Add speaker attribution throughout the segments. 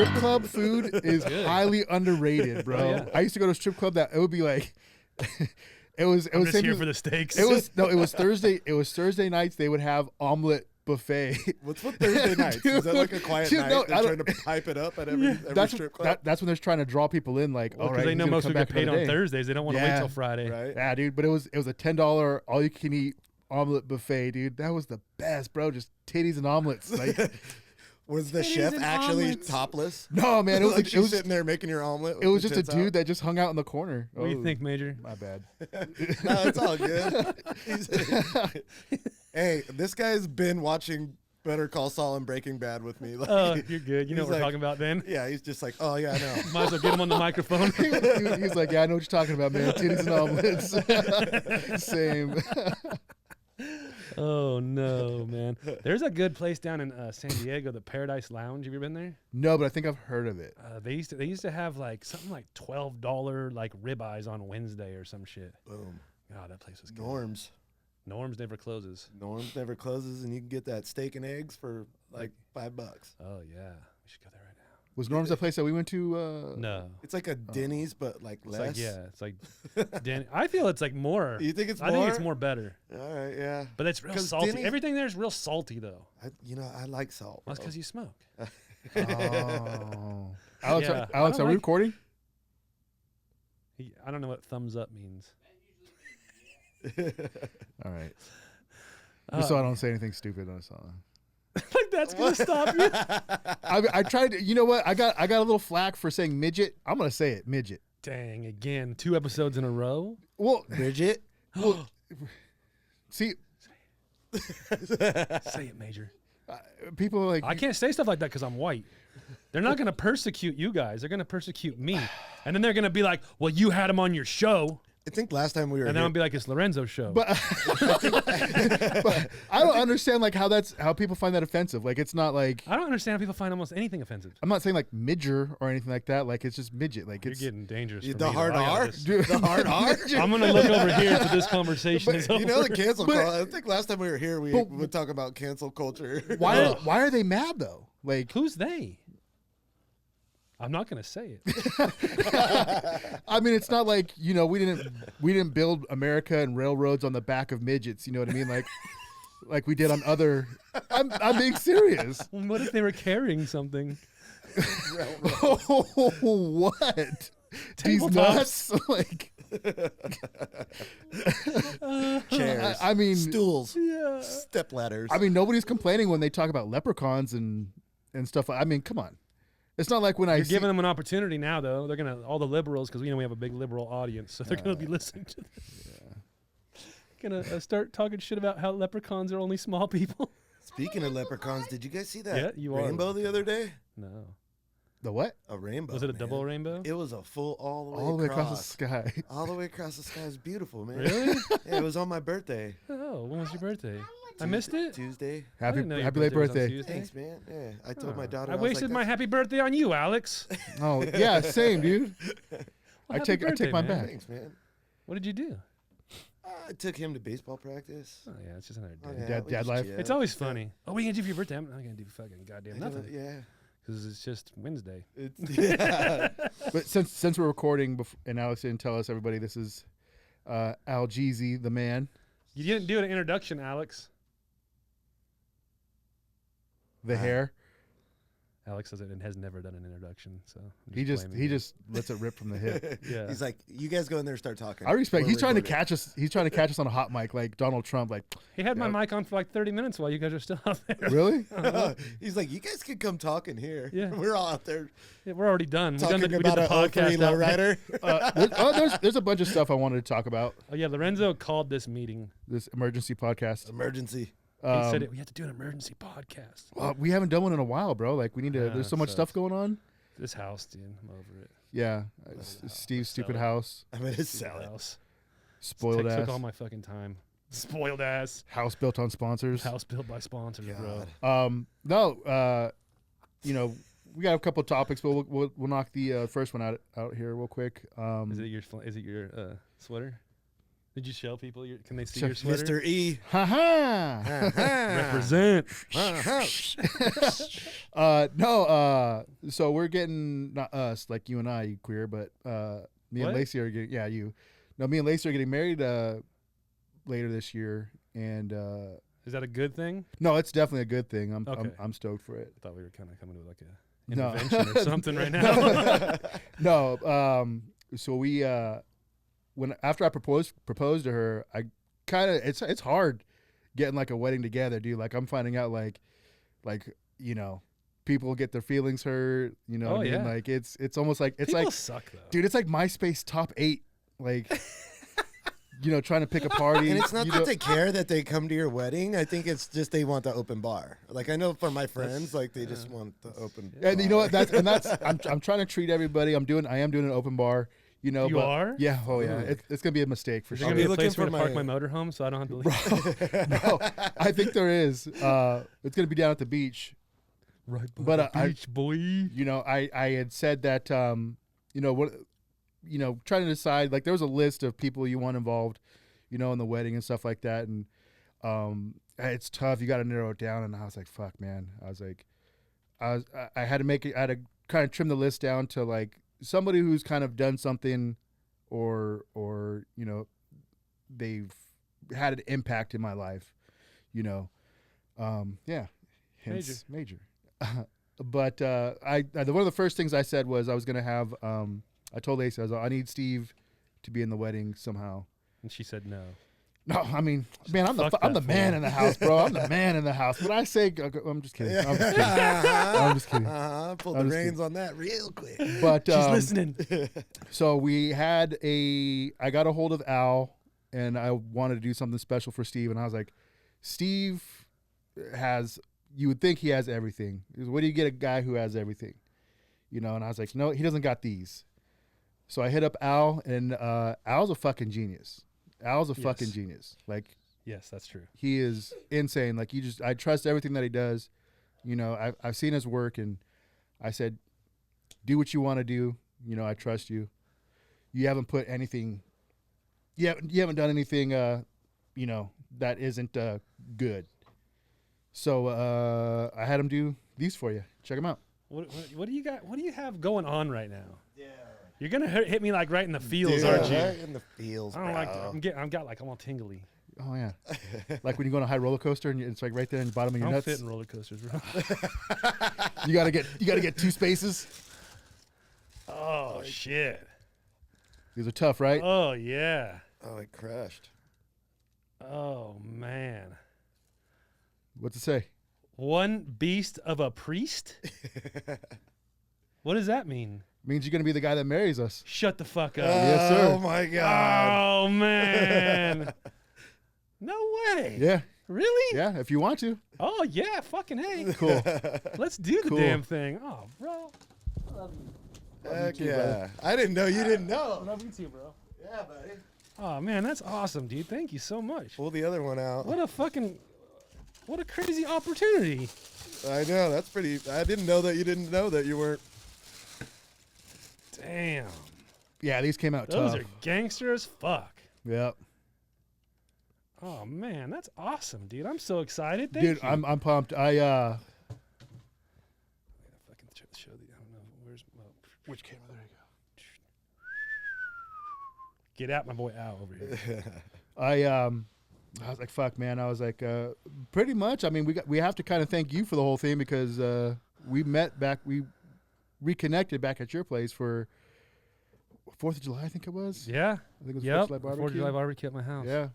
Speaker 1: strip club food is highly underrated, bro.
Speaker 2: Oh, yeah.
Speaker 1: I used to go to a strip club that it would be like, it was
Speaker 2: just here for the steaks.
Speaker 1: It was Thursday. It was Thursday nights. They would have omelet buffet.
Speaker 3: What's with Thursday nights? Is that like a quiet night?
Speaker 1: No,
Speaker 3: They're trying to pipe it up at every strip club?
Speaker 1: That's when they're trying to draw people in. Like,
Speaker 2: Well,
Speaker 1: all right,
Speaker 2: they know most people get paid on
Speaker 1: Thursday.
Speaker 2: Thursdays. They don't want to wait till Friday.
Speaker 3: Right?
Speaker 1: Yeah, dude. But it was a $10 all you can eat omelet buffet, dude. That was the best, bro. Just titties and omelets. Like,
Speaker 3: Was the
Speaker 2: Titties
Speaker 3: chef
Speaker 2: and
Speaker 3: actually
Speaker 2: omelets.
Speaker 3: topless?
Speaker 1: no, man. It was
Speaker 3: Like
Speaker 1: it
Speaker 3: she's
Speaker 1: was
Speaker 3: sitting there making your omelet.
Speaker 1: it was
Speaker 3: with
Speaker 1: just a
Speaker 3: the
Speaker 1: dude
Speaker 3: tits
Speaker 1: that just hung out in the corner.
Speaker 2: What do you think, Major?
Speaker 1: My bad.
Speaker 3: out? No, it's all good. Hey, this guy's been watching Better Call Saul and Breaking Bad with me. Like,
Speaker 2: Oh, you're good. You know
Speaker 3: he's
Speaker 2: what we're
Speaker 3: like-
Speaker 2: talking about then?
Speaker 3: yeah, he's just like, oh yeah, I know.
Speaker 2: Might as well get him on the microphone.
Speaker 1: He's like, yeah, I know what you're talking about, man. Titties and omelets. Same.
Speaker 2: Oh, no, man. There's a good place down in San Diego, the Paradise Lounge. Have you been there?
Speaker 1: No, but I think I've heard of it.
Speaker 2: They used to have like something like $12 like ribeyes on Wednesday or some shit.
Speaker 3: Boom.
Speaker 2: God, that place was good.
Speaker 3: Norm's
Speaker 2: never closes.
Speaker 3: never closes, and you can get that steak and eggs for like $5.
Speaker 2: Oh yeah, we should go there right now.
Speaker 1: Was Norm's the place that we went to?
Speaker 2: No,
Speaker 3: It's like a Denny's, but like
Speaker 2: it's
Speaker 3: less.
Speaker 2: like it's like I feel it's like more.
Speaker 3: You think it's
Speaker 2: I
Speaker 3: more?
Speaker 2: think it's more better,
Speaker 3: All right, yeah.
Speaker 2: but it's real
Speaker 3: 'Cause
Speaker 2: salty.
Speaker 3: Denny's-
Speaker 2: Everything there is real salty though.
Speaker 3: I like salt.
Speaker 2: Well, that's
Speaker 3: bro.
Speaker 2: because you smoke.
Speaker 1: Oh. Alex,
Speaker 2: Yeah, I
Speaker 1: Alex,
Speaker 2: don't
Speaker 1: are we
Speaker 2: like-
Speaker 1: recording?
Speaker 2: I don't know what thumbs up means.
Speaker 1: All right. Just so I don't say anything stupid on a song.
Speaker 2: Like that's gonna stop you.
Speaker 1: I tried. You know what? I got a little flack for saying midget. I'm gonna say it, midget.
Speaker 2: Dang! Again, 2 episodes in a row.
Speaker 1: Well,
Speaker 3: Bridget.
Speaker 1: see,
Speaker 2: Say it, Major.
Speaker 1: people are like,
Speaker 2: I can't say stuff like that because I'm white. They're not going to persecute you guys. They're going to persecute me. And then they're going to be like, well, you had him on your show.
Speaker 3: I think last time we were
Speaker 2: And then
Speaker 3: here,
Speaker 2: I'll be like, it's Lorenzo's show.
Speaker 1: but I don't understand like how people find that offensive. Like it's not like
Speaker 2: I don't understand how people find almost anything offensive.
Speaker 1: I'm not saying like midger or anything like that. Like it's just midget. Like
Speaker 2: You're
Speaker 1: it's
Speaker 2: getting dangerous.
Speaker 3: the
Speaker 2: for me,
Speaker 3: hard
Speaker 2: though. I gotta
Speaker 3: R,
Speaker 2: just-
Speaker 3: the hard R.
Speaker 2: I'm going to look over here to this conversation is over.
Speaker 3: You know the cancel
Speaker 1: But-
Speaker 3: culture. I think last time we were here, we
Speaker 1: But-
Speaker 3: would talk about cancel culture.
Speaker 1: why are they mad though? Like
Speaker 2: Who's they? I'm not going to say it.
Speaker 1: I mean, it's not like we didn't build America and railroads on the back of midgets. You know what I mean? Like we did on other. I'm being serious.
Speaker 2: What if they were carrying something?
Speaker 1: What? These
Speaker 2: Tabletops.
Speaker 1: nuts? Like
Speaker 3: Chairs.
Speaker 1: I mean,
Speaker 3: stools,
Speaker 2: Yeah.
Speaker 3: step ladders.
Speaker 1: I mean, nobody's complaining when they talk about leprechauns and stuff. I mean, come on. It's not like when I
Speaker 2: You're
Speaker 1: see,
Speaker 2: giving them an opportunity now, though. They're gonna all the liberals because we have a big liberal audience, so they're gonna be listening to this. Gonna start talking shit about how leprechauns are only small people.
Speaker 3: Speaking of leprechauns, did you guys see that
Speaker 2: Yeah, you are.
Speaker 3: rainbow the other day?
Speaker 2: No,
Speaker 1: the what?
Speaker 3: A rainbow.
Speaker 2: was it a
Speaker 3: man.
Speaker 2: double rainbow?
Speaker 3: It was a full all
Speaker 1: All the way across the sky.
Speaker 3: All the way across the sky. Is beautiful, man.
Speaker 2: Really?
Speaker 3: Yeah, it was on my birthday.
Speaker 2: Oh, when was your birthday? I missed it.
Speaker 3: Tuesday.
Speaker 2: I
Speaker 1: Happy
Speaker 2: didn't know your
Speaker 1: late
Speaker 2: was on
Speaker 1: birthday.
Speaker 2: Tuesday.
Speaker 3: Thanks, man. Yeah, I told my
Speaker 2: Oh,
Speaker 3: daughter.
Speaker 2: I
Speaker 3: was
Speaker 2: wasted
Speaker 3: like,
Speaker 2: my happy birthday on you, Alex.
Speaker 1: Oh yeah, same dude. I
Speaker 2: happy
Speaker 1: take
Speaker 2: birthday,
Speaker 1: mine
Speaker 2: man.
Speaker 1: back.
Speaker 3: Thanks, man.
Speaker 2: What did you do?
Speaker 3: I took him to baseball practice.
Speaker 2: Oh yeah, it's just another day.
Speaker 3: Oh, yeah,
Speaker 1: Dad-
Speaker 3: we
Speaker 1: dad
Speaker 3: just
Speaker 1: life.
Speaker 3: chill.
Speaker 2: It's always funny. Oh, what are you gonna do for your birthday? I'm not gonna do fucking goddamn nothing
Speaker 3: Yeah.
Speaker 2: because it's just Wednesday.
Speaker 3: Yeah.
Speaker 1: But since we're recording and Alex didn't tell us, everybody, this is Al Jeezy, the man,
Speaker 2: You didn't do an introduction, Alex.
Speaker 1: the hair.
Speaker 2: Alex does it and has never done an introduction, so I'm
Speaker 1: He
Speaker 2: blaming you.
Speaker 1: just lets it rip from the hip.
Speaker 2: Yeah.
Speaker 3: He's like, you guys go in there and start talking.
Speaker 1: I respect.
Speaker 3: We're
Speaker 1: He's trying to
Speaker 3: recording."
Speaker 1: catch us. He's trying to catch us on a hot mic like Donald Trump. Like,
Speaker 2: He had my
Speaker 1: Yeah.
Speaker 2: mic on for like 30 minutes while you guys are still out there.
Speaker 1: really?
Speaker 3: He's like, you guys can come talk in here.
Speaker 2: Yeah.
Speaker 3: We're all out there
Speaker 2: Yeah, we're already done. We
Speaker 3: talking
Speaker 2: did the
Speaker 3: about an
Speaker 2: podcast
Speaker 3: 03
Speaker 2: out there.
Speaker 3: lowrider.
Speaker 1: There's a bunch of stuff I wanted to talk about.
Speaker 2: Oh yeah, Lorenzo called this meeting.
Speaker 1: This emergency podcast.
Speaker 3: Emergency.
Speaker 2: He said we have to do an emergency podcast.
Speaker 1: We haven't done one in a while, bro. Like we need to.
Speaker 2: Yeah,
Speaker 1: there's so
Speaker 2: it
Speaker 1: much stuff
Speaker 2: sucks.
Speaker 1: going on.
Speaker 2: This house, dude, I'm over it.
Speaker 1: Yeah, Steve's
Speaker 2: Sell
Speaker 1: stupid
Speaker 2: it.
Speaker 1: house,
Speaker 3: I'm gonna
Speaker 2: Stupid
Speaker 3: sell it.
Speaker 2: house.
Speaker 1: spoiled
Speaker 2: Took
Speaker 1: ass,
Speaker 2: all my fucking time. Spoiled ass.
Speaker 1: house built on sponsors.
Speaker 2: House built by sponsors, bro.
Speaker 3: God.
Speaker 1: No, we got a couple of topics, but we'll knock the first one out here real quick.
Speaker 2: Is it your sweater? Did you show people? Can they see your sweater?
Speaker 3: Mr. E.
Speaker 1: Ha
Speaker 2: Represent.
Speaker 1: No, so we're getting, not us, like you and I, you queer, but me
Speaker 2: What?
Speaker 1: and Lacey are getting, yeah, you. No, me and Lacey are getting married later this year, and
Speaker 2: Is that a good thing?
Speaker 1: no, it's definitely a good thing.
Speaker 2: Okay.
Speaker 1: I'm stoked for it.
Speaker 2: I thought we were kind of coming to like a
Speaker 1: No.
Speaker 2: intervention or something right now.
Speaker 1: No, so we after I proposed to her, I kind of it's hard getting like a wedding together, dude. Like I'm finding out like you know, people get their feelings hurt, you know
Speaker 2: Oh,
Speaker 1: what I mean?
Speaker 2: yeah.
Speaker 1: Like it's almost like it's
Speaker 2: People
Speaker 1: like
Speaker 2: suck though.
Speaker 1: dude, it's like MySpace top 8 like you know, trying to pick a party.
Speaker 3: And it's not
Speaker 1: you
Speaker 3: that
Speaker 1: know-
Speaker 3: they care that they come to your wedding. I think it's just they want the open bar. Like I know for my friends, like they just want the open bar.
Speaker 1: and you know what? That's I'm trying to treat everybody. I am doing an open bar. You know,
Speaker 2: You
Speaker 1: but,
Speaker 2: are?
Speaker 1: Yeah. Oh yeah. It's gonna be a mistake for
Speaker 2: Is
Speaker 1: sure.
Speaker 2: there gonna be
Speaker 3: be
Speaker 2: a place
Speaker 3: looking
Speaker 2: for me to
Speaker 3: for
Speaker 2: park my motorhome so I don't have to leave?
Speaker 1: No, I think there is. It's gonna be down at the beach.
Speaker 2: Right by
Speaker 1: But,
Speaker 2: the beach, boy.
Speaker 1: You know, I had said that you know what, you know, trying to decide, like there was a list of people you want involved, you know, in the wedding and stuff like that, and it's tough. You got to narrow it down, and I was like, fuck, man. I had to make it. I had to kind of trim the list down to like somebody who's kind of done something, or you know, they've had an impact in my life, you know. Yeah, hence major. But one of the first things I said was I was gonna have. I told Lacey, I need Steve to be in the wedding somehow.
Speaker 2: And she said no.
Speaker 1: No, I mean, man, I'm
Speaker 2: Fuck
Speaker 1: the
Speaker 2: that
Speaker 1: man
Speaker 2: fool.
Speaker 1: in the house, bro. I'm the man in the house. When I say, I'm just kidding. I'm just kidding. I'm just kidding.
Speaker 3: Pull
Speaker 1: I'm
Speaker 3: the
Speaker 1: just
Speaker 3: reins on that real quick.
Speaker 1: But
Speaker 2: She's listening.
Speaker 1: so I got a hold of Al, and I wanted to do something special for Steve, and I was like, Steve you would think he has everything. What do you get a guy who has everything? You know, and I was like, no, he doesn't got these. So I hit up Al, and Al's a fucking genius. Al's a fucking genius. Like,
Speaker 2: Yes, that's true.
Speaker 1: he is insane. Like, I trust everything that he does. You know, I've seen his work, and I said, do what you want to do. You know, I trust you. You haven't put anything. You haven't done anything. You know, that isn't good. So I had him do these for you. Check them out.
Speaker 2: What do you got? What do you have going on right now? Yeah. You're gonna hit me like right in the feels,
Speaker 3: Dude,
Speaker 2: aren't you?
Speaker 3: right in the feels,
Speaker 2: I don't like.
Speaker 3: bro.
Speaker 2: I'm all tingly.
Speaker 1: Oh yeah, like when you go on a high roller coaster and it's like right there in the bottom of
Speaker 2: I
Speaker 1: your
Speaker 2: don't
Speaker 1: nuts.
Speaker 2: fit in roller coasters, bro.
Speaker 1: You gotta get 2 spaces.
Speaker 2: Oh shit.
Speaker 1: These are tough, right?
Speaker 2: Oh yeah.
Speaker 3: Oh, it crushed.
Speaker 2: Oh man.
Speaker 1: What's it say?
Speaker 2: One beast of a priest? What does that mean?
Speaker 1: Means you're gonna be the guy that marries us.
Speaker 2: Shut the fuck up.
Speaker 1: Yes, sir.
Speaker 3: Oh my God.
Speaker 2: Oh man. No way.
Speaker 1: Yeah,
Speaker 2: Really?
Speaker 1: yeah. If you want to.
Speaker 2: Oh yeah, fucking hey.
Speaker 1: Cool.
Speaker 2: Let's do the
Speaker 1: Cool.
Speaker 2: damn thing. Oh, bro. I love you.
Speaker 3: Heck
Speaker 1: too,
Speaker 3: yeah.
Speaker 1: brother.
Speaker 3: I didn't know you didn't
Speaker 2: I
Speaker 3: know.
Speaker 2: love you too, bro.
Speaker 3: Yeah, buddy.
Speaker 2: Oh man, that's awesome, dude. Thank you so much.
Speaker 3: Pull the other one out.
Speaker 2: What a crazy opportunity.
Speaker 3: I know. That's pretty. I didn't know that you didn't know that you weren't.
Speaker 2: Damn.
Speaker 1: Yeah, these came out
Speaker 2: Those
Speaker 1: tough.
Speaker 2: are gangster as fuck.
Speaker 1: Yep.
Speaker 2: Oh man, that's awesome, dude. I'm so excited. Thank
Speaker 1: Dude,
Speaker 2: you.
Speaker 1: I'm pumped.
Speaker 2: Fucking show the. I don't know. Where's my.
Speaker 1: Which camera? There you go.
Speaker 2: Get out, my boy Al over here.
Speaker 1: I was like, fuck, man. I was like, pretty much. I mean, we have to kind of thank you for the whole thing because we reconnected back at your place for 4th of July, I think it was.
Speaker 2: Yeah.
Speaker 1: I think it was 4th
Speaker 2: Yep.
Speaker 1: of July
Speaker 2: 4th
Speaker 1: barbecue.
Speaker 2: of July barbecue at my house.
Speaker 1: Yeah.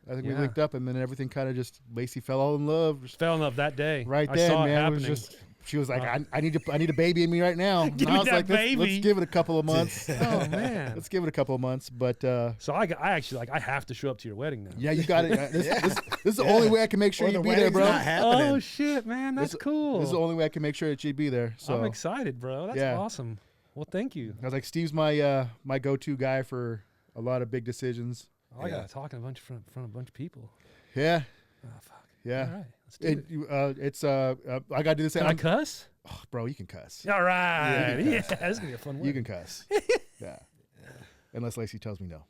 Speaker 1: I think we
Speaker 2: Yeah.
Speaker 1: linked up, and then everything kind of just, Lacey fell all in love. Just
Speaker 2: Fell in love that day.
Speaker 1: right
Speaker 2: I
Speaker 1: then,
Speaker 2: saw
Speaker 1: man.
Speaker 2: it
Speaker 1: It
Speaker 2: happening.
Speaker 1: was just, she was like, I need a baby in me right now.
Speaker 2: Give
Speaker 1: And
Speaker 2: me
Speaker 1: I was
Speaker 2: that
Speaker 1: like,
Speaker 2: baby.
Speaker 1: let's give it a couple of months.
Speaker 2: Oh man.
Speaker 1: Let's give it a couple of months. But
Speaker 2: So I actually like I have to show up to your wedding now.
Speaker 1: yeah, you got it. This is the only way I can make sure
Speaker 3: Or
Speaker 1: you
Speaker 3: the
Speaker 1: be there,
Speaker 3: wedding's
Speaker 1: bro.
Speaker 3: not happening.
Speaker 2: Oh shit, man, that's cool.
Speaker 1: This is the only way I can make sure that you'd be there. So
Speaker 2: I'm excited, bro. That's
Speaker 1: Yeah.
Speaker 2: awesome. Well, thank you.
Speaker 1: I was like, Steve's my my go-to guy for a lot of big decisions.
Speaker 2: Oh, I got to talk in front of a bunch of people.
Speaker 1: Yeah,
Speaker 2: Oh fuck.
Speaker 1: yeah.
Speaker 2: All right, let's do it.
Speaker 1: It's I gotta do this.
Speaker 2: Can I cuss?
Speaker 1: Oh, bro, you can cuss.
Speaker 2: All right.
Speaker 1: you
Speaker 2: Yeah,
Speaker 1: can
Speaker 2: this is gonna be a fun one.
Speaker 1: You can cuss. Yeah. Unless Lacey tells me no.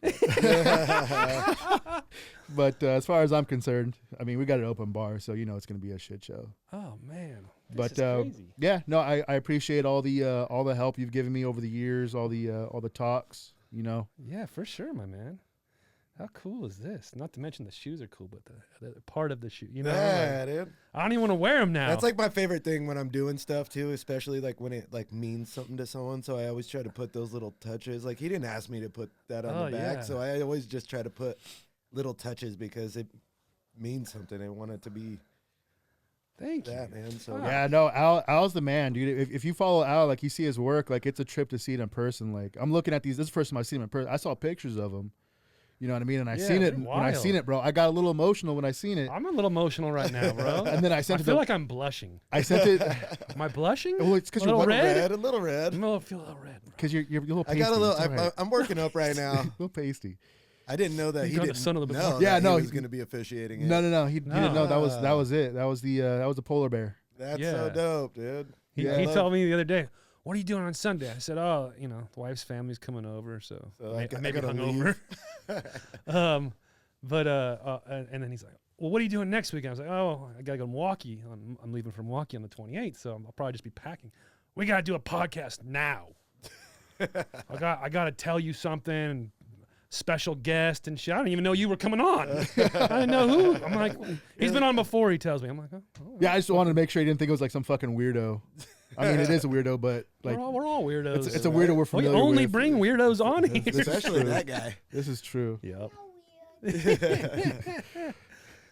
Speaker 1: But as far as I'm concerned, I mean, we got an open bar, so you know it's going to be a shit show.
Speaker 2: Oh man,
Speaker 1: But
Speaker 2: this is crazy.
Speaker 1: yeah, no, I appreciate all the help you've given me over the years, all the talks. You know.
Speaker 2: Yeah, for sure, my man. How cool is this? Not to mention the shoes are cool, but the part of the shoe, you know.
Speaker 3: Yeah,
Speaker 2: like,
Speaker 3: dude.
Speaker 2: I don't even want to wear them now.
Speaker 3: That's like my favorite thing when I'm doing stuff too, especially like when it like means something to someone. So I always try to put those little touches. Like he didn't ask me to put that on the back,
Speaker 2: yeah.
Speaker 3: so I always just try to put little touches because it means something. I want it to be
Speaker 2: Thank you.
Speaker 3: that, man. So
Speaker 1: Yeah, no, Al's the man, dude. If you follow Al, like you see his work, like it's a trip to see it in person. Like I'm looking at these. This is the first time I've seen him in person. I saw pictures of him. You know what I mean? And I
Speaker 2: Yeah,
Speaker 1: seen it.
Speaker 2: they're
Speaker 1: When I seen
Speaker 2: wild.
Speaker 1: it, bro, I got a little emotional when I seen it.
Speaker 2: I'm a little emotional right now, bro.
Speaker 1: And then I
Speaker 2: I
Speaker 1: sent it.
Speaker 2: feel like I'm blushing.
Speaker 1: I sent it.
Speaker 2: Am I blushing?
Speaker 1: Well, it's because
Speaker 2: A
Speaker 1: you're
Speaker 2: little
Speaker 1: red.
Speaker 2: red?
Speaker 3: a little red.
Speaker 2: I'm gonna feel a little red, bro.
Speaker 1: Because you're a little
Speaker 3: I
Speaker 1: pasty.
Speaker 3: got a little.
Speaker 1: It's all right.
Speaker 3: I'm working up right now.
Speaker 1: A little pasty.
Speaker 3: I didn't know that
Speaker 2: You
Speaker 3: he
Speaker 2: got the
Speaker 3: didn't
Speaker 2: sun a little bit
Speaker 3: know.
Speaker 2: more.
Speaker 1: Yeah,
Speaker 3: that
Speaker 1: no,
Speaker 3: he was
Speaker 1: he-
Speaker 3: going to be officiating it.
Speaker 1: No. He didn't know. That was it. That was the polar bear.
Speaker 3: That's
Speaker 2: Yeah.
Speaker 3: so dope, dude.
Speaker 2: He
Speaker 1: Yeah.
Speaker 2: told me the other day, "What are you doing on Sunday?" I said, "Oh, you know, the wife's family's coming over, so,
Speaker 3: So
Speaker 2: I
Speaker 3: I
Speaker 2: maybe
Speaker 3: gotta
Speaker 2: hungover." And then he's like, "Well, what are you doing next week?" I was like, "Oh, I gotta go to Milwaukee. I'm leaving for Milwaukee on the 28th, so I'll probably just be packing. We gotta do a podcast now. I gotta tell you something." Special guest and shit. I didn't even know you were coming on. I didn't know who. I'm like, he's been on before. He tells me. I'm like, oh,
Speaker 1: Yeah, I just wanted to make sure he didn't think it was like some fucking weirdo. I mean, it is a weirdo, but like
Speaker 2: we're all weirdos.
Speaker 1: it's a weirdo we're
Speaker 2: we
Speaker 1: familiar
Speaker 2: only
Speaker 1: with.
Speaker 2: bring weirdos on here.
Speaker 3: Especially that guy.
Speaker 1: This is true.
Speaker 2: Yep.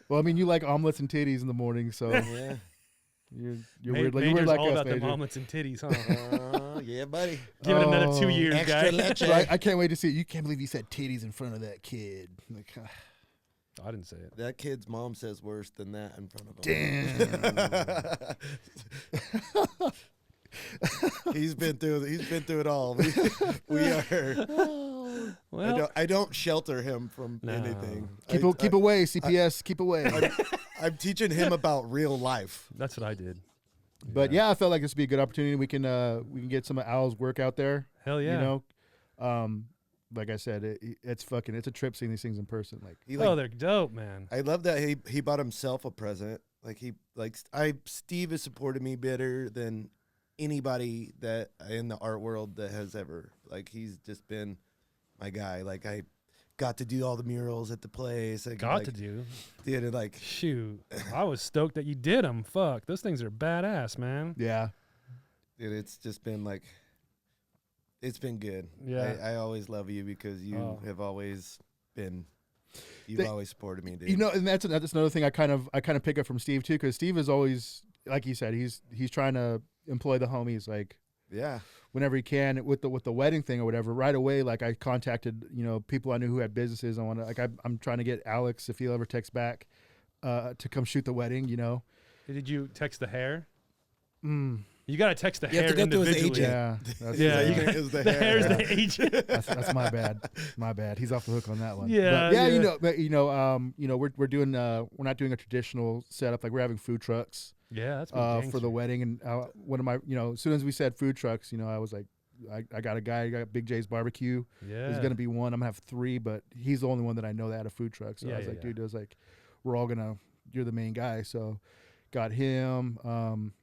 Speaker 1: Well, I mean, you like omelets and titties in the morning, so
Speaker 3: Yeah.
Speaker 1: you're weird. Like, you're
Speaker 2: Major's
Speaker 1: weird like
Speaker 2: all
Speaker 1: us,
Speaker 2: about
Speaker 1: Major.
Speaker 2: them omelets and titties, huh?
Speaker 3: Yeah, buddy.
Speaker 2: Give it another 2
Speaker 1: Oh.
Speaker 2: years,
Speaker 3: Extra
Speaker 2: guy.
Speaker 3: leche.
Speaker 1: So I can't wait to see it. You can't believe you said titties in front of that kid. Like,
Speaker 2: I didn't say it.
Speaker 3: That kid's mom says worse than that in front of him.
Speaker 1: damn.
Speaker 3: He's been through it all. We are.
Speaker 2: Well,
Speaker 3: I don't shelter him from
Speaker 2: No.
Speaker 3: anything.
Speaker 1: Keep away, CPS. Keep away.
Speaker 3: I'm teaching him about real life.
Speaker 2: that's what I did.
Speaker 1: But yeah, I felt like this would be a good opportunity. We can get some of Al's work out there.
Speaker 2: Hell yeah.
Speaker 1: You know, like I said, it's a trip seeing these things in person. Like,
Speaker 3: He,
Speaker 2: Oh, they're dope, man.
Speaker 3: I love that he bought himself a present. Steve has supported me better than anybody that in the art world that has ever. Like, he's just been my guy. Like, I got to do all the murals at the place. I
Speaker 2: Got to do.
Speaker 3: did it like
Speaker 2: Shoot. I was stoked that you did them. Fuck. Those things are badass, man.
Speaker 1: yeah,
Speaker 3: dude, it's just been like it's been good.
Speaker 2: Yeah.
Speaker 3: I always love you because you have always been you've
Speaker 1: They-
Speaker 3: always supported me, dude.
Speaker 1: you know, and that's another thing I kind of pick up from Steve too, because Steve is always, like you said, he's trying to employ the homies like
Speaker 3: yeah.
Speaker 1: whenever he can with the wedding thing or whatever. Right away, like I contacted people I knew who had businesses. I want to I'm trying to get Alex, if he'll ever text back, to come shoot the wedding.
Speaker 2: Did you text the hair?
Speaker 1: Mm.
Speaker 2: You got to text the
Speaker 3: You have
Speaker 2: hair
Speaker 3: to go through his
Speaker 2: individually.
Speaker 3: agent.
Speaker 1: Yeah, that's,
Speaker 2: Yeah,
Speaker 3: His
Speaker 2: you
Speaker 3: agent
Speaker 2: can-
Speaker 3: is the
Speaker 2: The
Speaker 3: hair.
Speaker 2: hair's the agent.
Speaker 1: that's my bad. My bad. He's off the hook on that one.
Speaker 2: Yeah,
Speaker 1: But yeah.
Speaker 2: yeah.
Speaker 1: We're doing we're not doing a traditional setup. Like we're having food trucks
Speaker 2: Yeah, that's pretty
Speaker 1: for the
Speaker 2: gangster.
Speaker 1: wedding. And one of my as soon as we said food trucks, I was like, I got a guy. I got Big J's Barbecue.
Speaker 2: Yeah.
Speaker 1: There's gonna be one. I'm gonna have 3, but he's the only one that I know that had a food truck. So
Speaker 2: Yeah,
Speaker 1: I was
Speaker 2: yeah,
Speaker 1: like,
Speaker 2: yeah.
Speaker 1: dude, I was like, we're all you're the main guy. So got him.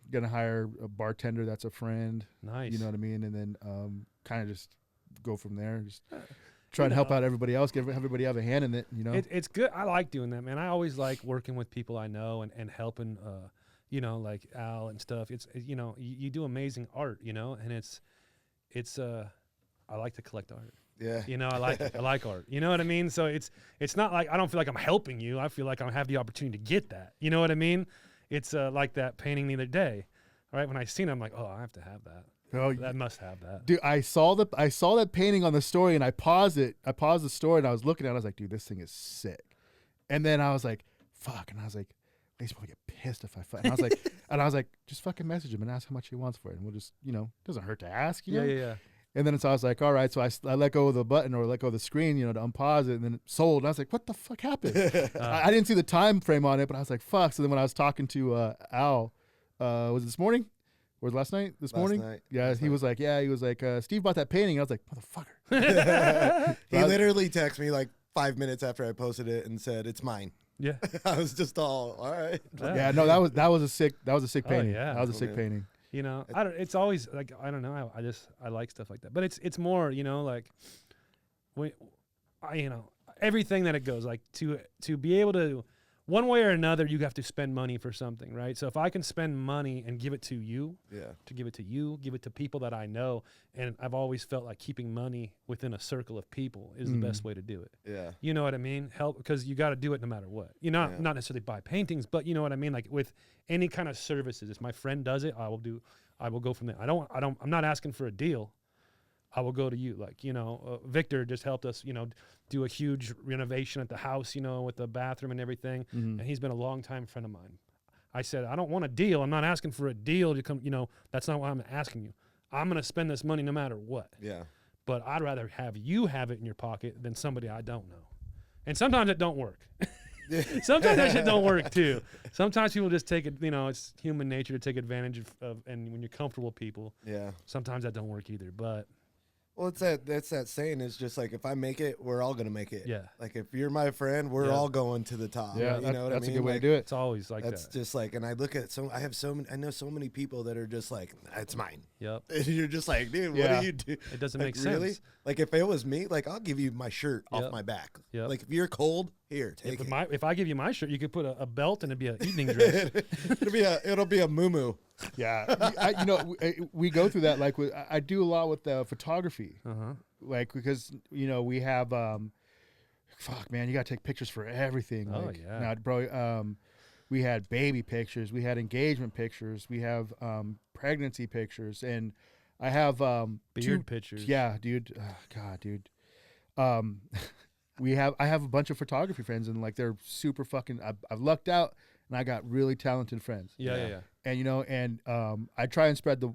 Speaker 1: Gonna hire a bartender that's a friend.
Speaker 2: Nice.
Speaker 1: You know what I mean? And then kind of just go from there. Just try and help out everybody else. Give everybody have a hand in it.
Speaker 2: It's good. I like doing that, man. I always like working with people I know and helping, like Al and stuff. It's you do amazing art, and it's I like to collect art.
Speaker 3: Yeah.
Speaker 2: I like art. You know what I mean? So it's not like I don't feel like I'm helping you. I feel like I have the opportunity to get that. You know what I mean? It's like that painting the other day. All right, when I seen it, I'm like, oh, I have to have that.
Speaker 1: Oh,
Speaker 2: That must have that.
Speaker 1: dude, I saw that painting on the story, and I paused it. I paused the story, and I was looking at it. I was like, dude, this thing is sick. And then I was like, fuck. And I was like, he's probably get pissed if I fuck. And I was like, just fucking message him and ask how much he wants for it, and we'll just, doesn't hurt to ask,
Speaker 2: Yeah, yeah.
Speaker 1: And then so I was like, all right. So I let go of the button or let go of the screen, to unpause it, and then it sold. And I was like, what the fuck happened? I didn't see the time frame on it, but I was like, fuck. So then when I was talking to Al, was it this morning? Was it last night? This
Speaker 3: Last
Speaker 1: morning?
Speaker 3: night.
Speaker 1: Yeah,
Speaker 3: Last
Speaker 1: he
Speaker 3: night.
Speaker 1: was like, Steve bought that painting. I was like, motherfucker.
Speaker 3: He literally texted me like 5 minutes after I posted it and said, "It's mine."
Speaker 2: Yeah.
Speaker 3: I was just all right.
Speaker 1: Yeah, no, that was a sick painting.
Speaker 2: yeah.
Speaker 1: That was a sick
Speaker 3: Yeah.
Speaker 1: painting.
Speaker 2: You know, it's always like, I don't know. I like stuff like that, but it's more, you know, like you know, everything that it goes like to be able to, one way or another, you have to spend money for something, right? So if I can spend money and give it to you, give it to people that I know, and I've always felt like keeping money within a circle of people is the best way to do it.
Speaker 3: Yeah.
Speaker 2: You know what I mean? Help, because you got to do it no matter what. You know, not necessarily buy paintings, but you know what I mean? Like with any kind of services, if my friend does it, I will go from there. I'm not asking for a deal. I will go to you. Like, you know, Victor just helped us, you know, do a huge renovation at the house, you know, with the bathroom and everything. And he's been a longtime friend of mine. I said, I don't want a deal. I'm not asking for a deal to come, you know, that's not what I'm asking you. I'm going to spend this money no matter what.
Speaker 3: Yeah.
Speaker 2: But I'd rather have you have it in your pocket than somebody I don't know. And sometimes it don't work. Sometimes that shit don't work too. Sometimes people just take it, you know, it's human nature to take advantage of and when you're comfortable with people, sometimes that don't work either. But
Speaker 3: well, that's that saying. It's just like, if I make it, we're all gonna make it.
Speaker 2: Yeah.
Speaker 3: Like if you're my friend, we're all going to the top.
Speaker 1: Yeah,
Speaker 3: you know what I mean?
Speaker 1: that's a good way
Speaker 3: like,
Speaker 1: to do it.
Speaker 2: it's always like
Speaker 3: that's
Speaker 2: that.
Speaker 3: just like, and I look at I know so many people that are just like, it's mine.
Speaker 2: Yep.
Speaker 3: And you're just like, dude, what do you do?
Speaker 2: It doesn't
Speaker 3: Like,
Speaker 2: make
Speaker 3: really?
Speaker 2: sense.
Speaker 3: Like if it was me, like I'll give you my shirt off my back.
Speaker 2: Yep.
Speaker 3: Like if you're cold, here, take it.
Speaker 2: If I give you my shirt, you could put a belt and it'd be an evening dress.
Speaker 3: it'll be a muumuu.
Speaker 1: Yeah, you know, we go through that. Like, I do a lot with photography. Like, because you know we have, fuck man, you gotta take pictures for everything.
Speaker 2: Oh
Speaker 1: like,
Speaker 2: yeah,
Speaker 1: now, bro. We had baby pictures, we had engagement pictures, we have pregnancy pictures, and I have
Speaker 2: beard pictures.
Speaker 1: Yeah, dude. God, dude. I have a bunch of photography friends, and like they're super fucking. I've lucked out, and I got really talented friends.
Speaker 2: Yeah.
Speaker 1: And you know, and I try and spread the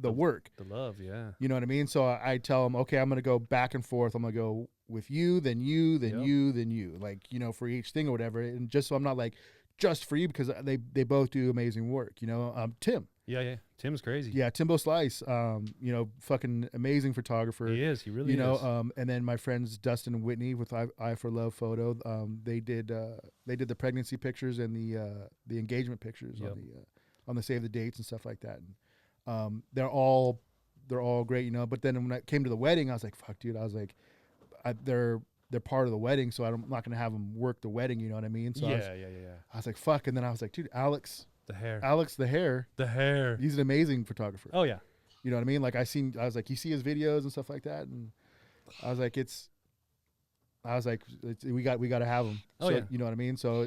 Speaker 1: work,
Speaker 2: the love. Yeah.
Speaker 1: You know what I mean? So I tell them, okay, I'm gonna go back and forth. I'm gonna go with you, then you, then you, then you. Like, you know, for each thing or whatever, and just so I'm not like just for you, because they both do amazing work. You know, Tim.
Speaker 2: Yeah. Tim's crazy.
Speaker 1: Yeah, Timbo Slice. You know, fucking amazing photographer.
Speaker 2: He is. He really is.
Speaker 1: You know, and then my friends Dustin and Whitney with Eye for Love Photo. They did the pregnancy pictures and the engagement pictures on the save the dates and stuff like that. And they're all great, you know. But then when it came to the wedding, I was like, fuck, dude. I was like, they're part of the wedding, so I'm not gonna have them work the wedding. You know what I mean? So
Speaker 2: yeah.
Speaker 1: I was like, fuck. And then I was like, dude, Alex the hair. He's an amazing photographer.
Speaker 2: Oh yeah.
Speaker 1: You know what I mean? Like I was like, you see his videos and stuff like that, and I was like, we got to have him.
Speaker 2: Oh
Speaker 1: so,
Speaker 2: yeah.
Speaker 1: You know what I mean? So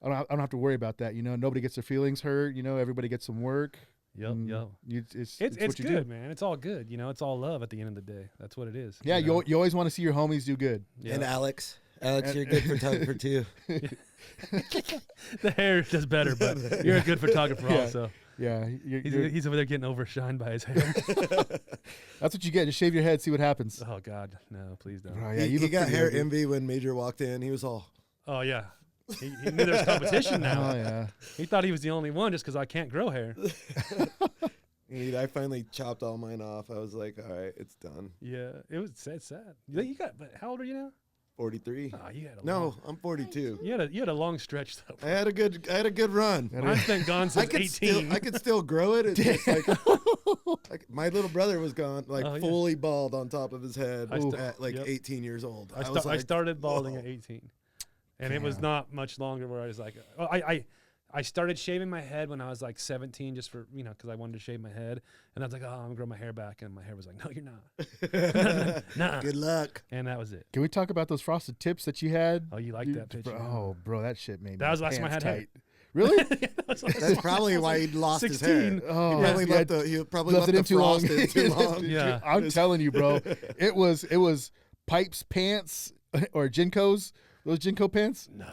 Speaker 1: I don't have to worry about that. You know, nobody gets their feelings hurt. You know, everybody gets some work.
Speaker 2: Yep.
Speaker 1: It's
Speaker 2: what you good, do. Man. It's all good. You know, it's all love at the end of the day. That's what it is.
Speaker 1: Yeah,
Speaker 2: you
Speaker 1: you always want to see your homies do good.
Speaker 2: Yep.
Speaker 3: And Alex, you're a good photographer too.
Speaker 2: The hair does better, but you're a good photographer also.
Speaker 1: Yeah,
Speaker 2: he's over there getting overshined by his hair.
Speaker 1: That's what you get. Just shave your head, see what happens.
Speaker 2: Oh God, no, please don't.
Speaker 1: Oh, yeah,
Speaker 3: he got hair envy when Major walked in. He was all,
Speaker 2: oh yeah. He knew there was competition now.
Speaker 1: Oh yeah.
Speaker 2: He thought he was the only one just because I can't grow hair.
Speaker 3: I finally chopped all mine off. I was like, all right, it's done.
Speaker 2: Yeah, it was sad. You got, but how old are you now?
Speaker 3: 43.
Speaker 2: Oh, you had
Speaker 3: I'm 42.
Speaker 2: You had a long stretch though.
Speaker 3: I had a good run.
Speaker 2: I've been gone since 18.
Speaker 3: I could still grow it. It's just like my little brother was gone, fully bald on top of his head at 18 years old.
Speaker 2: I started balding at 18, and it was not much longer where I was like, I started shaving my head when I was like 17, just for, because I wanted to shave my head. And I was like, oh, I'm going to grow my hair back. And my hair was like, no, you're not. Nah.
Speaker 3: Good luck.
Speaker 2: And that was it.
Speaker 1: Can we talk about those frosted tips that you had?
Speaker 2: Oh, you like that picture?
Speaker 1: Bro, that shit made me.
Speaker 2: That was the last time I had hair.
Speaker 1: Really?
Speaker 3: That's probably why he lost
Speaker 2: 16.
Speaker 3: his hair.
Speaker 1: Oh,
Speaker 3: he probably left
Speaker 1: it
Speaker 3: the frost in too long.
Speaker 2: Yeah.
Speaker 1: I'm telling you, bro. It was Pipes pants or Jinkos. Those Jinko pants?
Speaker 2: No.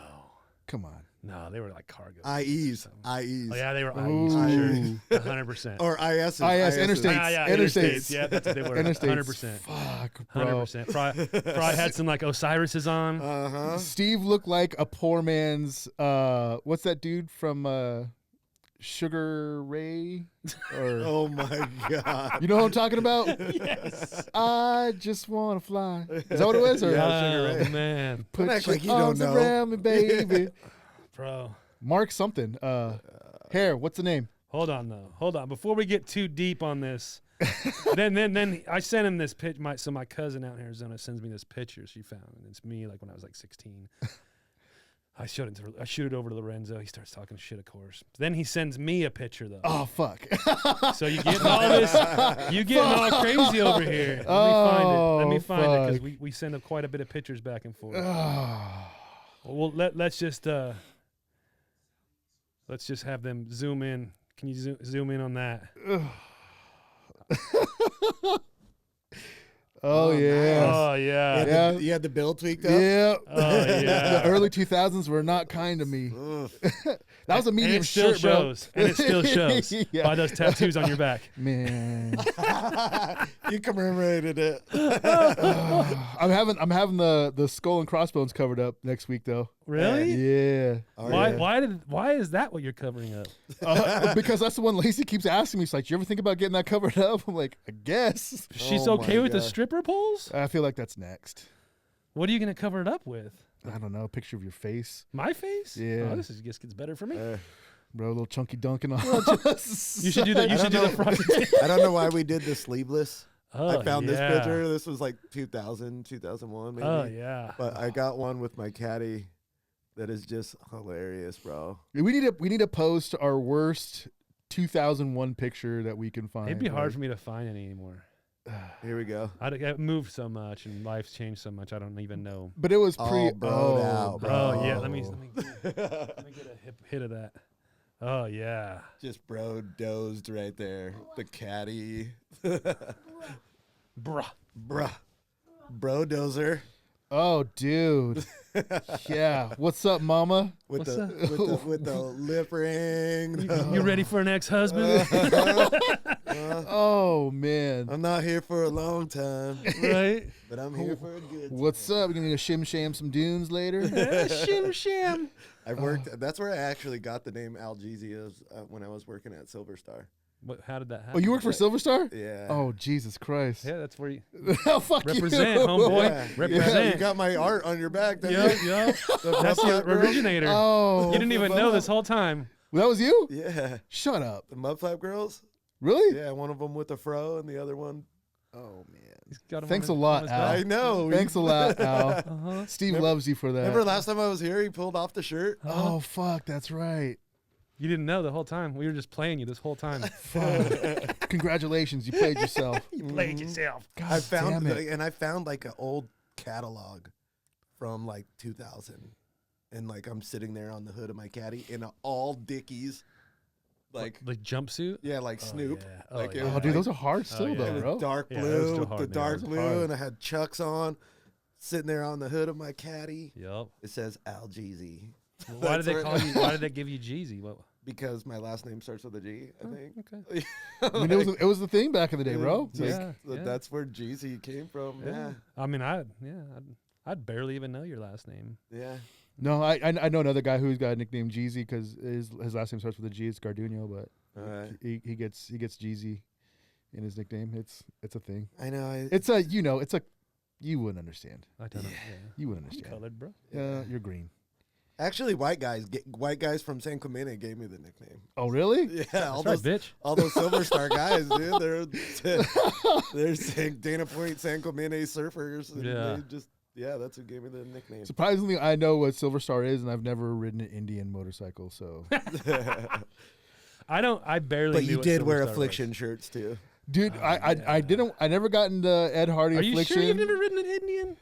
Speaker 1: Come on.
Speaker 2: No, they were like cargo.
Speaker 3: IEs.
Speaker 2: Oh, yeah, they were IEs for sure. 100%.
Speaker 3: Or IS.
Speaker 1: Interstates.
Speaker 2: Yeah, that's what they were.
Speaker 1: Interstates.
Speaker 2: 100%.
Speaker 1: Fuck, bro.
Speaker 2: 100%. Fry had some like Osiris's on.
Speaker 3: Uh-huh.
Speaker 1: Steve looked like a poor man's, what's that dude from Sugar Ray, or
Speaker 3: Oh my God.
Speaker 1: you know what I'm talking about?
Speaker 2: Yes.
Speaker 1: I just want to fly. Is that what it was? Or
Speaker 3: Yeah. Sugar
Speaker 2: Oh
Speaker 3: Ray.
Speaker 2: man,
Speaker 1: put
Speaker 3: Don't act
Speaker 1: your
Speaker 3: like you don't
Speaker 1: arms
Speaker 3: know.
Speaker 1: around me, baby.
Speaker 2: bro.
Speaker 1: Mark something. Hair. What's the name?
Speaker 2: Hold on though. Hold on. Before we get too deep on this, then I sent him this pitch. So my cousin out in Arizona sends me this picture she found, and it's me like when I was like 16. I shoot it over to Lorenzo. He starts talking shit, of course. Then he sends me a picture though.
Speaker 1: Oh fuck.
Speaker 2: So you getting all this? You getting all crazy over here? Let me find it because we send up quite a bit of pictures back and forth. Well, let's just have them zoom in. Can you zoom in on that?
Speaker 1: Oh yeah.
Speaker 2: Oh yeah.
Speaker 1: Yeah.
Speaker 3: You had the bill tweaked up?
Speaker 1: Yeah.
Speaker 2: Oh yeah.
Speaker 1: The early 2000s were not kind to me.
Speaker 3: Oof.
Speaker 1: That was a
Speaker 2: And
Speaker 1: medium
Speaker 2: it still
Speaker 1: shirt, bro.
Speaker 2: shows. And it still shows
Speaker 1: Yeah.
Speaker 2: by those tattoos on your back.
Speaker 1: Man.
Speaker 3: You commemorated it.
Speaker 1: I'm having the skull and crossbones covered up next week though.
Speaker 2: Really?
Speaker 1: Yeah.
Speaker 3: Oh,
Speaker 2: Why is that what you're covering up?
Speaker 1: Because that's the one Lacey keeps asking me. She's like, "You ever think about getting that covered up?" I'm like, "I guess."
Speaker 2: She's
Speaker 3: Oh
Speaker 2: okay
Speaker 3: my
Speaker 2: with the
Speaker 3: God.
Speaker 2: stripper poles?
Speaker 1: I feel like that's next.
Speaker 2: What are you gonna cover it up with?
Speaker 1: I don't know. A picture of your face,
Speaker 2: My face?
Speaker 1: Yeah.
Speaker 2: Oh, just gets better for me.
Speaker 1: bro. A little chunky dunking on.
Speaker 2: You should do that. You
Speaker 3: I
Speaker 2: should do
Speaker 3: don't
Speaker 2: the front.
Speaker 3: I don't know why we did the sleeveless.
Speaker 2: Oh,
Speaker 3: I found
Speaker 2: yeah.
Speaker 3: this picture. This was like 2000, 2001 maybe.
Speaker 2: Oh yeah.
Speaker 3: But I got one with my caddy that is just hilarious, bro.
Speaker 1: We need to post our worst 2001 picture that we can find.
Speaker 2: It'd be hard for me to find any anymore.
Speaker 3: Here we go.
Speaker 2: I moved so much and life's changed so much. I don't even know.
Speaker 1: But it was
Speaker 3: All
Speaker 1: pre.
Speaker 3: broed out, bro.
Speaker 2: Oh yeah. Let me get a hit of that. Oh yeah.
Speaker 3: Just bro dozed right there. The caddy.
Speaker 2: Bruh.
Speaker 3: Bruh. Bro dozer.
Speaker 1: Oh, dude. Yeah. What's up, mama?
Speaker 3: With
Speaker 2: What's
Speaker 3: with the lip ring.
Speaker 2: You ready for an ex-husband?
Speaker 1: Oh man.
Speaker 3: I'm not here for a long time,
Speaker 2: Right?
Speaker 3: but I'm here for a good time.
Speaker 1: What's up? You gonna need to shim sham some dunes later?
Speaker 2: Shim sham.
Speaker 3: I worked. That's where I actually got the name Algesia when I was working at Silver Star.
Speaker 2: How did that happen?
Speaker 1: Oh, you work for Silver Star?
Speaker 3: Yeah.
Speaker 1: Oh, Jesus Christ.
Speaker 2: Yeah, that's where you
Speaker 1: Oh, fuck
Speaker 2: represent,
Speaker 1: you.
Speaker 2: homeboy.
Speaker 3: Yeah.
Speaker 2: Represent.
Speaker 3: Yeah, you got my art on your back. Don't
Speaker 2: Yep,
Speaker 3: you?
Speaker 2: yep.
Speaker 3: The
Speaker 2: That's the
Speaker 3: Mud Flap Girls?
Speaker 2: originator.
Speaker 1: Oh.
Speaker 2: You didn't even know this whole time.
Speaker 1: That was you?
Speaker 3: Yeah.
Speaker 1: Shut up.
Speaker 3: The Mud Flap Girls?
Speaker 1: Really?
Speaker 3: Yeah, one of them with a fro and the other one.
Speaker 1: Oh, man.
Speaker 2: He's got him
Speaker 1: Thanks
Speaker 2: on
Speaker 1: a lot,
Speaker 2: his
Speaker 1: Al.
Speaker 2: back.
Speaker 3: I know.
Speaker 1: Thanks a lot, Al.
Speaker 2: Uh-huh.
Speaker 1: Steve loves you for that.
Speaker 3: Remember last time I was here, he pulled off the shirt?
Speaker 1: Oh, fuck. That's right.
Speaker 2: You didn't know the whole time. We were just playing you this whole time.
Speaker 1: Fuck. Congratulations. You played yourself.
Speaker 2: You played yourself.
Speaker 1: God
Speaker 3: I found
Speaker 1: damn it.
Speaker 3: and I found like an old catalog from like 2000. And like I'm sitting there on the hood of my caddy in an all Dickies. Like
Speaker 2: Like jumpsuit?
Speaker 3: yeah, like Snoop.
Speaker 2: Yeah.
Speaker 3: Like,
Speaker 2: yeah.
Speaker 3: it was
Speaker 1: Oh, dude, those are hard still,
Speaker 2: yeah.
Speaker 1: though,
Speaker 3: It was
Speaker 1: bro.
Speaker 3: dark
Speaker 2: Yeah, that was
Speaker 3: blue
Speaker 2: still
Speaker 3: with
Speaker 2: hard,
Speaker 3: the
Speaker 2: man.
Speaker 3: dark
Speaker 1: Those are
Speaker 3: blue,
Speaker 1: hard.
Speaker 3: and I had Chucks on, sitting there on the hood of my caddy.
Speaker 2: Yep.
Speaker 3: It says Algeezy
Speaker 2: Why did they
Speaker 3: That's
Speaker 2: call
Speaker 3: right.
Speaker 2: you? Why did they give you Jeezy? What?
Speaker 3: because my last name starts with a G. I think.
Speaker 2: Okay.
Speaker 1: I mean, it was the thing back in the day, bro.
Speaker 3: Just-
Speaker 2: Yeah, yeah.
Speaker 3: That's where Jeezy came from. Yeah,
Speaker 2: I mean, I'd barely even know your last name.
Speaker 3: yeah.
Speaker 1: No, I know another guy who's got a nickname Jeezy because his last name starts with a G. It's Garduno, but
Speaker 3: All right.
Speaker 1: he gets Jeezy in his nickname. It's a thing.
Speaker 3: I know.
Speaker 1: It's a you wouldn't understand.
Speaker 2: I don't know. Yeah.
Speaker 1: You wouldn't
Speaker 2: I'm
Speaker 1: understand.
Speaker 2: colored, bro.
Speaker 1: You're green.
Speaker 3: Actually, white guys from San Clemente gave me the nickname.
Speaker 1: Oh, really?
Speaker 3: Yeah, all
Speaker 2: That's
Speaker 3: those
Speaker 2: right, bitch.
Speaker 3: all those Silver Star guys, dude. They're Dana Point, San Clemente surfers. And
Speaker 2: Yeah.
Speaker 3: they just that's who gave me the nickname.
Speaker 1: Surprisingly, I know what Silver Star is, and I've never ridden an Indian motorcycle. So,
Speaker 2: I barely.
Speaker 3: But
Speaker 2: knew
Speaker 3: you
Speaker 2: what
Speaker 3: did
Speaker 2: Silver
Speaker 3: wear
Speaker 2: Star was.
Speaker 3: affliction shirts too.
Speaker 1: dude,
Speaker 2: Oh,
Speaker 1: I didn't. I never got into Ed Hardy
Speaker 2: Are you
Speaker 1: Affliction.
Speaker 2: sure you've never ridden an Indian?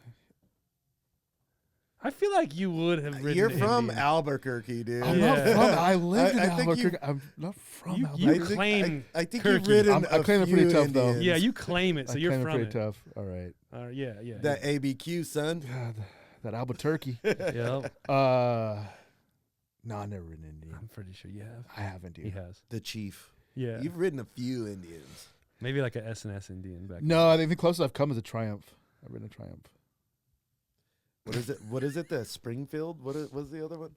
Speaker 2: I feel like you would have ridden.
Speaker 3: You're
Speaker 2: an
Speaker 3: from
Speaker 2: Indian.
Speaker 3: Albuquerque, dude.
Speaker 1: I'm
Speaker 2: Yeah.
Speaker 1: not from. I lived
Speaker 3: I
Speaker 1: in
Speaker 3: think
Speaker 1: Albuquerque. I'm not from
Speaker 2: You-
Speaker 1: Albuquerque.
Speaker 2: you
Speaker 3: I think-
Speaker 2: claim
Speaker 3: I think
Speaker 2: Kirky.
Speaker 3: you've ridden
Speaker 1: I claim it pretty
Speaker 3: few
Speaker 1: tough, though.
Speaker 3: Indians.
Speaker 2: Yeah, you claim it, so
Speaker 1: I
Speaker 2: you're
Speaker 1: claim it
Speaker 2: from
Speaker 1: pretty
Speaker 2: it.
Speaker 1: tough. All right.
Speaker 2: Yeah.
Speaker 3: That ABQ, son.
Speaker 1: God, that Albuquerque.
Speaker 2: Yep.
Speaker 1: No, I never ridden Indian.
Speaker 2: I'm pretty sure you have.
Speaker 1: I haven't, dude.
Speaker 2: He has.
Speaker 3: The chief.
Speaker 2: Yeah.
Speaker 3: You've ridden a few Indians.
Speaker 2: Maybe like a S&S Indian back.
Speaker 1: No, I think the closest I've come is a Triumph. I've ridden a Triumph.
Speaker 3: What is it? The Springfield? What's the other one?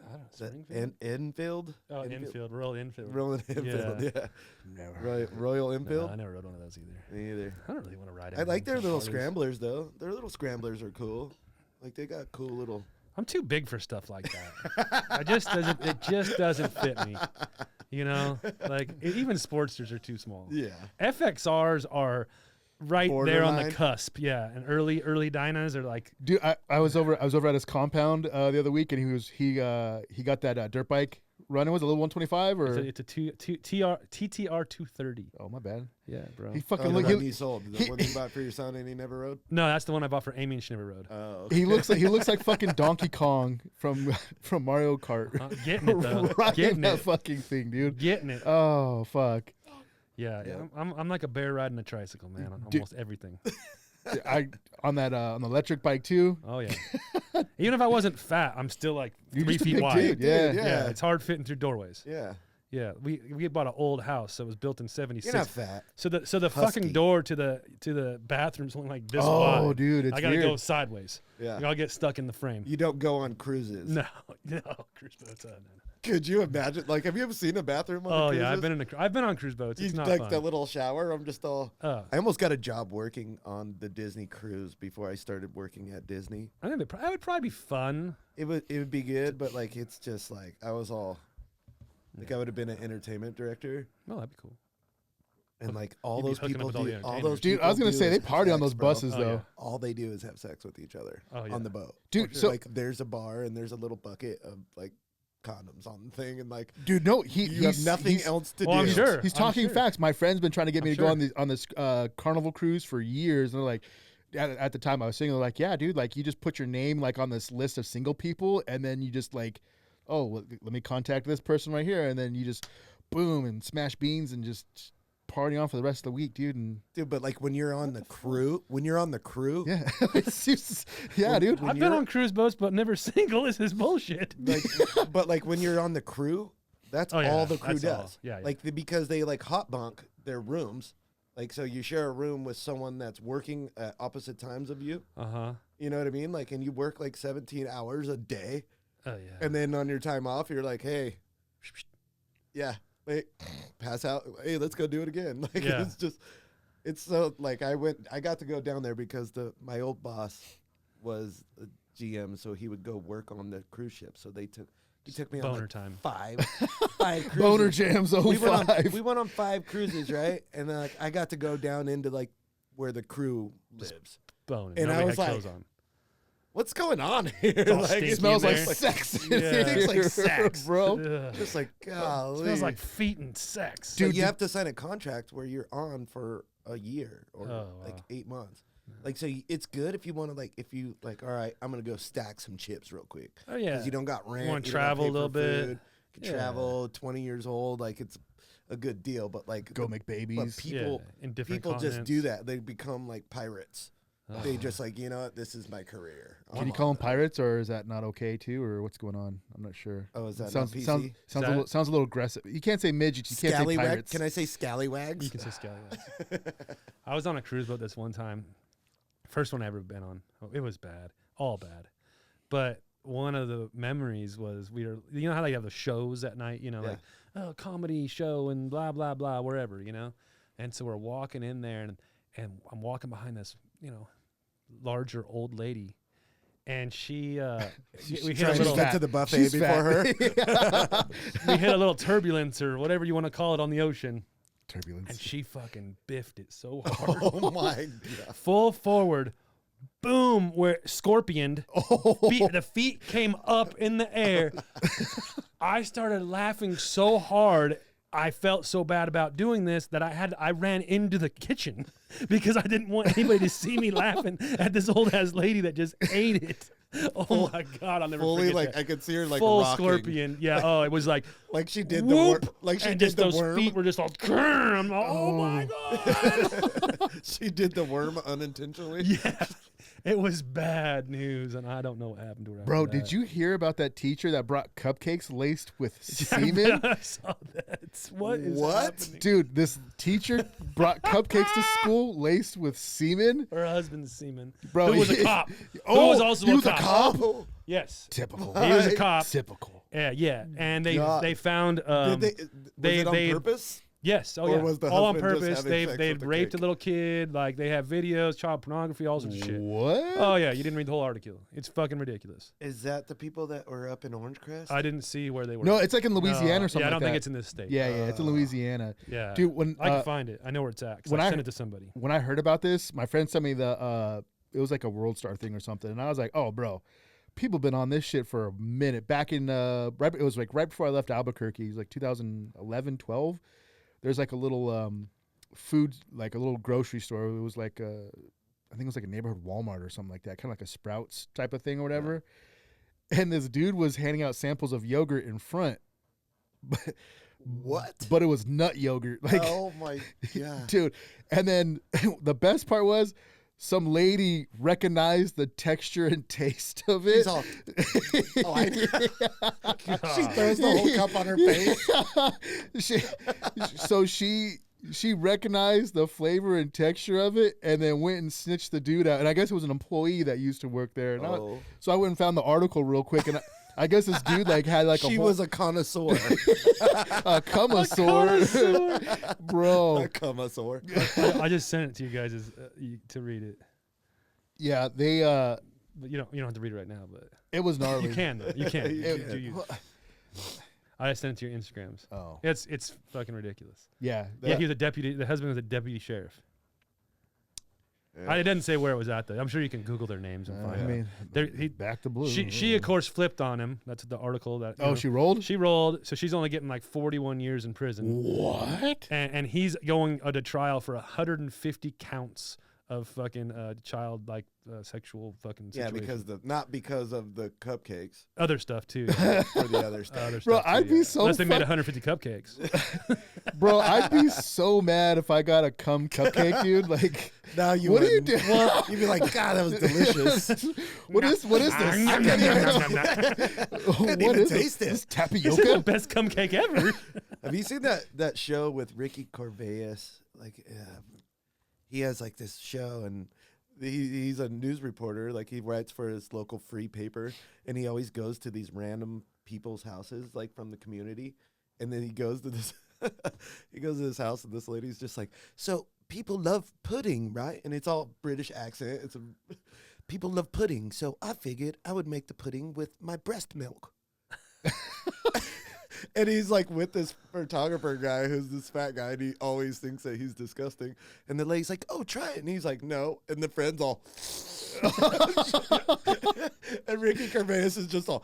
Speaker 2: I don't know,
Speaker 3: Is that
Speaker 2: Springfield?
Speaker 3: Enfield?
Speaker 2: Oh, Enfield, Royal Enfield.
Speaker 3: Royal Enfield, yeah.
Speaker 1: Never.
Speaker 3: Royal
Speaker 2: No,
Speaker 3: Enfield?
Speaker 2: I never rode one of those either.
Speaker 3: Me either.
Speaker 2: I don't really want to ride it.
Speaker 3: I like their little scramblers, though. Their little scramblers are cool. Like, they got cool little...
Speaker 2: I'm too big for stuff like that. It just doesn't fit me. You know, like even Sportsters are too small.
Speaker 3: Yeah.
Speaker 2: FXRs are right there on the
Speaker 3: Borderline?
Speaker 2: cusp. Yeah, and early Dynas are like.
Speaker 1: Dude, I was over at his compound the other week, and he got that dirt bike running. Was it a little 125 or?
Speaker 2: It's a TTR 230.
Speaker 1: Oh, my bad.
Speaker 2: Yeah, bro.
Speaker 1: He
Speaker 3: Oh,
Speaker 1: fucking
Speaker 3: the
Speaker 1: look.
Speaker 3: one you sold. The one you bought for your son and he never rode?
Speaker 2: No, that's the one I bought for Amy and she never rode.
Speaker 3: Oh, okay.
Speaker 1: He looks like fucking Donkey Kong from Mario Kart.
Speaker 2: Getting it though.
Speaker 1: Riding
Speaker 2: Getting
Speaker 1: that
Speaker 2: it.
Speaker 1: fucking thing, dude.
Speaker 2: Getting it.
Speaker 1: Oh fuck.
Speaker 2: Yeah,
Speaker 3: Yeah.
Speaker 2: I'm like a bear riding a tricycle, man. On
Speaker 1: Dude.
Speaker 2: almost everything.
Speaker 1: I on the electric bike too.
Speaker 2: Oh yeah. Even if I wasn't fat, I'm still like
Speaker 1: You're
Speaker 2: 3
Speaker 1: just a
Speaker 2: feet
Speaker 1: big
Speaker 2: wide.
Speaker 1: dude, yeah.
Speaker 2: Yeah, it's hard fitting through doorways.
Speaker 3: Yeah.
Speaker 2: Yeah, we bought an old house that was built in '76.
Speaker 3: You're not fat.
Speaker 2: So the
Speaker 3: Husky.
Speaker 2: fucking door to the bathroom's only like this
Speaker 1: Oh,
Speaker 2: wide.
Speaker 1: dude, it's
Speaker 2: I gotta
Speaker 1: weird.
Speaker 2: go sideways.
Speaker 3: Yeah.
Speaker 2: I'll get stuck in the frame.
Speaker 3: You don't go on cruises.
Speaker 2: No, cruise boats. No.
Speaker 3: Could you imagine? Like, have you ever seen a bathroom on
Speaker 2: Oh
Speaker 3: a
Speaker 2: yeah,
Speaker 3: cruises?
Speaker 2: I've been on cruise boats. It's
Speaker 3: You
Speaker 2: not
Speaker 3: like
Speaker 2: fun.
Speaker 3: the little shower. I'm just all.
Speaker 2: Oh.
Speaker 3: I almost got a job working on the Disney cruise before I started working at Disney.
Speaker 2: I think that would probably be fun.
Speaker 3: It would be good, but like it's just like I was all. Like I would have been an entertainment director,
Speaker 2: Oh, that'd be cool.
Speaker 3: and like all
Speaker 2: You'd be
Speaker 3: those
Speaker 2: hooking up
Speaker 3: people
Speaker 2: with all the
Speaker 3: do. All
Speaker 2: entertainers.
Speaker 3: those
Speaker 1: Dude, I was
Speaker 3: people
Speaker 1: gonna
Speaker 3: do
Speaker 1: say
Speaker 3: is
Speaker 1: they
Speaker 3: have
Speaker 1: party on
Speaker 3: sex,
Speaker 1: those
Speaker 3: bro.
Speaker 1: buses
Speaker 2: Oh,
Speaker 1: though.
Speaker 2: yeah.
Speaker 3: All they do is have sex with each other
Speaker 2: Oh, yeah.
Speaker 3: on the boat.
Speaker 1: Dude,
Speaker 2: sure.
Speaker 1: so
Speaker 3: Like there's a bar and there's a little bucket of like condoms on the thing, and like
Speaker 1: dude, no,
Speaker 3: you have nothing else to
Speaker 2: Well,
Speaker 3: do.
Speaker 2: I'm sure.
Speaker 1: He's talking
Speaker 2: sure.
Speaker 1: facts. My friend's been trying to get me
Speaker 2: I'm
Speaker 1: to go
Speaker 2: sure.
Speaker 1: on this Carnival cruise for years, and they're like, at the time I was saying, they're like, yeah, dude, like you just put your name like on this list of single people, and then you just like, oh, let me contact this person right here, and then you just boom and smash beans and just party on for the rest of the week, dude. And
Speaker 3: Dude, but like when you're on the crew,
Speaker 1: yeah, it's just, yeah, dude.
Speaker 2: I've been on cruise boats, but never single. This is bullshit.
Speaker 3: like, but like when you're on the crew, that's
Speaker 2: Oh, yeah,
Speaker 3: all the crew
Speaker 2: that's all.
Speaker 3: does.
Speaker 2: Yeah, yeah.
Speaker 3: Like because they like hot bunk their rooms. Like so you share a room with someone that's working at opposite times of you.
Speaker 2: Uh-huh.
Speaker 3: You know what I mean? Like and you work like 17 hours a day.
Speaker 2: Oh yeah.
Speaker 3: And then on your time off, you're like, hey, yeah, wait, pass out. Hey, let's go do it again. Like
Speaker 2: Yeah.
Speaker 3: it's so like I got to go down there because my old boss was a GM, so he would go work on the cruise ship. So he took me on
Speaker 2: Boner
Speaker 3: like
Speaker 2: time.
Speaker 3: five cruises.
Speaker 1: Boner Jams
Speaker 3: We went, on,
Speaker 1: 05.
Speaker 3: we went on 5 cruises, right? And then like I got to go down into like where the crew lives.
Speaker 2: Bone.
Speaker 3: And I
Speaker 2: Nobody
Speaker 3: was
Speaker 2: had
Speaker 3: like,
Speaker 2: clothes on.
Speaker 3: What's going on here?
Speaker 2: all
Speaker 3: Like,
Speaker 2: stinky
Speaker 1: It smells
Speaker 2: in
Speaker 1: like
Speaker 2: there.
Speaker 1: sex.
Speaker 2: Yeah.
Speaker 1: It
Speaker 3: tastes like sex.
Speaker 1: bro.
Speaker 2: Ugh.
Speaker 3: just like golly.
Speaker 2: Smells like feet and sex.
Speaker 3: Dude,
Speaker 1: Dude,
Speaker 3: you have to sign a contract where you're on for a year or
Speaker 2: Oh,
Speaker 3: like
Speaker 2: wow.
Speaker 3: 8 months. Like, so it's good if you want to, like, if you, like, all right, I'm going to go stack some chips real quick.
Speaker 2: Oh yeah.
Speaker 3: Because you don't got rent.
Speaker 2: wanna
Speaker 3: you
Speaker 2: travel
Speaker 3: don't
Speaker 2: a little
Speaker 3: gotta pay for
Speaker 2: bit.
Speaker 3: food, You can
Speaker 2: Yeah.
Speaker 3: travel, 20 years old. Like, it's a good deal. But, like,
Speaker 1: Go make babies.
Speaker 3: but people,
Speaker 2: in different
Speaker 3: people just do
Speaker 2: continents.
Speaker 3: that. They become like pirates.
Speaker 2: Oh.
Speaker 3: They just, like, you know what? This is my career.
Speaker 1: Can
Speaker 3: I'm
Speaker 1: you call
Speaker 3: on
Speaker 1: them
Speaker 3: it.
Speaker 1: pirates, or is that not okay too, or what's going on? I'm not sure.
Speaker 3: Oh, is that
Speaker 1: sounds
Speaker 3: not PC?
Speaker 1: sounds sounds a
Speaker 2: that-
Speaker 1: little, sounds a little aggressive. You can't say midgets. You can't say
Speaker 3: Scallywag?
Speaker 1: pirates.
Speaker 3: Can I say scallywags?
Speaker 2: You can say scallywags. I was on a cruise boat this one time. First one I ever been on. Oh, it was bad. All bad. But one of the memories was you know how they have the shows at night, you know,
Speaker 3: Yeah.
Speaker 2: like, oh, comedy show and blah, blah, blah, wherever, you know? And so we're walking in there and I'm walking behind this, you know, larger old lady. And she, we hit a
Speaker 3: Trying to
Speaker 2: little,
Speaker 3: get to the buffet
Speaker 1: She's
Speaker 3: before
Speaker 1: fat.
Speaker 3: her.
Speaker 2: we hit a little turbulence or whatever you want to call it on the ocean.
Speaker 1: Turbulence.
Speaker 2: And she fucking biffed it so hard.
Speaker 3: Oh, my God.
Speaker 2: Full forward, boom, where scorpioned. The feet came up in the air. I started laughing so hard. I felt so bad about doing this that I ran into the kitchen because I didn't want anybody to see me laughing at this old ass lady that just ate it. Oh my God, I'll never
Speaker 3: Fully,
Speaker 2: forget
Speaker 3: like,
Speaker 2: that.
Speaker 3: I could see her, like,
Speaker 2: Full
Speaker 3: rocking.
Speaker 2: scorpion. Yeah. Oh, it was like
Speaker 3: Like she did the worm.
Speaker 2: whoop,
Speaker 3: Like she
Speaker 2: and
Speaker 3: did
Speaker 2: just
Speaker 3: the
Speaker 2: those
Speaker 3: worm.
Speaker 2: feet were just all. I'm all, oh my God.
Speaker 3: She did the worm unintentionally.
Speaker 2: Yeah. It was bad news, and I don't know what happened to her.
Speaker 1: Bro,
Speaker 2: after
Speaker 1: did
Speaker 2: that.
Speaker 1: you hear about that teacher that brought cupcakes laced with semen?
Speaker 2: I saw that. What is
Speaker 3: What?
Speaker 2: happening?
Speaker 1: Dude, this teacher brought cupcakes to school laced with semen.
Speaker 2: Her husband's semen.
Speaker 1: Bro,
Speaker 2: Who was a
Speaker 1: he-
Speaker 2: cop.
Speaker 1: Oh,
Speaker 2: Who was also
Speaker 1: he
Speaker 2: a
Speaker 1: was a
Speaker 2: cop.
Speaker 1: cop?
Speaker 2: Yes.
Speaker 1: Typical.
Speaker 2: He was a cop.
Speaker 1: Typical.
Speaker 2: Yeah, and they
Speaker 3: God.
Speaker 2: they found
Speaker 3: Did was it on
Speaker 2: they
Speaker 3: purpose?
Speaker 2: yes,
Speaker 3: Or was the
Speaker 2: all on
Speaker 3: husband just
Speaker 2: purpose.
Speaker 3: having sex
Speaker 2: They've
Speaker 3: with the
Speaker 2: raped
Speaker 3: cake?
Speaker 2: a little kid. Like they have videos, child pornography, all sorts of shit.
Speaker 1: What?
Speaker 2: Oh yeah, you didn't read the whole article. It's fucking ridiculous.
Speaker 3: Is that the people that were up in Orange Crest?
Speaker 2: I didn't see where they were.
Speaker 1: No, it's like in Louisiana or something.
Speaker 2: Yeah, I don't
Speaker 1: like
Speaker 2: think
Speaker 1: that.
Speaker 2: it's in this state.
Speaker 1: Yeah, it's in Louisiana.
Speaker 2: Yeah,
Speaker 1: Dude, when
Speaker 2: I can find it. I know where it's at. 'Cause
Speaker 1: when
Speaker 2: I
Speaker 1: I-
Speaker 2: sent it to somebody.
Speaker 1: when I heard about this, my friend sent me the it was like a World Star thing or something, and I was like, oh, bro, people been on this shit for a minute. Back in it was like right before I left Albuquerque, it was like 2011, 12. There's like a little food, like a little grocery store. It was like I think it was like a neighborhood Walmart or something like that, kind of like a Sprouts type of thing or whatever. And this dude was handing out samples of yogurt in front,
Speaker 3: What?
Speaker 1: but it was nut yogurt, like.
Speaker 3: Oh my god.
Speaker 1: Dude, and then the best part was some lady recognized the texture and taste of it.
Speaker 3: She's all, oh, I she throws the whole cup on her face.
Speaker 1: She recognized the flavor and texture of it, and then went and snitched the dude out. And I guess it was an employee that used to work there. And so I went and found the article real quick, and I guess this dude like had like
Speaker 3: She was a connoisseur.
Speaker 1: a connoisseur, bro.
Speaker 3: A connoisseur.
Speaker 2: I just sent it to you guys to read it.
Speaker 1: Yeah, they
Speaker 2: But you don't have to read it right now. But
Speaker 1: it was gnarly.
Speaker 2: you can though. You can.
Speaker 3: You can.
Speaker 2: I just sent it to your Instagrams.
Speaker 1: Oh,
Speaker 2: It's fucking ridiculous.
Speaker 1: yeah.
Speaker 2: Yeah, he was a deputy. The husband was a deputy sheriff.
Speaker 3: Yeah.
Speaker 2: It didn't say where it was at though. I'm sure you can Google their names and
Speaker 1: I
Speaker 2: find out.
Speaker 1: mean,
Speaker 2: He-
Speaker 1: back to blue.
Speaker 2: She of course flipped on him. That's the article that.
Speaker 1: Oh, she rolled.
Speaker 2: She rolled, so she's only getting like 41 years in prison.
Speaker 1: What?
Speaker 2: And he's going to trial for 150 counts of fucking child like sexual fucking
Speaker 3: Yeah,
Speaker 2: situation.
Speaker 3: not because of the cupcakes
Speaker 2: other stuff too.
Speaker 3: or the other stuff.
Speaker 2: Other
Speaker 1: Bro,
Speaker 2: stuff too,
Speaker 1: I'd be so
Speaker 2: unless they made
Speaker 1: fuck-
Speaker 2: 150 cupcakes.
Speaker 1: Bro, I'd be so mad if I got a cum cupcake, dude. Like,
Speaker 3: Now you
Speaker 1: what do you
Speaker 3: wouldn't.
Speaker 1: do?
Speaker 3: Well, you'd be like, God, that was delicious.
Speaker 1: what is this? I can't even.
Speaker 3: even
Speaker 1: What is
Speaker 3: taste
Speaker 1: this?
Speaker 3: it.
Speaker 1: This
Speaker 2: This is the
Speaker 1: tapioca?
Speaker 2: best cupcake ever.
Speaker 3: Have you seen that show with Ricky Gervais? Like, he has like this show, and he's a news reporter. Like, he writes for his local free paper, and he always goes to these random people's houses, like from the community. And then he goes to this, house, and this lady's just like, so people love pudding, right? And it's all British accent. People love pudding, so I figured I would make the pudding with my breast milk. And he's like with this photographer guy who's this fat guy, and he always thinks that he's disgusting. And the lady's like, oh, try it. And he's like, no. And the friend's all. And Ricky Gervais is just all.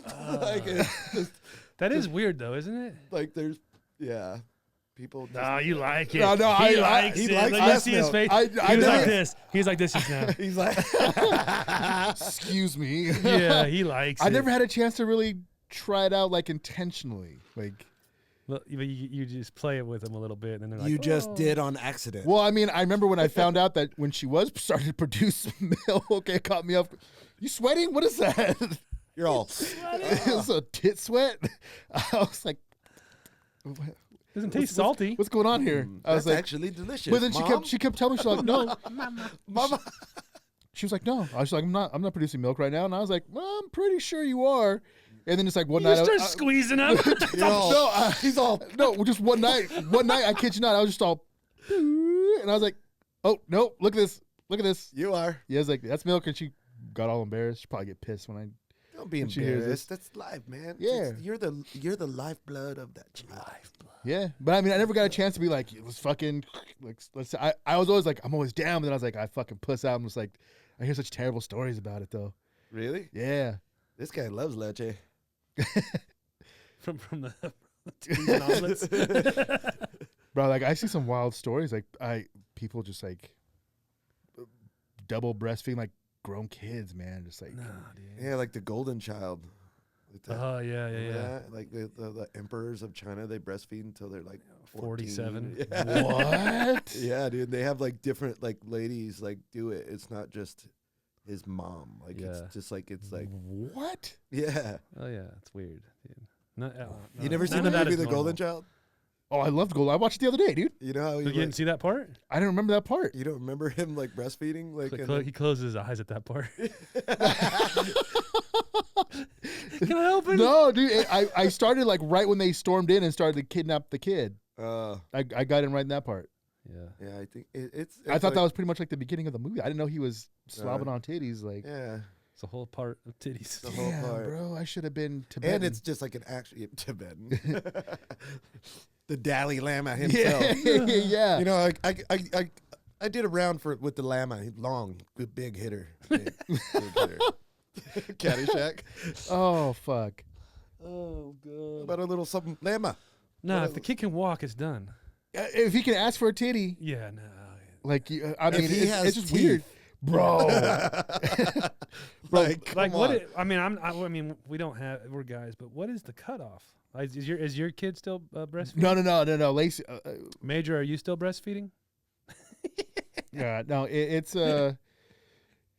Speaker 3: Like, it's just,
Speaker 2: That is weird though, isn't it?
Speaker 3: like there's, yeah. People. Just,
Speaker 2: No, you like it.
Speaker 1: No,
Speaker 2: he
Speaker 1: I-
Speaker 2: likes
Speaker 3: he
Speaker 2: it.
Speaker 3: likes
Speaker 2: Let me
Speaker 3: breast
Speaker 2: see his
Speaker 3: milk.
Speaker 2: face.
Speaker 1: I
Speaker 2: he was
Speaker 1: never-
Speaker 2: like this. He's like this just now.
Speaker 3: He's like.
Speaker 1: Excuse me.
Speaker 2: Yeah, he likes
Speaker 1: I
Speaker 2: it.
Speaker 1: never had a chance to really try it out like intentionally. Like,
Speaker 2: Well, you just play it with them a little bit, and then they're like,
Speaker 3: You just
Speaker 2: "Oh."
Speaker 3: did on accident.
Speaker 1: well, I mean, I remember when I found out that when she was starting to produce milk, it caught me off. You sweating? What is that?
Speaker 3: You're all.
Speaker 1: It's a tit sweat. I was like,
Speaker 2: Doesn't taste salty.
Speaker 1: what's going on here? I was
Speaker 3: That's
Speaker 1: like,
Speaker 3: actually delicious.
Speaker 1: but then
Speaker 3: Mom.
Speaker 1: she kept telling me, she's like, no.
Speaker 3: Mama.
Speaker 1: She was like, no. I was like, I'm not producing milk right now. And I was like, well, I'm pretty sure you are. And then it's like one
Speaker 2: You
Speaker 1: night.
Speaker 2: start squeezing them.
Speaker 3: You're all-
Speaker 1: No,
Speaker 3: he's all.
Speaker 1: no, just one night. I kid you not, I was just all, and I was like, oh no, look at this.
Speaker 3: You are.
Speaker 1: Yeah, I was like, that's milk. And she got all embarrassed. She'd probably get pissed when I.
Speaker 3: Don't be
Speaker 1: When she hears
Speaker 3: embarrassed. That's life, man.
Speaker 1: Yeah.
Speaker 3: You're the lifeblood of that child.
Speaker 1: Yeah, but I mean, I never got a chance to be like, let's fucking, like, let's. I was always like, I'm always down, but then I was like, I fucking puss out. I'm just like, I hear such terrible stories about it though.
Speaker 3: Really?
Speaker 1: Yeah.
Speaker 3: This guy loves leche.
Speaker 2: from the and omelets.
Speaker 1: Bro, like I see some wild stories. Like people just like double breastfeeding like grown kids, man. Just like
Speaker 2: No, dude.
Speaker 3: Yeah, like the golden child. With the-
Speaker 2: Oh yeah.
Speaker 3: remember that? Like the emperors of China, they breastfeed until they're like
Speaker 2: 47.
Speaker 3: 14. Yeah.
Speaker 1: what?
Speaker 3: Yeah, dude. They have like different like ladies like do it. It's not just his mom. Like
Speaker 2: Yeah.
Speaker 3: it's just like it's like
Speaker 1: What?
Speaker 3: yeah.
Speaker 2: Oh yeah, it's weird, dude.
Speaker 3: You never seen
Speaker 2: none
Speaker 3: the
Speaker 2: of that
Speaker 3: movie
Speaker 2: is
Speaker 3: The
Speaker 2: normal.
Speaker 3: Golden Child?
Speaker 1: Oh, I loved Gold. I watched it the other day, dude.
Speaker 3: You know how
Speaker 2: So
Speaker 3: he
Speaker 2: you didn't see that part?
Speaker 1: I didn't remember that part.
Speaker 3: you don't remember him like breastfeeding like in
Speaker 2: He closes his eyes at that part. Can I open?
Speaker 1: No, dude. I started like right when they stormed in and started to kidnap the kid. I got in right in that part.
Speaker 3: Yeah, I think it's
Speaker 1: I thought
Speaker 3: like,
Speaker 1: that was pretty much like the beginning of the movie. I didn't know he was slobbing on titties. Like,
Speaker 3: yeah,
Speaker 2: It's a whole part of titties.
Speaker 3: the whole
Speaker 1: damn,
Speaker 3: part.
Speaker 1: bro. I should have been Tibetan.
Speaker 3: And it's just like an actual Tibetan. The Dalai Lama himself.
Speaker 1: Yeah.
Speaker 3: You know, I did a round with the Lama. He's long, good big hitter. Big hitter. Caddyshack.
Speaker 1: Oh fuck.
Speaker 2: Oh god.
Speaker 3: About a little something Lama.
Speaker 2: No, if the kid can walk, it's done.
Speaker 1: If he can ask for a titty,
Speaker 2: Yeah, no.
Speaker 1: like I mean,
Speaker 3: he has
Speaker 1: it's just
Speaker 3: teeth.
Speaker 1: weird, bro.
Speaker 3: Like, come
Speaker 2: Like
Speaker 3: on.
Speaker 2: what? I mean, we don't have. We're guys, but what is the cutoff? Is your kid still breastfeeding?
Speaker 1: No. Lacey.
Speaker 2: Major, are you still breastfeeding?
Speaker 1: Yeah, no.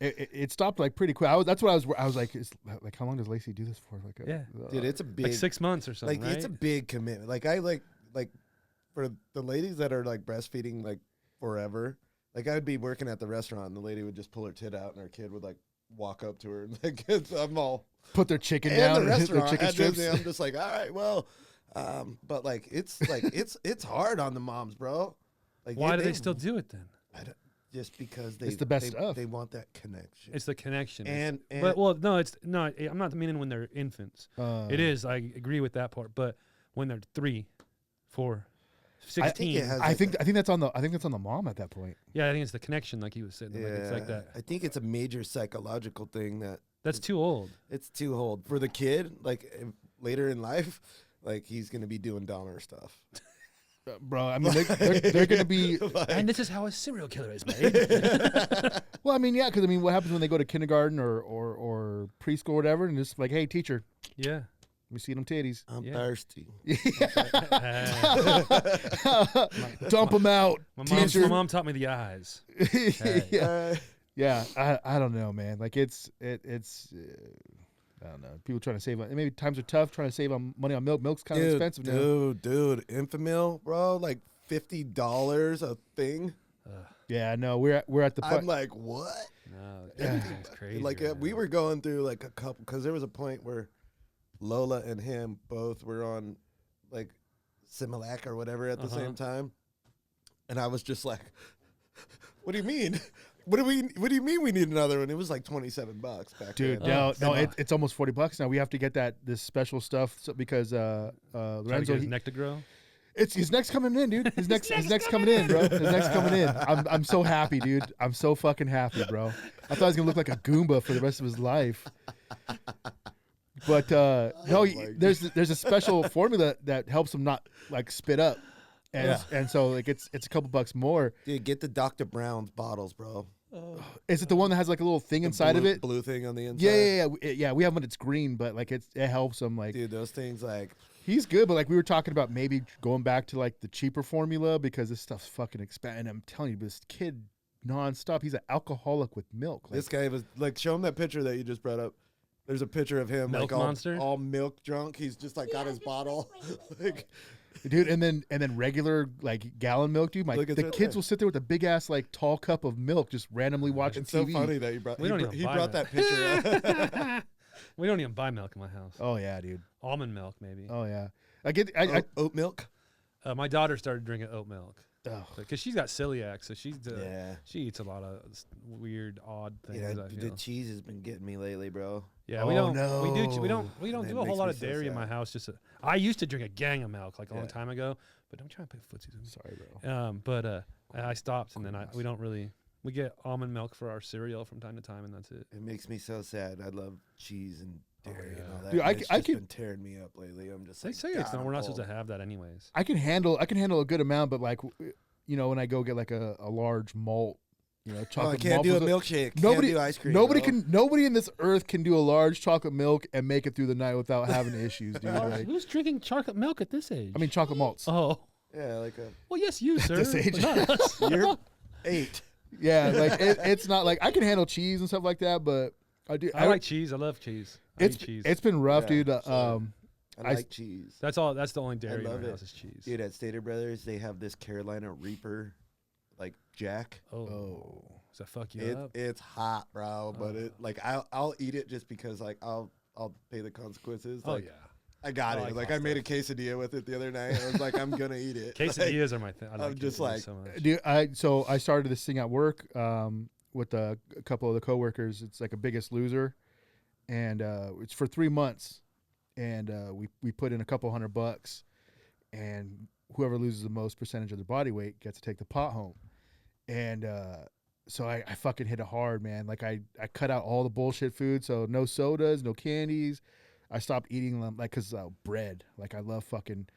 Speaker 1: It stopped like pretty quick. That's what I was like. Like, how long does Lacey do this for? Like,
Speaker 2: Yeah.
Speaker 3: Dude, it's a big,
Speaker 2: Like 6 months or something,
Speaker 3: like
Speaker 2: right?
Speaker 3: it's a big commitment. Like I like for the ladies that are like breastfeeding like forever. Like I would be working at the restaurant and the lady would just pull her tit out and her kid would like walk up to her and like I'm all
Speaker 1: put their chicken
Speaker 3: and
Speaker 1: down
Speaker 3: the
Speaker 1: and hit their
Speaker 3: restaurant
Speaker 1: chicken
Speaker 3: at
Speaker 1: strips.
Speaker 3: Disney, I'm just like, all right, well, but like it's hard on the moms, bro. Like
Speaker 2: Why do they still do it then?
Speaker 3: just because
Speaker 1: It's the best stuff.
Speaker 3: They want that connection.
Speaker 2: It's the connection.
Speaker 3: And
Speaker 2: but well, no, it's not. I'm not meaning when they're infants. It is. I agree with that part. But when they're 3, 4, 16,
Speaker 1: I think that's on the mom at that point.
Speaker 2: yeah, I think it's the connection, like he was saying. Like it's like that.
Speaker 3: I think it's a major psychological thing that
Speaker 2: That's too old.
Speaker 3: it's too old for the kid. Like later in life, like he's gonna be doing Dahmer stuff.
Speaker 1: Bro, I mean, they're going to be.
Speaker 2: And this is how a serial killer is made.
Speaker 1: Well, I mean, yeah, because I mean, what happens when they go to kindergarten or preschool or whatever, and it's like, hey, teacher,
Speaker 2: Yeah.
Speaker 1: let me see them titties.
Speaker 3: I'm
Speaker 2: Yeah.
Speaker 3: thirsty.
Speaker 1: Dump them out,
Speaker 2: My
Speaker 1: teacher.
Speaker 2: mom taught me the eyes.
Speaker 1: Yeah, I don't know, man. Like it's I don't know. People trying to save on. Maybe times are tough. Trying to save on money on milk. Milk's kind of expensive now.
Speaker 3: Dude, Infamil, bro, like $50 a thing.
Speaker 1: Yeah, no, we're at the
Speaker 3: I'm
Speaker 1: point.
Speaker 3: like, what?
Speaker 2: No, everything's crazy.
Speaker 3: Like
Speaker 2: right
Speaker 3: we
Speaker 2: now.
Speaker 3: were going through like a couple because there was a point where Lola and him both were on like Similac or whatever at the same time, and I was just like, "What do you mean? What do you mean we need another one?" It was like $27 back
Speaker 1: Dude,
Speaker 3: then.
Speaker 1: no, it's almost $40 now. We have to get this special stuff because
Speaker 2: Trying to
Speaker 1: Lorenzo,
Speaker 2: get his neck to grow.
Speaker 1: it's his neck's coming in, dude. His neck's coming in, bro. His neck's coming in. I'm so happy, dude. I'm so fucking happy, bro. I thought he was gonna look like a Goomba for the rest of his life. But no, there's a special formula that helps him not like spit up, and so like it's a couple bucks more.
Speaker 3: Dude, get the Dr. Brown's bottles, bro.
Speaker 1: Is it the one that has like a little thing inside of it?
Speaker 3: Blue thing on the inside.
Speaker 1: Yeah. We have one that's green, but like it helps him. Like,
Speaker 3: Dude, those things like
Speaker 1: he's good, but like we were talking about maybe going back to like the cheaper formula because this stuff's fucking expensive. And I'm telling you, this kid nonstop, he's an alcoholic with milk. Like,
Speaker 3: this guy was like, show him that picture that you just brought up. There's a picture of him
Speaker 2: Milk
Speaker 3: like
Speaker 2: monster?
Speaker 3: all milk drunk. He's just like got his bottle. Like,
Speaker 1: dude, and then regular like gallon milk, dude.
Speaker 3: Look, it's
Speaker 1: the
Speaker 3: right
Speaker 1: kids
Speaker 3: there.
Speaker 1: will sit there with a big ass like tall cup of milk, just randomly watching
Speaker 3: it's
Speaker 1: TV.
Speaker 3: so funny that you brought.
Speaker 2: We don't even
Speaker 3: He
Speaker 2: buy
Speaker 3: brought
Speaker 2: that.
Speaker 3: that picture up.
Speaker 2: We don't even buy milk in my house.
Speaker 1: Oh yeah, dude.
Speaker 2: Almond milk, maybe.
Speaker 1: Oh yeah. I
Speaker 3: Oat milk.
Speaker 2: My daughter started drinking oat milk
Speaker 1: oh,
Speaker 2: because she's got celiac, so she eats a lot of weird, odd things.
Speaker 3: Yeah,
Speaker 2: I
Speaker 3: the
Speaker 2: feel.
Speaker 3: cheese has been getting me lately, bro.
Speaker 2: Yeah,
Speaker 1: Oh,
Speaker 2: we don't.
Speaker 1: no.
Speaker 2: We don't
Speaker 3: That
Speaker 2: do a whole
Speaker 3: makes
Speaker 2: lot
Speaker 3: me
Speaker 2: of
Speaker 3: so
Speaker 2: dairy in my
Speaker 3: sad.
Speaker 2: house. I used to drink a gang of milk like a long
Speaker 3: Yeah.
Speaker 2: time ago, but don't try and put footsies in me.
Speaker 1: sorry, bro.
Speaker 2: But I stopped, and then we don't really. We get almond milk for our cereal from time to time, and that's it.
Speaker 3: It makes me so sad. I love cheese and dairy and all that.
Speaker 1: Dude,
Speaker 3: and it's just
Speaker 1: could-
Speaker 3: been tearing me up lately. I'm just
Speaker 2: They
Speaker 3: like,
Speaker 2: say it's
Speaker 3: God,
Speaker 2: not. We're
Speaker 3: I'm
Speaker 2: not supposed to
Speaker 3: full.
Speaker 2: have that anyways.
Speaker 1: I can handle a good amount, but like you know, when I go get like a large malt, you know,
Speaker 3: Oh, I
Speaker 1: chocolate
Speaker 3: can't
Speaker 1: malt.
Speaker 3: do a
Speaker 1: with it-
Speaker 3: milkshake.
Speaker 1: Nobody
Speaker 3: Can't do ice cream.
Speaker 1: Nobody
Speaker 3: bro.
Speaker 1: nobody in this earth can do a large chocolate milk and make it through the night without having issues, dude. Like,
Speaker 2: Who's drinking chocolate milk at this age?
Speaker 1: I mean, chocolate malts.
Speaker 2: oh,
Speaker 3: Yeah, like a
Speaker 2: well, yes, you, sir.
Speaker 1: this age.
Speaker 2: but not us.
Speaker 3: you're 8.
Speaker 1: Yeah, like it's not like I can handle cheese and stuff like that, but I do.
Speaker 2: I like cheese. I love cheese. I eat cheese.
Speaker 1: It's been rough,
Speaker 3: Yeah,
Speaker 1: dude.
Speaker 3: same. I
Speaker 1: I-
Speaker 3: like cheese.
Speaker 2: That's all. That's the only dairy in
Speaker 3: love
Speaker 2: my
Speaker 3: it.
Speaker 2: house is cheese.
Speaker 3: Dude, at Stater Brothers, they have this Carolina Reaper, like Jack.
Speaker 2: Oh, does that fuck you
Speaker 3: It,
Speaker 2: up?
Speaker 3: it's hot, bro. But it like I'll eat it just because like I'll I'll pay the consequences.
Speaker 2: Oh
Speaker 3: Like,
Speaker 2: yeah.
Speaker 3: I got
Speaker 2: I
Speaker 3: it.
Speaker 2: like
Speaker 3: Like
Speaker 2: hot
Speaker 3: I made a quesadilla with it the other night. I was like, I'm gonna eat it.
Speaker 2: Quesadillas are my thing. I like
Speaker 3: I'm just
Speaker 2: quesadillas
Speaker 3: like,
Speaker 2: so much.
Speaker 1: Dude, I started this thing at work with a couple of the coworkers. It's like a Biggest Loser, and it's for 3 months, and we put in a couple $100, and whoever loses the most percentage of their body weight gets to take the pot home, and so I fucking hit it hard, man. Like I cut out all the bullshit food, so no sodas, no candies. I stopped eating them, like, cause bread. Like I love fucking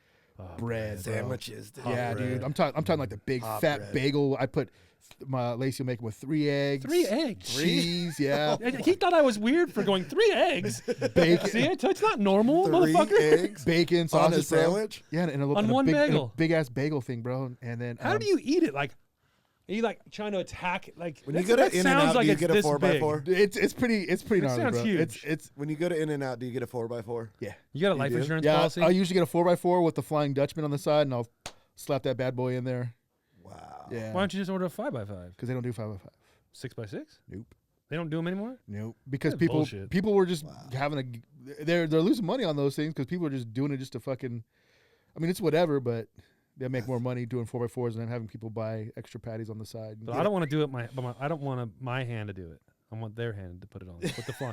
Speaker 1: bread, bro.
Speaker 3: sandwiches. Dude.
Speaker 1: Yeah, dude. I'm talking like the big
Speaker 3: Hot
Speaker 1: fat
Speaker 3: bread.
Speaker 1: bagel. I put my Lacey will make it with 3 eggs.
Speaker 2: 3 eggs.
Speaker 1: Cheese, yeah.
Speaker 2: He thought I was weird for going 3 eggs.
Speaker 1: Bacon.
Speaker 2: See, it's not normal,
Speaker 3: 3
Speaker 2: motherfucker.
Speaker 3: eggs
Speaker 1: Bacon,
Speaker 3: on a
Speaker 1: sausage, bro.
Speaker 3: sandwich.
Speaker 1: Yeah, and a
Speaker 2: On
Speaker 1: and a
Speaker 2: one
Speaker 1: big,
Speaker 2: bagel.
Speaker 1: big ass bagel thing, bro. And then
Speaker 2: How do you eat it? Like, are you like trying to attack? Like,
Speaker 3: When you go to
Speaker 2: that
Speaker 3: In and
Speaker 2: sounds
Speaker 3: Out,
Speaker 2: like
Speaker 3: do you
Speaker 2: it's
Speaker 3: get a
Speaker 2: this
Speaker 3: 4x4?
Speaker 2: big.
Speaker 1: It's pretty
Speaker 2: That
Speaker 1: gnarly,
Speaker 2: sounds
Speaker 1: bro.
Speaker 2: huge.
Speaker 1: It's
Speaker 3: When you go to In and Out, do you get a 4x4?
Speaker 1: yeah.
Speaker 2: You got a
Speaker 3: You
Speaker 2: life
Speaker 3: do?
Speaker 2: insurance
Speaker 1: Yeah,
Speaker 2: policy?
Speaker 1: I usually get a 4x4 with the Flying Dutchman on the side, and I'll slap that bad boy in there.
Speaker 3: Wow.
Speaker 1: Yeah.
Speaker 2: Why don't you just order a 5x5?
Speaker 1: Because they don't do 5x5.
Speaker 2: 6x6?
Speaker 1: Nope.
Speaker 2: They don't do them anymore?
Speaker 1: Nope. Because
Speaker 2: That's bullshit.
Speaker 1: people were just
Speaker 3: Wow.
Speaker 1: having they're losing money on those things because people are just doing it just to fucking. I mean, it's whatever, but they make more money doing 4x4s than having people buy extra patties on the side.
Speaker 2: But I don't want to do it I don't want my hand to do it. I want their hand to put it on. Put the fly,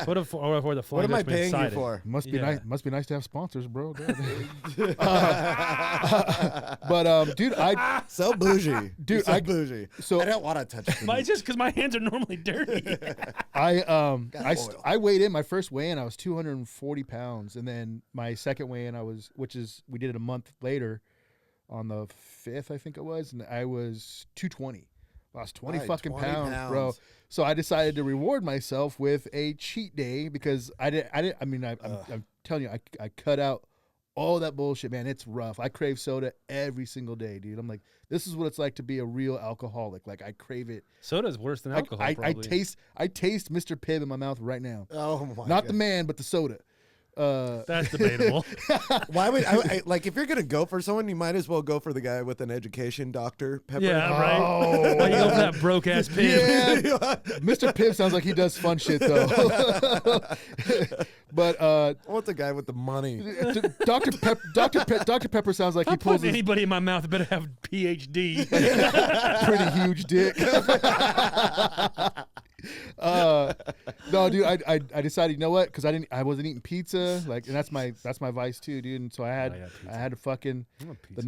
Speaker 2: put a or the flying
Speaker 3: What am I
Speaker 2: Dutchman
Speaker 3: paying you
Speaker 2: inside it.
Speaker 3: for?
Speaker 1: Must be
Speaker 2: Yeah.
Speaker 1: nice. Must be nice to have sponsors, bro. But dude,
Speaker 3: So bougie.
Speaker 1: Dude,
Speaker 3: so
Speaker 1: I-
Speaker 3: bougie.
Speaker 1: so
Speaker 3: I don't want to touch it.
Speaker 2: It's just because my hands are normally dirty.
Speaker 1: I
Speaker 3: oil.
Speaker 1: I weighed in my first weigh-in. I was 240 pounds, and then my second weigh-in, we did it a month later, on the 5th, I think it was, and I was 220. Lost 20
Speaker 3: Right,
Speaker 1: fucking
Speaker 3: 20
Speaker 1: pounds, bro.
Speaker 3: pounds.
Speaker 1: So I decided to reward myself with a cheat day because I'm telling you, I cut out all that bullshit, man. It's rough. I crave soda every single day, dude. I'm like, this is what it's like to be a real alcoholic. Like I crave it.
Speaker 2: Soda's worse than alcohol,
Speaker 1: I
Speaker 2: probably.
Speaker 1: taste Mr. Pibb in my mouth right now.
Speaker 3: Oh my
Speaker 1: Not
Speaker 3: God.
Speaker 1: the man, but the soda.
Speaker 2: That's debatable.
Speaker 3: Why would I like if you're gonna go for someone, you might as well go for the guy with an education, Dr. Pepper.
Speaker 2: Yeah, right.
Speaker 1: Oh.
Speaker 2: Why you go for that broke ass pig?
Speaker 1: Yeah, Mr. Pibb sounds like he does fun shit though. But
Speaker 3: I want the guy with the money.
Speaker 1: Dr. Pepper sounds like
Speaker 2: If
Speaker 1: he
Speaker 2: I'm
Speaker 1: pulls
Speaker 2: putting
Speaker 1: his
Speaker 2: anybody in my mouth, better have PhD.
Speaker 1: pretty huge dick. No, dude, I decided, you know what? Because I wasn't eating pizza, like, and that's my vice too, dude. And so I had to fucking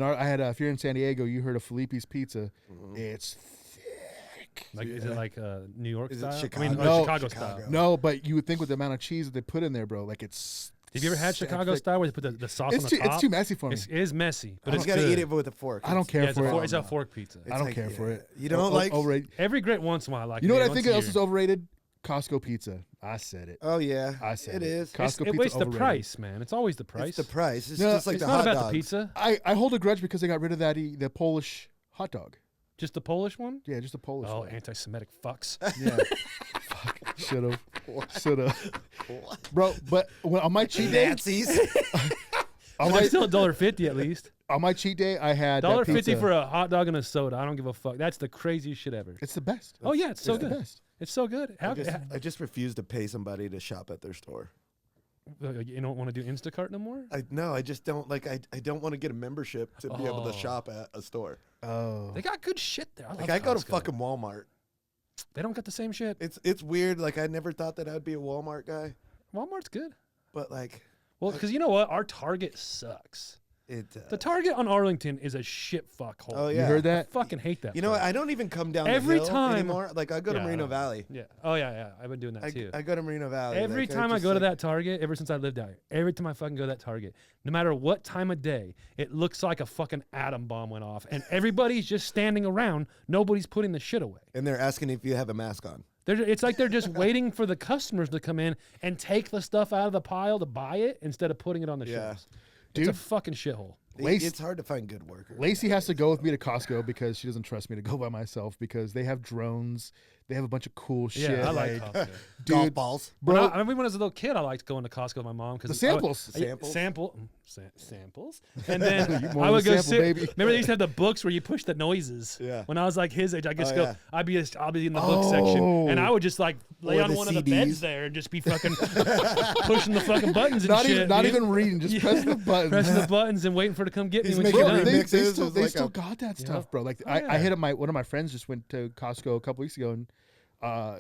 Speaker 1: I had if you're in San Diego, you heard of Felipe's Pizza. It's thick.
Speaker 2: Like, is it like New York
Speaker 3: Is it
Speaker 2: style?
Speaker 3: Chicago?
Speaker 2: I mean,
Speaker 1: No,
Speaker 2: Chicago
Speaker 3: Chicago.
Speaker 2: style.
Speaker 1: No, but you would think with the amount of cheese that they put in there, bro, like it's.
Speaker 2: Have you ever had
Speaker 1: sick
Speaker 2: Chicago
Speaker 1: thick.
Speaker 2: style where they put the sauce
Speaker 1: It's
Speaker 2: on
Speaker 1: too,
Speaker 2: the top?
Speaker 1: it's too messy for me.
Speaker 2: It is messy, but
Speaker 3: You
Speaker 2: it's
Speaker 3: gotta
Speaker 2: good.
Speaker 3: eat it with a fork.
Speaker 1: I don't care
Speaker 2: Yeah,
Speaker 1: for it.
Speaker 2: it's a fork pizza.
Speaker 1: I don't care for it.
Speaker 3: You don't like?
Speaker 1: Overrated.
Speaker 2: Every great once in a while, I like.
Speaker 1: You know
Speaker 2: it
Speaker 1: what I
Speaker 2: once
Speaker 1: think
Speaker 2: a
Speaker 1: else
Speaker 2: year.
Speaker 1: is overrated? Costco pizza. I said it.
Speaker 3: Oh yeah,
Speaker 1: I said
Speaker 3: it is.
Speaker 1: Costco
Speaker 2: It
Speaker 1: pizza
Speaker 2: wastes the
Speaker 1: overrated.
Speaker 2: price, man. It's always the price.
Speaker 3: It's the price. It's
Speaker 1: No,
Speaker 3: just like
Speaker 2: It's
Speaker 3: the
Speaker 2: not
Speaker 3: hot
Speaker 2: about
Speaker 3: dogs.
Speaker 2: the pizza.
Speaker 1: I hold a grudge because they got rid of the Polish hot dog.
Speaker 2: Just the Polish one.
Speaker 1: Yeah, just a Polish
Speaker 2: Oh,
Speaker 1: one.
Speaker 2: anti-Semitic fucks.
Speaker 1: Yeah. Fuck. Shoulda. Bro, but on my cheat day,
Speaker 3: Nazis.
Speaker 1: on
Speaker 2: It's
Speaker 1: my,
Speaker 2: still $1.50 at least.
Speaker 1: on my cheat day, I had that
Speaker 2: $1.50
Speaker 1: pizza.
Speaker 2: for a hot dog and a soda. I don't give a fuck. That's the craziest shit ever.
Speaker 1: It's the best.
Speaker 2: Oh yeah, it's so
Speaker 1: It's the
Speaker 2: good.
Speaker 1: best.
Speaker 2: It's so good. How,
Speaker 3: I just refuse to pay somebody to shop at their store.
Speaker 2: you don't want to do Instacart no more?
Speaker 3: I just don't like. I don't want to get a membership to be able
Speaker 2: Oh.
Speaker 3: to shop at a store.
Speaker 1: Oh.
Speaker 2: They got good shit there.
Speaker 3: Like I go to
Speaker 2: Costco.
Speaker 3: fucking Walmart.
Speaker 2: They don't got the same shit.
Speaker 3: It's weird. Like I never thought that I'd be a Walmart guy,
Speaker 2: Walmart's good.
Speaker 3: but like
Speaker 2: Well, because you know what? Our Target sucks.
Speaker 3: it.
Speaker 2: The Target on Arlington is a shit fuckhole.
Speaker 3: Oh
Speaker 1: You
Speaker 3: yeah.
Speaker 1: heard
Speaker 2: I
Speaker 1: that?
Speaker 2: fucking hate that.
Speaker 3: You know what?
Speaker 2: place.
Speaker 3: I don't even come down
Speaker 2: Every
Speaker 3: the hill
Speaker 2: time-
Speaker 3: anymore. Like I go to
Speaker 2: Yeah, I
Speaker 3: Merino
Speaker 2: don't-
Speaker 3: Valley.
Speaker 2: Yeah. Oh yeah. I've been doing that too.
Speaker 3: I go to Merino Valley.
Speaker 2: Every
Speaker 3: like,
Speaker 2: time I
Speaker 3: just,
Speaker 2: go to
Speaker 3: like-
Speaker 2: that Target, ever since I lived out here, every time I fucking go to that Target, no matter what time of day, it looks like a fucking atom bomb went off, and everybody's just standing around. Nobody's putting the shit away.
Speaker 3: and they're asking if you have a mask on.
Speaker 2: It's like they're just waiting for the customers to come in and take the stuff out of the pile to buy it instead of putting it on the
Speaker 3: Yeah.
Speaker 2: shelves. It's a
Speaker 1: Dude.
Speaker 2: fucking shithole.
Speaker 1: Lace-
Speaker 3: It's hard to find good workers.
Speaker 1: Lacey has to go with me to Costco because she doesn't trust me to go by myself because they have drones. They have a bunch of cool shit.
Speaker 2: Yeah, I like
Speaker 1: like,
Speaker 2: Costco.
Speaker 3: Golf
Speaker 1: dude,
Speaker 3: balls.
Speaker 2: Bro,
Speaker 1: bro.
Speaker 2: I remember when I was a little kid, I liked going to Costco with my mom because
Speaker 1: The samples.
Speaker 2: samples, and then
Speaker 1: You more
Speaker 2: I
Speaker 1: than
Speaker 2: would go
Speaker 1: sample,
Speaker 2: sit.
Speaker 1: baby.
Speaker 2: Remember they used to have the books where you push the noises.
Speaker 3: Yeah.
Speaker 2: When I was like his age, I just
Speaker 3: Oh,
Speaker 2: go.
Speaker 3: yeah.
Speaker 2: I'll be in the book section, and I
Speaker 1: Oh.
Speaker 2: would just like lay
Speaker 3: Or
Speaker 2: on
Speaker 3: the
Speaker 2: one of the
Speaker 3: CDs.
Speaker 2: beds there and just be fucking pushing the fucking buttons and
Speaker 1: Not
Speaker 2: shit.
Speaker 1: even, not
Speaker 2: dude.
Speaker 1: even reading, just pressing the buttons.
Speaker 2: pressing the buttons and waiting for it to come get me
Speaker 3: He's
Speaker 2: when
Speaker 3: making
Speaker 2: she's
Speaker 1: Bro,
Speaker 2: done.
Speaker 3: remix.
Speaker 1: they
Speaker 3: Remixes
Speaker 1: still,
Speaker 3: with
Speaker 1: they
Speaker 3: like
Speaker 1: still
Speaker 3: a-
Speaker 1: got that
Speaker 2: Yeah.
Speaker 1: stuff, bro. Like
Speaker 2: Oh,
Speaker 1: I
Speaker 2: yeah.
Speaker 1: hit up one of my friends just went to Costco a couple weeks ago, and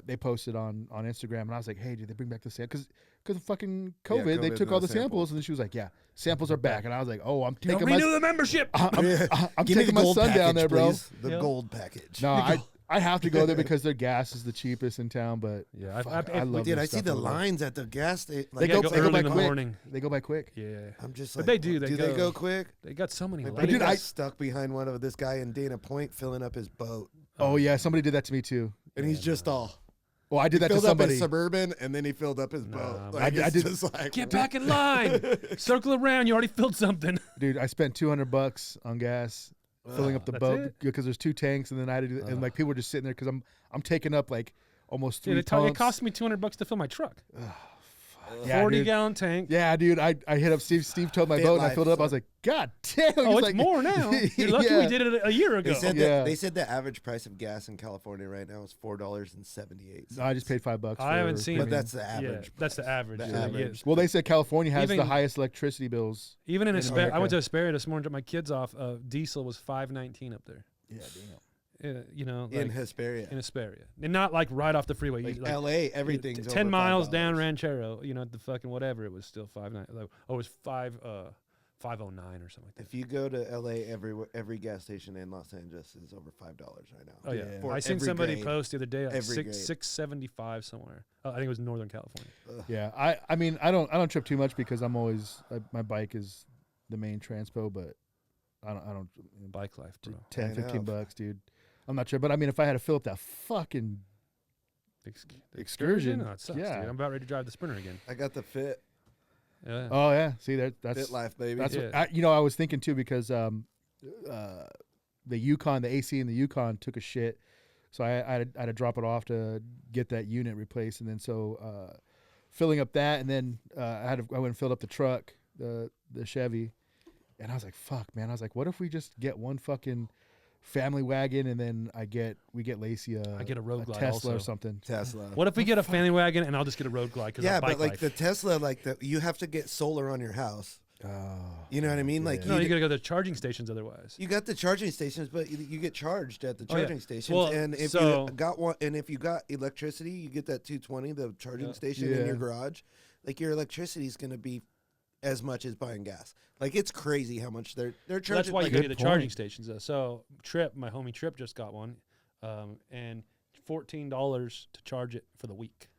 Speaker 1: they posted on Instagram, and I was like, hey, did they bring back the samples? Because of fucking COVID, they
Speaker 3: COVID
Speaker 1: took
Speaker 3: and
Speaker 1: all
Speaker 3: the
Speaker 1: the samples, and then she was like, yeah, samples are back, and I was like, oh, I'm taking my
Speaker 2: Renew the membership.
Speaker 1: I'm
Speaker 3: Give me the
Speaker 1: taking my
Speaker 3: gold
Speaker 1: son
Speaker 3: package,
Speaker 1: down there, bro.
Speaker 3: please. The
Speaker 2: Yeah.
Speaker 3: gold package.
Speaker 1: No, I have to go there because their gas is the cheapest in town. But
Speaker 2: Yeah,
Speaker 1: fuck,
Speaker 2: I
Speaker 1: I love.
Speaker 3: Dude,
Speaker 1: their
Speaker 3: I see
Speaker 1: stuff
Speaker 3: the
Speaker 1: over there.
Speaker 3: lines at the gas station.
Speaker 1: They
Speaker 2: You
Speaker 1: go,
Speaker 2: gotta
Speaker 1: they go
Speaker 2: early
Speaker 1: by
Speaker 2: in the
Speaker 1: quick.
Speaker 2: morning.
Speaker 1: They go by quick.
Speaker 2: Yeah,
Speaker 3: I'm just
Speaker 2: But
Speaker 3: like,
Speaker 2: they do,
Speaker 3: what,
Speaker 2: they
Speaker 3: they
Speaker 2: go-
Speaker 3: go quick?
Speaker 2: they got so many.
Speaker 3: My
Speaker 2: lines.
Speaker 3: buddy
Speaker 1: Dude,
Speaker 3: got
Speaker 1: I-
Speaker 3: stuck behind one of this guy in Dana Point filling up his boat,
Speaker 1: Oh yeah, somebody did that to me too.
Speaker 3: and he's just all.
Speaker 1: Well, I did that to
Speaker 3: filled up
Speaker 1: somebody.
Speaker 3: his Suburban, and then he filled up his boat.
Speaker 2: Nah,
Speaker 3: Like,
Speaker 1: I
Speaker 3: it's
Speaker 1: did-
Speaker 3: just like,
Speaker 2: Get back in line. Circle around. You already filled something.
Speaker 1: Dude, I spent $200 on gas filling up the
Speaker 2: That's
Speaker 1: boat
Speaker 2: it?
Speaker 1: because there's 2 tanks, and then I had to do, and like people were just sitting there because I'm taking up like almost 3
Speaker 2: Dude,
Speaker 1: tons.
Speaker 2: it cost me $200 to fill my truck.
Speaker 1: Yeah,
Speaker 2: 40
Speaker 1: dude.
Speaker 2: gallon tank.
Speaker 1: Yeah, dude, I hit up Steve. Steve towed my
Speaker 3: Fit
Speaker 1: boat, and I
Speaker 3: life,
Speaker 1: filled it up. I
Speaker 3: son.
Speaker 1: was like, God damn!
Speaker 2: Oh,
Speaker 1: He's
Speaker 2: it's
Speaker 1: like,
Speaker 2: more now. You're lucky
Speaker 1: Yeah.
Speaker 2: we did it a year ago.
Speaker 3: They said
Speaker 1: Yeah.
Speaker 3: that they said the average price of gas in California right now is $4.78.
Speaker 1: No, I just paid $5.
Speaker 2: I haven't
Speaker 1: for
Speaker 2: seen
Speaker 3: But
Speaker 2: it.
Speaker 1: premium.
Speaker 3: that's the average.
Speaker 2: That's the
Speaker 3: price.
Speaker 2: average.
Speaker 3: The
Speaker 2: yeah,
Speaker 3: average.
Speaker 1: Well, they said California has the
Speaker 2: Even-
Speaker 1: highest electricity bills.
Speaker 2: Even in
Speaker 1: In
Speaker 2: Asperia, I
Speaker 1: America.
Speaker 2: went to Asperia this morning to drop my kids off. Diesel was $5.19 up there.
Speaker 1: Yeah, damn.
Speaker 2: You know, like
Speaker 3: In Hesperia.
Speaker 2: in Asperia, and not like right off the freeway.
Speaker 3: Like,
Speaker 2: You- like,
Speaker 3: LA, everything's
Speaker 2: 10
Speaker 3: over
Speaker 2: miles
Speaker 3: $5.
Speaker 2: down Ranchero. You know, at the fucking whatever. It was still 5.9. Oh, it was 5.09 or something like that.
Speaker 3: If you go to LA, every gas station in Los Angeles is over $5 right now.
Speaker 2: Oh yeah,
Speaker 1: Yeah.
Speaker 3: For
Speaker 2: I seen
Speaker 3: every
Speaker 2: somebody
Speaker 3: grade.
Speaker 2: post the other day like
Speaker 3: Every grade.
Speaker 2: 675 somewhere. I think it was Northern California.
Speaker 1: Yeah, I mean, I don't trip too much because I'm always my bike is the main transpo, but I don't
Speaker 2: Bike life, bro.
Speaker 1: 10,
Speaker 3: I
Speaker 1: 15
Speaker 3: know.
Speaker 1: bucks, dude. I'm not sure, but I mean, if I had to fill up that fucking
Speaker 2: The
Speaker 1: excursion,
Speaker 2: Oh, it sucks,
Speaker 1: yeah.
Speaker 2: dude. I'm about ready to drive the Sprinter again.
Speaker 3: I got the Fit
Speaker 2: Yeah.
Speaker 1: oh yeah, see that's
Speaker 3: Fit Life, baby.
Speaker 1: that's
Speaker 2: Yeah.
Speaker 1: what, I was thinking too because the Yukon, the AC in the Yukon took a shit, so I had to drop it off to get that unit replaced, and then so filling up that, and then I went and filled up the truck, the Chevy, and I was like, fuck, man, I was like, what if we just get one fucking family wagon, and then we get Lacey
Speaker 2: I get a Road Glide
Speaker 1: Tesla
Speaker 2: also.
Speaker 1: or something.
Speaker 3: Tesla.
Speaker 2: What if we get a family wagon and I'll just get a Road Glide?
Speaker 3: Yeah,
Speaker 2: bike
Speaker 3: but like
Speaker 2: life.
Speaker 3: the Tesla, you have to get solar on your house.
Speaker 1: Oh,
Speaker 3: You know what I mean? Like
Speaker 1: yeah.
Speaker 2: No, you
Speaker 3: you
Speaker 2: got to go to the charging stations otherwise.
Speaker 3: You got the charging stations, but you get charged at the
Speaker 2: Oh, yeah.
Speaker 3: charging stations.
Speaker 2: Well,
Speaker 3: and if
Speaker 2: so-
Speaker 3: you got one, and if you got electricity, you get that 220, the charging
Speaker 2: Yeah.
Speaker 3: station
Speaker 1: Yeah.
Speaker 3: in your garage. Like your electricity is going to be as much as buying gas. Like it's crazy how much they're charging.
Speaker 2: That's why you
Speaker 3: like,
Speaker 2: go to
Speaker 1: Good
Speaker 2: the
Speaker 1: point.
Speaker 2: charging stations. So my homie Trip just got one, and $14 to charge it for the week.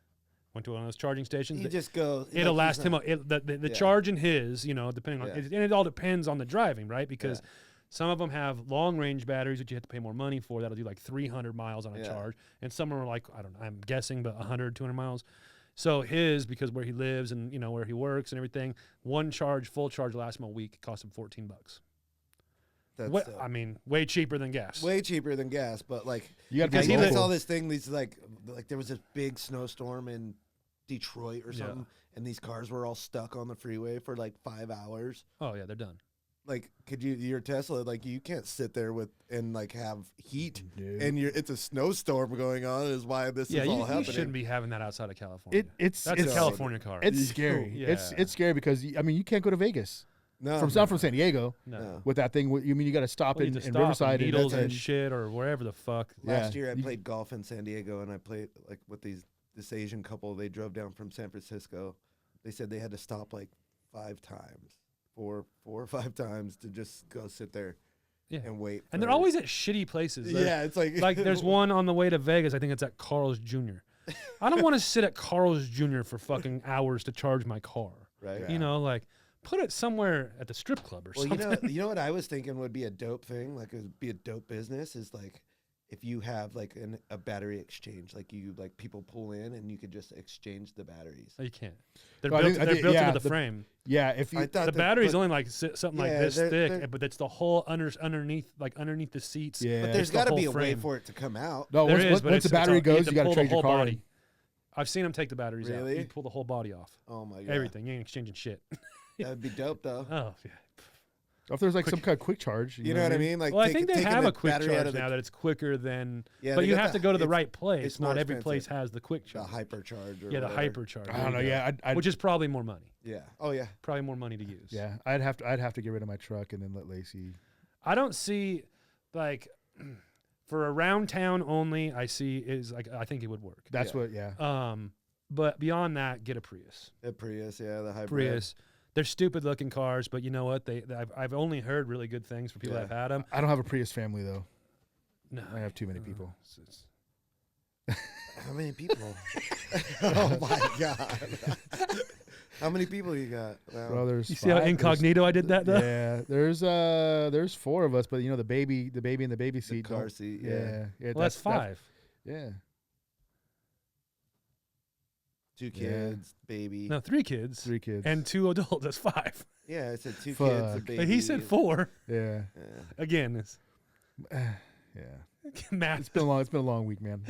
Speaker 2: Went to one of those charging stations.
Speaker 3: you just go.
Speaker 2: It'll
Speaker 3: like,
Speaker 2: last
Speaker 3: he's
Speaker 2: him.
Speaker 3: not-
Speaker 2: The
Speaker 3: Yeah.
Speaker 2: charge in his, depending on,
Speaker 3: Yeah.
Speaker 2: and it all depends on the driving, right? Because
Speaker 3: Yeah.
Speaker 2: some of them have long range batteries that you have to pay more money for. That'll do like 300 miles on a
Speaker 3: Yeah.
Speaker 2: charge, and some are like I don't know. I'm guessing, but 100, 200 miles. So his, because where he lives and where he works and everything, one charge, full charge, lasts him a week. It costs him $14.
Speaker 3: That's
Speaker 2: I mean, way cheaper than gas.
Speaker 3: way cheaper than gas, but like
Speaker 1: You got to
Speaker 2: Because
Speaker 1: be
Speaker 2: he
Speaker 3: I
Speaker 2: lives-
Speaker 3: saw
Speaker 1: local.
Speaker 3: this thing. These like there was this big snowstorm in Detroit or
Speaker 2: Yeah.
Speaker 3: something, and these cars were all stuck on the freeway for like 5 hours.
Speaker 2: Oh yeah, they're done.
Speaker 3: Like, could your Tesla, like, you can't sit there and like have heat,
Speaker 1: Dude.
Speaker 3: and it's a snowstorm going on. Is why this
Speaker 2: Yeah,
Speaker 3: is all
Speaker 2: you
Speaker 3: happening.
Speaker 2: shouldn't be having that outside of California.
Speaker 1: It's
Speaker 2: That's
Speaker 1: it's
Speaker 2: a California car.
Speaker 1: It's scary.
Speaker 2: Yeah.
Speaker 1: It's scary because I mean you can't go to Vegas
Speaker 3: No,
Speaker 1: from San Diego
Speaker 2: no.
Speaker 3: no.
Speaker 1: with that thing. You mean you got to stop
Speaker 2: Well, you
Speaker 1: in,
Speaker 2: have to
Speaker 1: in
Speaker 2: stop in
Speaker 1: Riverside
Speaker 2: Needles
Speaker 1: and
Speaker 2: and shit or wherever the fuck.
Speaker 3: Last
Speaker 1: Yeah.
Speaker 3: year I
Speaker 1: You-
Speaker 3: played golf in San Diego, and I played like with this Asian couple. They drove down from San Francisco. They said they had to stop like 5 times, four or 5 times to just go sit there
Speaker 2: Yeah.
Speaker 3: and wait.
Speaker 2: And they're
Speaker 3: for-
Speaker 2: always at shitty places. They're-
Speaker 3: yeah, it's like
Speaker 2: like there's one on the way to Vegas. I think it's at Carl's Jr. I don't want to sit at Carl's Jr. for fucking hours to charge my car.
Speaker 3: right.
Speaker 2: You know, like put it somewhere at the strip club or
Speaker 3: Well,
Speaker 2: something.
Speaker 3: you know what I was thinking would be a dope thing, like it would be a dope business, is like if you have like a battery exchange, like people pull in and you could just exchange the batteries.
Speaker 2: No, you can't. They're
Speaker 1: Well, I
Speaker 2: built.
Speaker 1: think-
Speaker 2: They're built
Speaker 1: yeah,
Speaker 2: into the frame.
Speaker 1: Yeah, if you
Speaker 3: I thought
Speaker 2: The
Speaker 3: that-
Speaker 2: battery's
Speaker 3: but-
Speaker 2: only like something like
Speaker 3: Yeah,
Speaker 2: this
Speaker 3: they're-
Speaker 2: thick, but it's the whole underneath the seats.
Speaker 1: yeah,
Speaker 3: But there's
Speaker 2: the
Speaker 3: got to
Speaker 2: whole
Speaker 3: be a way
Speaker 2: frame.
Speaker 3: for it to come out.
Speaker 1: no,
Speaker 2: There
Speaker 1: once,
Speaker 2: is,
Speaker 1: once
Speaker 2: but
Speaker 1: the
Speaker 2: it's
Speaker 1: battery
Speaker 2: all-
Speaker 1: goes, you got to
Speaker 2: pull
Speaker 1: trade
Speaker 2: the
Speaker 1: your
Speaker 2: whole
Speaker 1: car.
Speaker 2: body. I've seen them take the batteries out.
Speaker 3: Really?
Speaker 2: You pull the whole body off.
Speaker 3: Oh my god,
Speaker 2: Everything. You ain't exchanging shit.
Speaker 3: That would be dope though.
Speaker 2: Oh yeah.
Speaker 1: If there's like some kind of quick charge,
Speaker 3: You know what I mean? Like,
Speaker 2: Well, I think they
Speaker 3: taking
Speaker 2: have
Speaker 3: the
Speaker 2: a quick
Speaker 3: battery out
Speaker 2: charge
Speaker 3: of the,
Speaker 2: now that it's quicker than.
Speaker 3: Yeah,
Speaker 2: but
Speaker 3: they
Speaker 2: you
Speaker 3: got
Speaker 2: have to go to the
Speaker 3: it's-
Speaker 2: right place.
Speaker 3: it's more
Speaker 2: Not every place
Speaker 3: expensive.
Speaker 2: has the quick
Speaker 3: the
Speaker 2: charge.
Speaker 3: hypercharge. Or
Speaker 2: Yeah, the
Speaker 3: whatever.
Speaker 2: hypercharge.
Speaker 1: I don't know.
Speaker 2: There you go.
Speaker 1: Yeah, I'd
Speaker 2: Which is probably more money.
Speaker 3: Yeah. Oh yeah.
Speaker 2: Probably more money to use.
Speaker 1: yeah, I'd have to get rid of my truck and then let Lacey.
Speaker 2: I don't see, like, for around town only. I see is like I think it would work.
Speaker 1: That's
Speaker 3: Yeah.
Speaker 1: what. Yeah.
Speaker 2: But beyond that, get a Prius.
Speaker 3: A Prius. Yeah, the hybrid.
Speaker 2: Prius. They're stupid looking cars, but you know what? I've only heard really good things from people
Speaker 3: Yeah.
Speaker 2: that have had them.
Speaker 1: I don't have a Prius family though.
Speaker 2: No,
Speaker 1: I have too many people.
Speaker 3: How many people? Oh my god. How many people you got? Wow.
Speaker 1: Well, there's
Speaker 2: You see how
Speaker 1: five-
Speaker 2: incognito I did that though?
Speaker 1: Yeah, there's 4 of us, but you know the baby in the baby
Speaker 3: The
Speaker 1: seat.
Speaker 3: car
Speaker 1: don't-
Speaker 3: seat.
Speaker 1: Yeah, yeah.
Speaker 2: Well, that's 5.
Speaker 1: Yeah.
Speaker 3: 2
Speaker 1: Yeah.
Speaker 3: kids, baby.
Speaker 2: No, 3 kids
Speaker 1: 3 kids.
Speaker 2: and 2 adults. That's 5.
Speaker 3: Yeah, I said 2 kids, a
Speaker 1: Fuck.
Speaker 3: baby.
Speaker 2: But he said 4.
Speaker 1: yeah.
Speaker 3: Yeah.
Speaker 2: Again, it's
Speaker 1: Yeah.
Speaker 2: math.
Speaker 1: It's been a long week, man.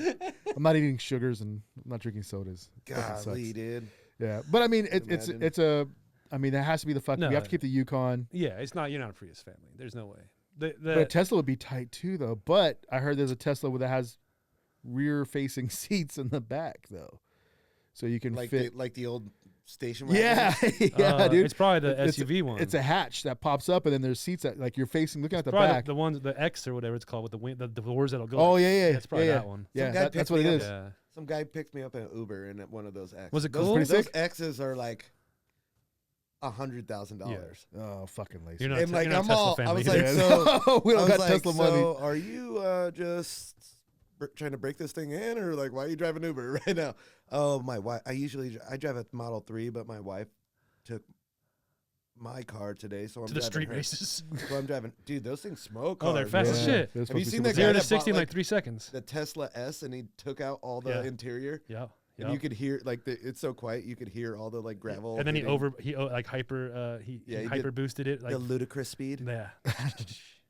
Speaker 1: I'm not eating sugars and I'm not drinking sodas. It fucking sucks.
Speaker 3: Golly, dude.
Speaker 1: Yeah, but I mean,
Speaker 3: Imagine.
Speaker 1: it's a. I mean, that has to be the fuck.
Speaker 2: No.
Speaker 1: We have to keep the Yukon.
Speaker 2: Yeah, it's not. You're not a Prius family. There's no way.
Speaker 1: But a Tesla would be tight too, though. But I heard there's a Tesla that has rear-facing seats in the back, though, so you can
Speaker 3: Like
Speaker 1: fit.
Speaker 3: the old station wagon.
Speaker 1: Yeah, yeah, dude.
Speaker 2: It's probably the
Speaker 1: It's-
Speaker 2: SUV one.
Speaker 1: It's a hatch that pops up, and then there's seats that like you're facing, looking at the
Speaker 2: probably
Speaker 1: back.
Speaker 2: the ones, the X or whatever it's called, with the doors that'll go.
Speaker 1: Oh
Speaker 2: like-
Speaker 1: yeah, yeah,
Speaker 2: That's probably
Speaker 1: yeah,
Speaker 2: that one.
Speaker 1: Yeah,
Speaker 3: Some guy
Speaker 1: that's
Speaker 3: picked
Speaker 1: what it
Speaker 3: me
Speaker 1: is.
Speaker 2: Yeah.
Speaker 3: Some guy picked me up in Uber in one of those X's.
Speaker 2: Was it
Speaker 3: Those,
Speaker 2: cool?
Speaker 1: Pretty
Speaker 3: those
Speaker 1: sick?
Speaker 3: X's are like $100,000.
Speaker 1: Oh, fucking lazy.
Speaker 2: You're not,
Speaker 3: And like
Speaker 2: you're not
Speaker 3: I'm
Speaker 2: Tesla
Speaker 3: all, I
Speaker 2: family
Speaker 3: was
Speaker 2: either.
Speaker 3: like, so
Speaker 1: we
Speaker 3: I
Speaker 1: don't
Speaker 3: was
Speaker 1: got
Speaker 3: like,
Speaker 1: Tesla money.
Speaker 3: so are you just trying to break this thing in, or like why are you driving Uber right now? Oh, my wife. I drive a Model 3, but my wife took my car today, so I'm
Speaker 2: to the
Speaker 3: driving
Speaker 2: street
Speaker 3: her.
Speaker 2: races.
Speaker 3: So I'm driving. Dude, those things smoke.
Speaker 2: Oh, they're
Speaker 3: hard,
Speaker 2: fast as
Speaker 3: man.
Speaker 2: shit.
Speaker 1: They're
Speaker 3: Have you
Speaker 1: supposed to
Speaker 3: seen
Speaker 1: be
Speaker 3: that
Speaker 1: super
Speaker 3: guy
Speaker 2: 0 to
Speaker 3: that
Speaker 2: 60 in
Speaker 3: bought,
Speaker 2: like 3 seconds.
Speaker 3: the Tesla S, and he took out all the
Speaker 2: Yeah.
Speaker 3: interior,
Speaker 2: Yeah.
Speaker 3: and you could hear like it's so quiet, you could hear all the like gravel.
Speaker 2: And then
Speaker 3: hitting
Speaker 2: he like hyper
Speaker 3: Yeah,
Speaker 2: he
Speaker 3: he
Speaker 2: hyper
Speaker 3: did
Speaker 2: boosted it like
Speaker 3: the ludicrous speed.
Speaker 2: yeah.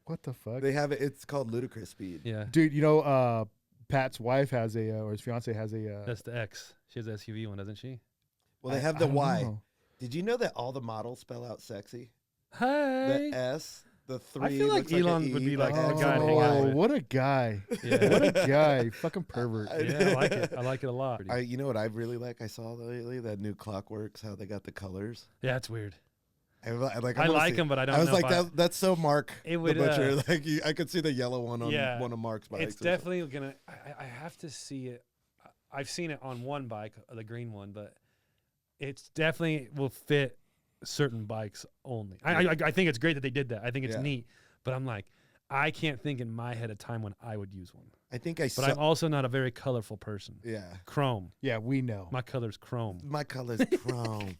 Speaker 1: What the fuck,
Speaker 3: They have it. It's called ludicrous speed.
Speaker 2: Yeah.
Speaker 1: dude? You know, Pat's wife has a, or his fiance has a.
Speaker 2: That's the X. She has the SUV one, doesn't she?
Speaker 3: Well, they have
Speaker 1: I
Speaker 3: the
Speaker 1: don't
Speaker 3: Y.
Speaker 1: know.
Speaker 3: Did you know that all the models spell out sexy?
Speaker 2: Hey.
Speaker 3: The S, the 3.
Speaker 2: I feel like
Speaker 3: looks like
Speaker 2: Elon
Speaker 3: an
Speaker 2: would
Speaker 3: E,
Speaker 2: be like
Speaker 3: X
Speaker 2: a guy
Speaker 3: and
Speaker 2: to
Speaker 3: a
Speaker 2: hang out
Speaker 3: Y.
Speaker 2: with.
Speaker 1: What a guy!
Speaker 2: Yeah.
Speaker 1: What a guy! Fucking pervert.
Speaker 2: Yeah, I like it. I like it a lot.
Speaker 3: You know what I really like? I saw lately that new Clockworks, how they got the colors.
Speaker 2: Yeah, it's weird.
Speaker 3: I
Speaker 2: I
Speaker 3: wanna
Speaker 2: like
Speaker 3: see-
Speaker 2: them, but I don't
Speaker 3: I was
Speaker 2: know
Speaker 3: like,
Speaker 2: if
Speaker 3: that's so Mark
Speaker 2: It
Speaker 3: the
Speaker 2: would,
Speaker 3: Butcher. Like I could see the yellow one on
Speaker 2: Yeah.
Speaker 3: one of Mark's bikes.
Speaker 2: It's definitely gonna. I have to see it. I've seen it on one bike, the green one, but it's definitely will fit certain bikes only. I think it's great that they did that. I think it's
Speaker 3: Yeah.
Speaker 2: neat, but I'm like, I can't think in my head a time when I would use one.
Speaker 3: I think I
Speaker 2: But
Speaker 3: saw.
Speaker 2: I'm also not a very colorful person.
Speaker 3: Yeah.
Speaker 2: Chrome.
Speaker 1: Yeah, we know.
Speaker 2: My color's chrome.
Speaker 3: My color's chrome.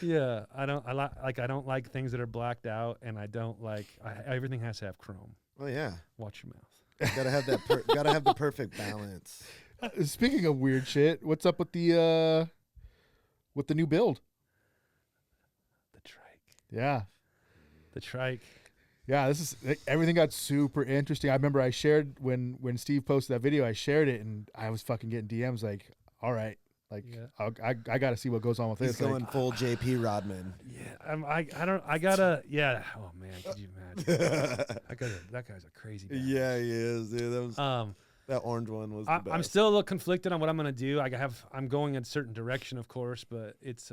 Speaker 2: Yeah, I don't. I don't like things that are blacked out, and I don't like. Everything has to have chrome.
Speaker 3: Oh yeah.
Speaker 2: Watch your mouth.
Speaker 3: Gotta have that. Gotta have the perfect balance.
Speaker 1: Speaking of weird shit, what's up with the new build?
Speaker 2: The trike.
Speaker 1: Yeah.
Speaker 2: The trike.
Speaker 1: Yeah, this is everything got super interesting. I remember I shared when Steve posted that video, I shared it and I was fucking getting DMs like, all right, like
Speaker 2: Yeah.
Speaker 1: I got to see what goes on with
Speaker 3: He's
Speaker 1: this. Like,
Speaker 3: going full JP Rodman.
Speaker 2: Yeah, I gotta. Yeah. Oh man, could you imagine? That guy's a crazy guy.
Speaker 3: Yeah, he is, dude. That was that orange one was the best.
Speaker 2: I'm still a little conflicted on what I'm gonna do. I'm going in a certain direction, of course, but it's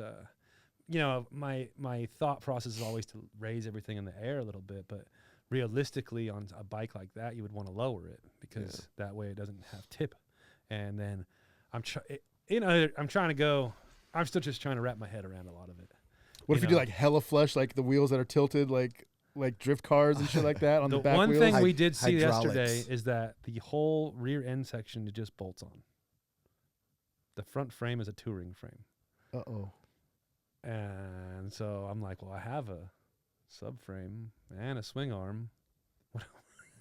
Speaker 2: my thought process is always to raise everything in the air a little bit, but realistically on a bike like that, you would want to lower it because that way it doesn't have tip. And then I'm trying to go. I'm still just trying to wrap my head around a lot of it.
Speaker 1: what if you do like hella flush, like the wheels that are tilted, like drift cars and shit like that on the back
Speaker 2: one
Speaker 1: wheels?
Speaker 2: thing we did see
Speaker 3: Hydraulics.
Speaker 2: yesterday is that the whole rear end section it just bolts on. The front frame is a touring frame.
Speaker 1: Uh-oh.
Speaker 2: And so I'm like, well, I have a subframe and a swing arm.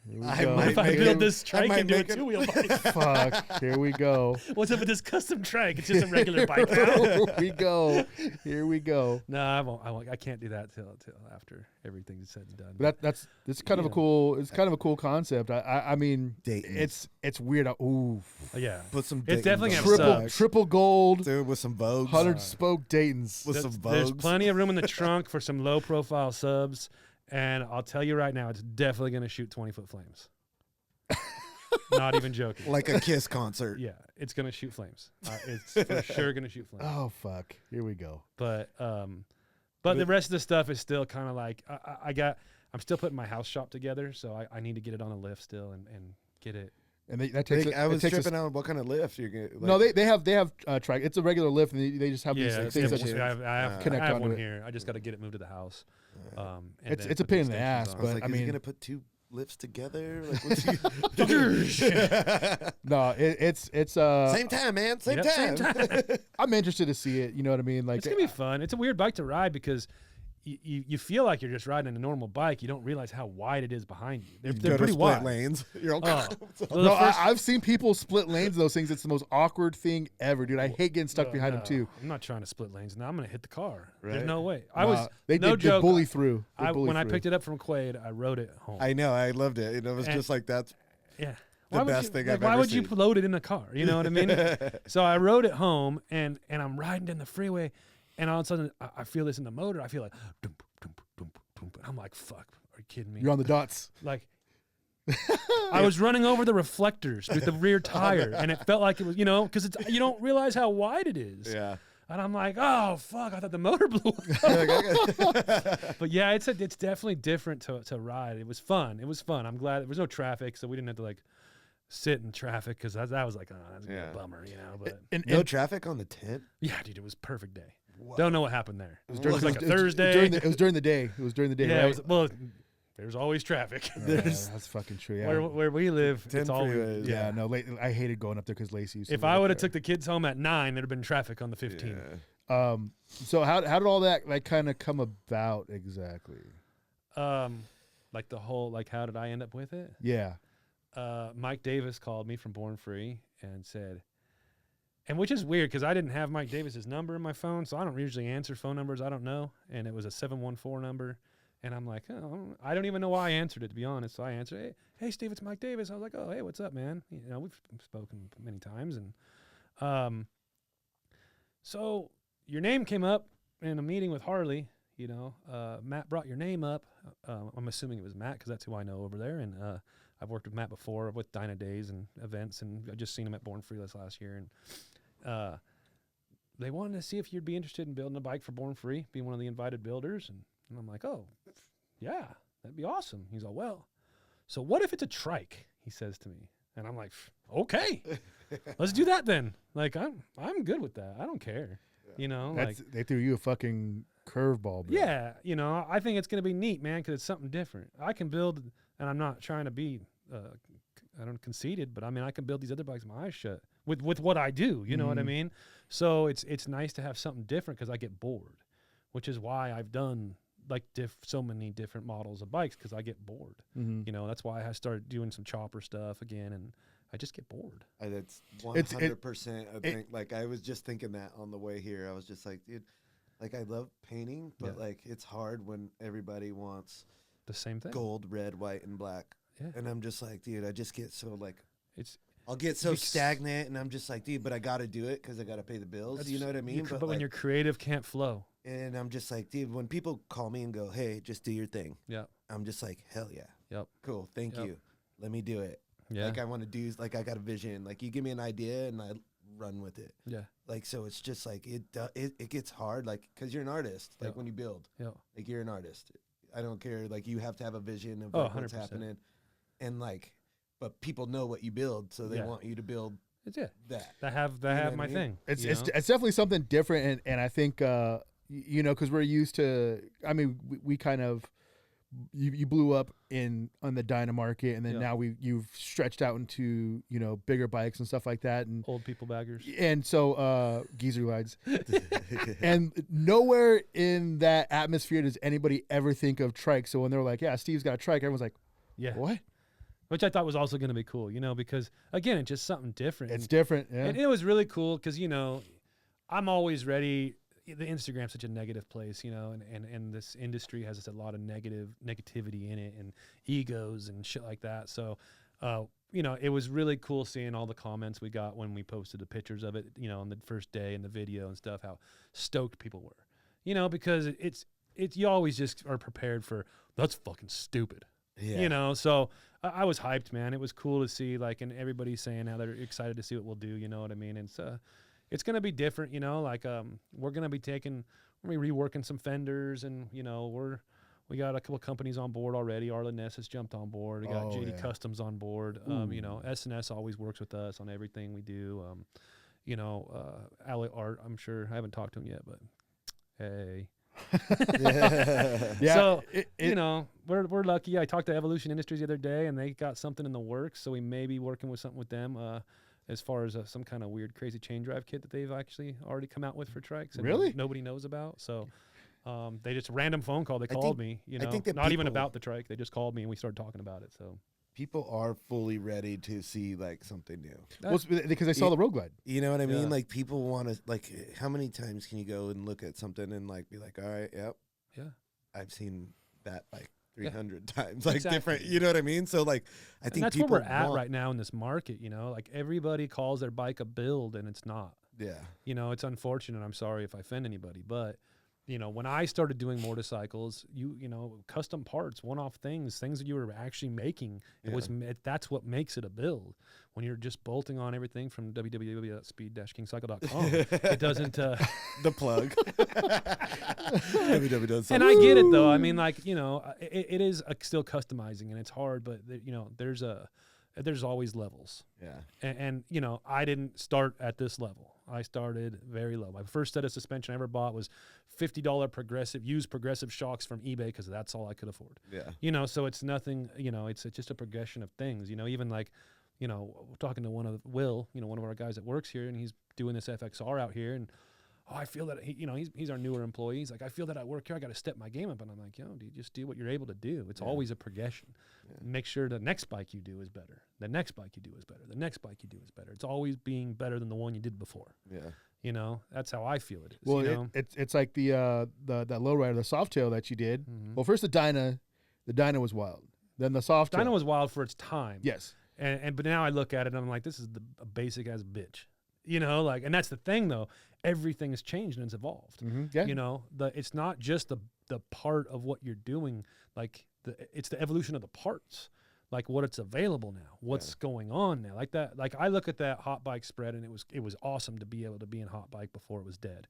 Speaker 1: Here we
Speaker 3: I
Speaker 1: go.
Speaker 3: might
Speaker 2: What if I
Speaker 3: make
Speaker 2: build
Speaker 3: it-
Speaker 2: this
Speaker 3: I
Speaker 2: trike
Speaker 3: might
Speaker 2: and do a
Speaker 3: make it-
Speaker 2: 2-wheel bike?
Speaker 1: Fuck. Here we go.
Speaker 2: What's up with this custom trike? It's just a regular bike now.
Speaker 1: Here we go. Here we go.
Speaker 2: No, I won't. I can't do that till after everything's said and done.
Speaker 1: But it's kind of a
Speaker 2: Yeah.
Speaker 1: cool. It's kind of a cool concept. I mean,
Speaker 3: Dayton's.
Speaker 1: it's weird. Ooh,
Speaker 2: Yeah.
Speaker 3: Put some
Speaker 2: It's
Speaker 3: Dayton's
Speaker 2: definitely
Speaker 3: on
Speaker 2: gonna
Speaker 3: the
Speaker 2: suck.
Speaker 3: back.
Speaker 1: triple gold,
Speaker 3: Dude, with some Vogues.
Speaker 1: 100-spoke Dayton's.
Speaker 3: With some
Speaker 2: There's
Speaker 3: Vogues.
Speaker 2: plenty of room in the trunk for some low profile subs, and I'll tell you right now, it's definitely going to shoot 20-foot flames. Not even joking.
Speaker 3: Like a Kiss concert.
Speaker 2: Yeah, it's going to shoot flames. It's for sure going to shoot flames.
Speaker 1: Oh fuck! Here we go.
Speaker 2: But the rest of the stuff is still kind of like I'm still putting my house shop together, so I need to get it on a lift still and get it.
Speaker 1: And that takes.
Speaker 3: I was
Speaker 1: it takes
Speaker 3: tripping on what kind of lift you're getting. Like,
Speaker 1: No, they have Trike. It's a regular lift, and they just have these
Speaker 2: Yeah,
Speaker 1: like, things that
Speaker 3: simple
Speaker 1: just.
Speaker 3: shit.
Speaker 2: I have
Speaker 1: connect
Speaker 2: I have
Speaker 1: onto
Speaker 2: one
Speaker 1: it.
Speaker 2: here. I just got to get it moved to the house. And
Speaker 1: It's
Speaker 2: then
Speaker 1: a
Speaker 2: put
Speaker 1: pain in the
Speaker 2: extensions
Speaker 1: ass,
Speaker 2: on.
Speaker 3: I was
Speaker 1: but
Speaker 3: like,
Speaker 1: I
Speaker 3: is he
Speaker 1: mean-
Speaker 3: gonna put two lifts together? Like, what's he?
Speaker 1: No, it's
Speaker 3: Same time, man. Same
Speaker 2: Yep,
Speaker 3: time.
Speaker 2: same time.
Speaker 1: I'm interested to see it. You know what I mean? Like
Speaker 2: It's gonna be fun. It's a weird bike to ride because you feel like you're just riding a normal bike. You don't realize how wide it is behind you. They're
Speaker 3: Go to
Speaker 2: pretty
Speaker 3: split
Speaker 2: wide.
Speaker 3: lanes. You're all
Speaker 2: Oh. Well,
Speaker 1: No,
Speaker 2: the first-
Speaker 1: I've seen people split lanes of those things. It's the most awkward thing ever, dude. I hate getting stuck
Speaker 2: Oh,
Speaker 1: behind them
Speaker 2: no,
Speaker 1: too.
Speaker 2: I'm not trying to split lanes. Now I'm gonna hit the car. There's
Speaker 3: Right.
Speaker 2: no way.
Speaker 1: They
Speaker 2: no
Speaker 1: did
Speaker 2: joke.
Speaker 1: bully through. They bully
Speaker 2: When I
Speaker 1: through.
Speaker 2: picked it up from Quaid, I rode it home.
Speaker 3: I know. I loved it. It was
Speaker 2: And-
Speaker 3: just like that's
Speaker 2: yeah.
Speaker 3: the
Speaker 2: Why would
Speaker 3: best
Speaker 2: you,
Speaker 3: thing
Speaker 2: like,
Speaker 3: I've
Speaker 2: why
Speaker 3: ever
Speaker 2: would you
Speaker 3: seen.
Speaker 2: load it in the car? You know what I mean? So I rode it home, and I'm riding down the freeway, and all of a sudden I feel this in the motor. I feel like, dump, dump, dump, dump. I'm like, fuck, are you kidding me?
Speaker 1: You're on the dots.
Speaker 2: Like, I was running over the reflectors with the rear tire, and it felt like it was, because you don't realize how wide it is.
Speaker 3: yeah.
Speaker 2: And I'm like, oh fuck, I thought the motor blew up. But yeah, it's definitely different to ride. It was fun. I'm glad there was no traffic, so we didn't have to like sit in traffic because that was like, that's gonna be
Speaker 3: Yeah.
Speaker 2: a bummer, But
Speaker 1: And,
Speaker 3: No
Speaker 1: and
Speaker 3: traffic on the 10th.
Speaker 2: yeah, dude, it was a perfect day. Don't know what happened there. It was, like a
Speaker 1: it was
Speaker 2: Thursday.
Speaker 1: It was during the day. It was during the day.
Speaker 2: yeah,
Speaker 1: right?
Speaker 2: there's always traffic.
Speaker 1: Yeah, that's fucking true. Yeah.
Speaker 2: Where we live,
Speaker 3: 10
Speaker 2: it's always
Speaker 3: freeways.
Speaker 1: yeah. No, I hated going up there because Lacey used to
Speaker 2: If
Speaker 1: live
Speaker 2: I
Speaker 1: up
Speaker 2: would have
Speaker 1: there.
Speaker 2: took the kids home at 9, there'd have been traffic on the 15.
Speaker 3: Yeah.
Speaker 1: So how did all that like kind of come about exactly?
Speaker 2: Like the whole how did I end up with it?
Speaker 1: Yeah.
Speaker 2: Mike Davis called me from Born Free and said, and which is weird because I didn't have Mike Davis's number in my phone, so I don't usually answer phone numbers I don't know, and it was a 714 number, and I'm like, oh, I don't even know why I answered it, to be honest. So I answered, hey Steve, it's Mike Davis. I was like, oh, hey, what's up, man? We've spoken many times, and so your name came up in a meeting with Harley. Matt brought your name up. I'm assuming it was Matt because that's who I know over there, and I've worked with Matt before with Dyna Days and events, and I've just seen him at Born Free this last year. And they wanted to see if you'd be interested in building a bike for Born Free, be one of the invited builders. And I'm like, oh, yeah, that'd be awesome. He's all, well, so what if it's a trike? He says to me. And I'm like, okay, let's do that then. Like, I'm good with that. I don't care.
Speaker 1: They threw you a fucking curveball, bro.
Speaker 2: Yeah, I think it's going to be neat, man, because it's something different. I can build, and I'm not trying to be, conceited, but I mean, I can build these other bikes with my eyes shut with what I do. You know what I mean? So it's nice to have something different because I get bored, which is why I've done like so many different models of bikes because I get bored.
Speaker 1: Mm-hmm.
Speaker 2: That's why I started doing some chopper stuff again, and I just get bored.
Speaker 3: That's 100%. I think like I was just thinking that on the way here. I was just like, dude, like I love painting, but like it's hard when everybody wants
Speaker 2: the same thing.
Speaker 3: gold, red, white, and black.
Speaker 2: Yeah.
Speaker 3: And I'm just like, dude, I just get so like
Speaker 2: I'll
Speaker 3: get so stagnant, and I'm just like, dude, but I got to do it because I got to pay the bills. You know what I mean?
Speaker 2: But when
Speaker 3: like,
Speaker 2: you're creative, can't flow.
Speaker 3: and I'm just like, dude, when people call me and go, hey, just do your thing.
Speaker 2: Yeah.
Speaker 3: I'm just like, hell yeah.
Speaker 2: Yep.
Speaker 3: Cool. Thank
Speaker 2: Yep.
Speaker 3: you. Let me do it.
Speaker 2: Yeah.
Speaker 3: Like I want to do, like I got a vision. Like you give me an idea and I run with it.
Speaker 2: Yeah.
Speaker 3: Like, so it's just like, it gets hard. Like, cause you're an artist. Like
Speaker 2: Yep.
Speaker 3: when you build,
Speaker 2: Yeah.
Speaker 3: like you're an artist. I don't care. Like you have to have a vision of
Speaker 2: Oh,
Speaker 3: like, what's
Speaker 2: 100%.
Speaker 3: happening. And like, but people know what you build. So they
Speaker 2: Yeah.
Speaker 3: want you to build
Speaker 2: It's that.
Speaker 3: that.
Speaker 2: That have
Speaker 3: know what
Speaker 2: my
Speaker 3: I mean?
Speaker 2: thing.
Speaker 1: It's
Speaker 2: you
Speaker 1: it's
Speaker 2: know?
Speaker 1: it's definitely something different, and I think because we're used to. I mean, we kind of you blew up on the Dyna market, and then
Speaker 2: Yeah.
Speaker 1: now you've stretched out into bigger bikes and stuff like that, and
Speaker 2: Old people baggers.
Speaker 1: so geezer rides, and nowhere in that atmosphere does anybody ever think of trike. So when they're like, "Yeah, Steve's got a trike," everyone's like,
Speaker 2: Yeah.
Speaker 1: "What?"
Speaker 2: which I thought was also going to be cool, you know, because again, it's just something different.
Speaker 1: It's different. Yeah.
Speaker 2: And it was really cool because, you know, I'm always ready. The Instagram's such a negative place, you know, and this industry has a lot of negativity in it and egos and shit like that. So, you know, it was really cool seeing all the comments we got when we posted the pictures of it, you know, on the first day and the video and stuff, how stoked people were, you know, because it's you always just are prepared for, that's fucking stupid, you know? So I was hyped, man. It was cool to see, like, and everybody saying how they're excited to see what we'll do, you know what I mean? And it's going to be different, you know, like, we're going to be reworking some fenders and, you know, we got a couple companies on board already. Arlen Ness has jumped on board. We got JD Customs on board. You know, S&S always works with us on everything we do. You know, Alloy Art, I'm sure. I haven't talked to him yet, but hey.
Speaker 1: Yeah.
Speaker 2: So, you know, we're lucky. I talked to Evolution Industries the other day, and they got something in the works. So we may be working with something with them as far as some kind of weird, crazy chain drive kit that they've actually already come out with for trikes. And
Speaker 1: really?
Speaker 2: Nobody knows about. So... they just random phone call. They called me, you know,
Speaker 3: I think that
Speaker 2: not even about the trike. They just called me and we started talking about it. So
Speaker 3: people are fully ready to see like something new.
Speaker 1: Well, because they saw the Road Glide.
Speaker 3: You know what I mean?
Speaker 2: Yeah.
Speaker 3: Like people want to, like, how many times can you go and look at something and like be like, all right, yep,
Speaker 2: yeah,
Speaker 3: I've seen that like 300 times, like
Speaker 2: Exactly.
Speaker 3: different. You know what I mean? So like, I
Speaker 2: and
Speaker 3: think
Speaker 2: that's where
Speaker 3: people
Speaker 2: we're at
Speaker 3: want-
Speaker 2: right now in this market. You know, like everybody calls their bike a build and it's not.
Speaker 3: Yeah,
Speaker 2: You know, it's unfortunate. I'm sorry if I offend anybody, but you know, when I started doing motorcycles, you know, custom parts, one-off things that you were actually making, that's what makes it a build. When you're just bolting on everything from www.speed-kingcycle.com, it doesn't.
Speaker 3: the plug. www.
Speaker 2: And I get it though. I mean, like, you know, it is still customizing and it's hard, but you know, there's always levels.
Speaker 3: Yeah.
Speaker 2: And you know, I didn't start at this level. I started very low. My first set of suspension I ever bought was $50 used progressive shocks from eBay because that's all I could afford.
Speaker 3: Yeah.
Speaker 2: You know, so it's nothing, you know, it's just a progression of things. You know, even like, you know, talking to one of our guys that works here, and he's doing this FXR out here, and I feel that he's our newer employee. He's like, I feel that I work here, I got to step my game up, and I'm like, dude, just do what you're able to do. It's always a progression. Yeah. Make sure the next bike you do is better. The next bike you do is better. The next bike you do is better. It's always being better than the one you did before.
Speaker 3: Yeah.
Speaker 2: You know, that's how I feel it is.
Speaker 1: Well,
Speaker 2: you know?
Speaker 1: it's like that lowrider, the Softail that you did.
Speaker 2: Mm-hmm.
Speaker 1: Well, first the Dyna was wild. Then the Softail.
Speaker 2: Dyna was wild for its time.
Speaker 1: Yes.
Speaker 2: But now I look at it and I'm like, this is a basic ass bitch. You know, like, and that's the thing though. Everything has changed and it's evolved.
Speaker 1: Mm-hmm. Yeah.
Speaker 2: You know, it's not just the part of what you're doing. Like it's the evolution of the parts. Like what it's available now, what's going on now, like that. Like I look at that hot bike spread, and it was awesome to be able to be in hot bike before it was dead.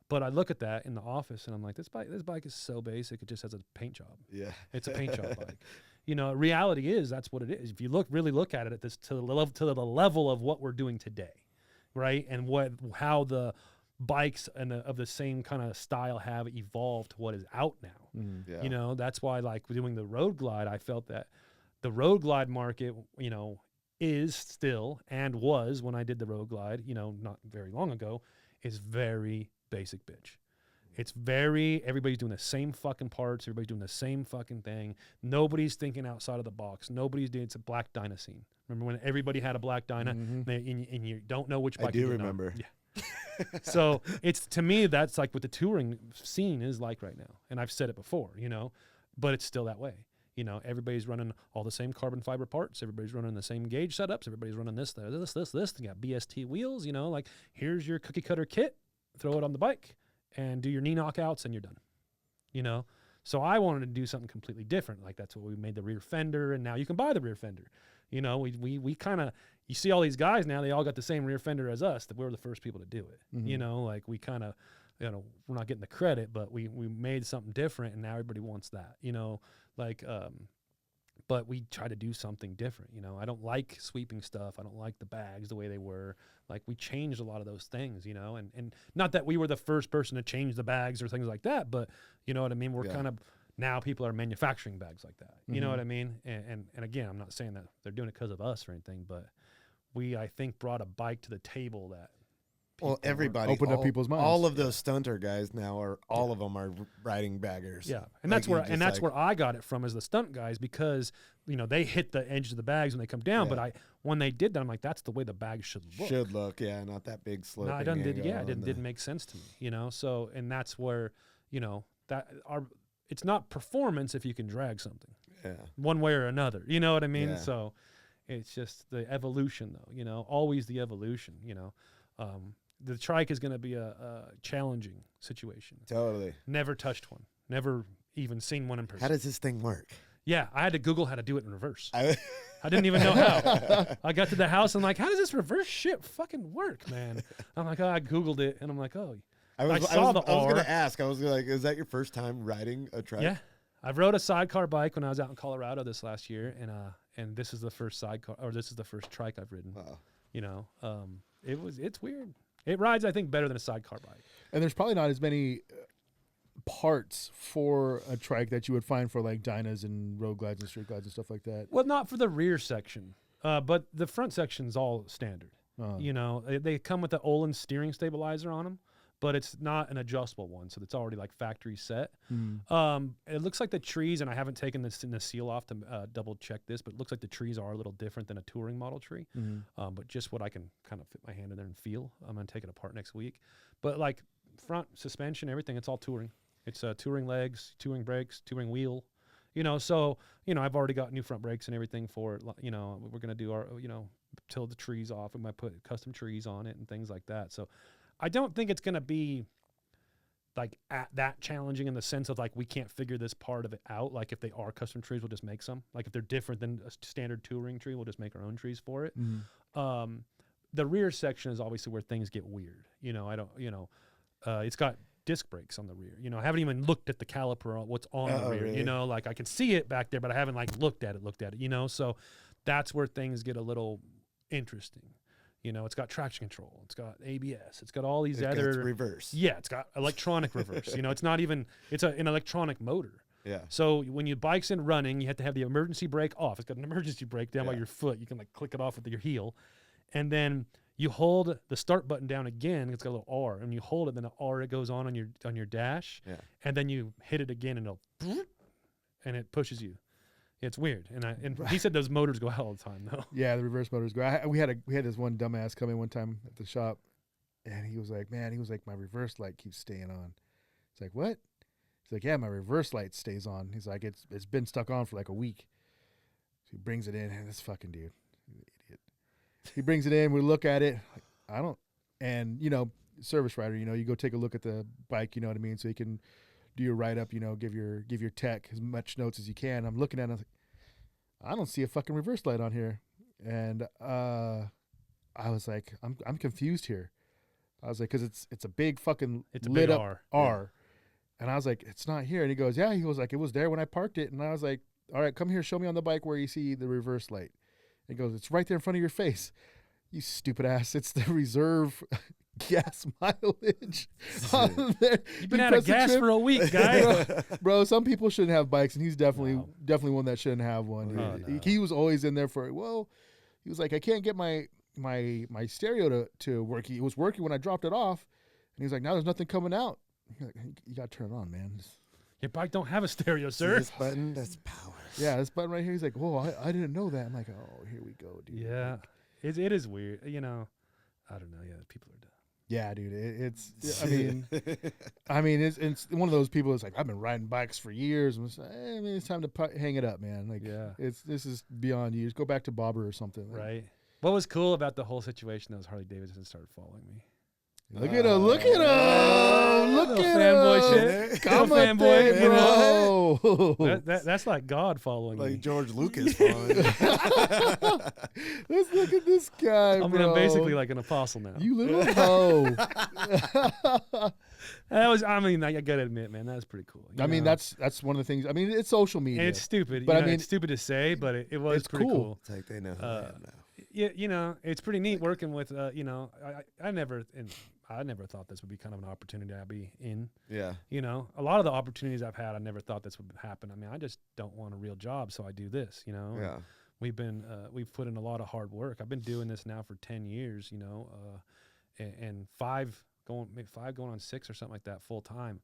Speaker 2: But I look at that in the office, and I'm like, this bike is so basic. It just has a paint job.
Speaker 3: Yeah,
Speaker 2: it's a paint job bike. You know, reality is that's what it is. If you really look at it to the level of what we're doing today, right, and how the bikes of the same kind of style have evolved to what is out now.
Speaker 1: Mm-hmm.
Speaker 3: Yeah.
Speaker 2: You know, that's why like doing the Road Glide, I felt that. The Road Glide market, you know, is still and was when I did the Road Glide, you know, not very long ago, is very basic bitch. It's everybody's doing the same fucking parts. Everybody's doing the same fucking thing. Nobody's thinking outside of the box. Nobody's doing, it's a black Dyna scene. Remember when everybody had a black Dyna and you don't know which bike
Speaker 3: I do remember.
Speaker 2: Yeah. So it's, to me, that's like what the touring scene is like right now. And I've said it before, you know, but it's still that way. You know, everybody's running all the same carbon fiber parts. Everybody's running the same gauge setups. Everybody's running this. They got BST wheels, you know, like here's your cookie cutter kit. Throw it on the bike and do your knee knockouts and you're done, you know? So I wanted to do something completely different. Like that's what we made the rear fender, and now you can buy the rear fender. You know, we kind of, you see all these guys now, they all got the same rear fender as us, that we were the first people to do it.
Speaker 1: Mm-hmm.
Speaker 2: You know, like we kind of, you know, we're not getting the credit, but we made something different and now everybody wants that, you know, like, but we try to do something different. You know, I don't like sweeping stuff. I don't like the bags the way they were. Like we changed a lot of those things, you know, and not that we were the first person to change the bags or things like that, but you know what I mean? We're kind of, now people are manufacturing bags like that. You know what I mean? And again, I'm not saying that they're doing it because of us or anything, but we, I think, brought a bike to the table that
Speaker 3: Well,
Speaker 2: people
Speaker 3: everybody
Speaker 1: Opened up people's minds.
Speaker 3: All of those stunter guys now all of them are riding baggers.
Speaker 2: Yeah, and
Speaker 3: Like,
Speaker 2: that's
Speaker 3: you
Speaker 2: where
Speaker 3: just,
Speaker 2: where I got it from, as the stunt guys, because they hit the edge of the bags when they come down.
Speaker 3: Yeah.
Speaker 2: But when they did that, I'm like, that's the way the bag should look.
Speaker 3: Should look, yeah, not that big slope.
Speaker 2: No, it didn't make sense to me. So, and that's where it's not performance if you can drag something one way or another. You know what I mean?
Speaker 3: Yeah.
Speaker 2: So, it's just the evolution, though. Always the evolution. The trike is going to be a challenging situation.
Speaker 3: Totally.
Speaker 2: Never touched one. Never even seen one in person.
Speaker 3: How does this thing work?
Speaker 2: Yeah, I had to Google how to do it in reverse.
Speaker 3: I
Speaker 2: didn't even know how. I got to the house and I'm like, how does this reverse shit fucking work, man? I'm like, I Googled it and I'm like, oh. I was
Speaker 3: going to ask. I was like, is that your first time riding a trike?
Speaker 2: Yeah. I rode a sidecar bike when I was out in Colorado this last year, and this is the first sidecar, or this is the first trike I've ridden.
Speaker 3: Wow.
Speaker 2: It's weird. It rides, I think, better than a sidecar bike.
Speaker 1: And there's probably not as many parts for a trike that you would find for like dynas and road glides and street glides and stuff like that.
Speaker 2: Well, not for the rear section, but the front section's all standard. They come with the Olin steering stabilizer on them, but it's not an adjustable one, so it's already like factory set. It looks like the trees, and I haven't taken the seal off to double check this, but it looks like the trees are a little different than a touring model tree. But just what I can kind of fit my hand in there and feel. I'm going to take it apart next week. But like front suspension, everything, it's all touring. It's touring legs, touring brakes, touring wheel. So, I've already got new front brakes and everything for it. We're going to do our, till the trees off. We might put custom trees on it and things like that. So I don't think it's going to be like that challenging in the sense of like we can't figure this part of it out. Like if they are custom trees, we'll just make some. Like if they're different than a standard touring tree, we'll just make our own trees for it. The rear section is obviously where things get weird. It's got disc brakes on the rear. I haven't even looked at the caliper on what's on the rear.
Speaker 3: Really?
Speaker 2: Like I can see it back there, but I haven't like looked at it. So that's where things get a little interesting. It's got traction control. It's got ABS. It's got all these other
Speaker 3: it's reverse.
Speaker 2: Yeah, it's got electronic reverse. It's not even. It's an electronic motor.
Speaker 3: Yeah.
Speaker 2: So when your bike's in running, you have to have the emergency brake off. It's got an emergency brake down by your foot. You can like click it off with your heel, and then you hold the start button down again. It's got a little R, and you hold it. Then the R it goes on your dash.
Speaker 3: Yeah.
Speaker 2: And then you hit it again, and and it pushes you. It's weird, and he said those motors go out all the time, though.
Speaker 1: Yeah, the reverse motors go. We had this one dumbass come in one time at the shop, and he was like, my reverse light keeps staying on. It's like, what? He's like, yeah, my reverse light stays on. He's like, it's been stuck on for like a week. So he brings it in, and this fucking dude, idiot. He brings it in. We look at it. Like, I don't, and service writer, you go take a look at the bike. You know what I mean? So you can do your write up, give your tech as much notes as you can. I'm looking at it, I was like, I don't see a fucking reverse light on here. And I was like, I'm confused here. I was like, because it's a big fucking lit up R.
Speaker 2: Yeah.
Speaker 1: And I was like, it's not here. And he goes, yeah. He was like, it was there when I parked it. And I was like, all right, come here, show me on the bike where you see the reverse light. He goes, it's right there in front of your face. You stupid ass. It's the reserve gas mileage on there.
Speaker 2: You've been out of gas for a week, guy.
Speaker 1: Bro, some people shouldn't have bikes, and he's definitely one that shouldn't have one.
Speaker 2: No.
Speaker 1: He was always in there for, he was like, I can't get my stereo to work. It was working when I dropped it off. And he's like, now there's nothing coming out. Like, you got to turn it on, man.
Speaker 2: Your bike don't have a stereo, sir.
Speaker 3: This button, that's power.
Speaker 1: Yeah, this button right here. He's like, whoa, I didn't know that. I'm like, oh, here we go, dude.
Speaker 2: Yeah, it is weird. I don't know. Yeah, people are dumb.
Speaker 1: Yeah, dude. I mean, it's one of those people that's like, I've been riding bikes for years. And it's time to hang it up, man. Like, this is beyond you. Just go back to Bobber or something. Like,
Speaker 2: right. What was cool about the whole situation was Harley Davidson started following me.
Speaker 1: Look at him! Look at him! Look at
Speaker 2: fanboy
Speaker 1: him!
Speaker 2: shit.
Speaker 1: Come
Speaker 2: Little
Speaker 1: on,
Speaker 2: fanboy,
Speaker 1: bro.
Speaker 2: That's like God following me.
Speaker 3: Like George Lucas following.
Speaker 1: Let's look at this guy,
Speaker 2: I'm basically like an apostle now.
Speaker 1: You little hoe.
Speaker 2: I gotta admit, man, that was pretty cool.
Speaker 1: I mean, that's one of the things. I mean, it's social media.
Speaker 2: And it's stupid,
Speaker 1: but
Speaker 2: it's stupid to say, but it was
Speaker 1: it's
Speaker 2: pretty cool.
Speaker 3: It's like they know who I am now.
Speaker 2: Yeah, it's pretty neat working with. I never thought this would be kind of an opportunity I'd be in.
Speaker 3: Yeah.
Speaker 2: A lot of the opportunities I've had, I never thought this would happen. I mean, I just don't want a real job, so I do this.
Speaker 3: Yeah.
Speaker 2: We've put in a lot of hard work. I've been doing this now for 10 years. and maybe 5 going on 6 or something like that full time.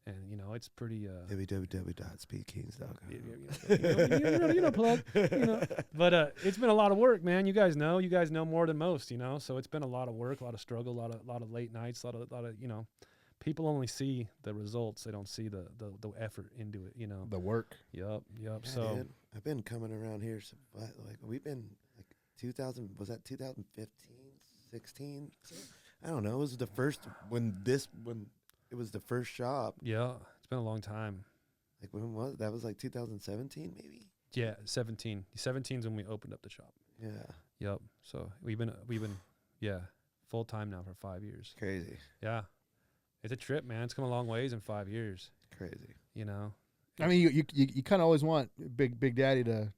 Speaker 2: And it's pretty
Speaker 3: www.speedkings.com.
Speaker 2: plug, but it's been a lot of work, man. You guys know more than most, so it's been a lot of work, a lot of struggle, a lot of late nights, a lot of people only see the results, they don't see the effort into it,
Speaker 1: The work.
Speaker 2: Yep.
Speaker 3: Yeah,
Speaker 2: So
Speaker 3: dude, I've been coming around here, we've been 2000, was that 2015, 16? I don't know. It was the first when it was the first shop.
Speaker 2: yeah, it's been a long time.
Speaker 3: Like when was that? Was like 2017 maybe.
Speaker 2: Yeah, 17 is when we opened up the shop.
Speaker 3: Yeah,
Speaker 2: Yep. So we've been full time now for 5 years.
Speaker 3: crazy,
Speaker 2: Yeah, it's a trip, man. It's come a long ways in 5 years.
Speaker 3: crazy.
Speaker 1: I mean, you kind of always want Big Daddy to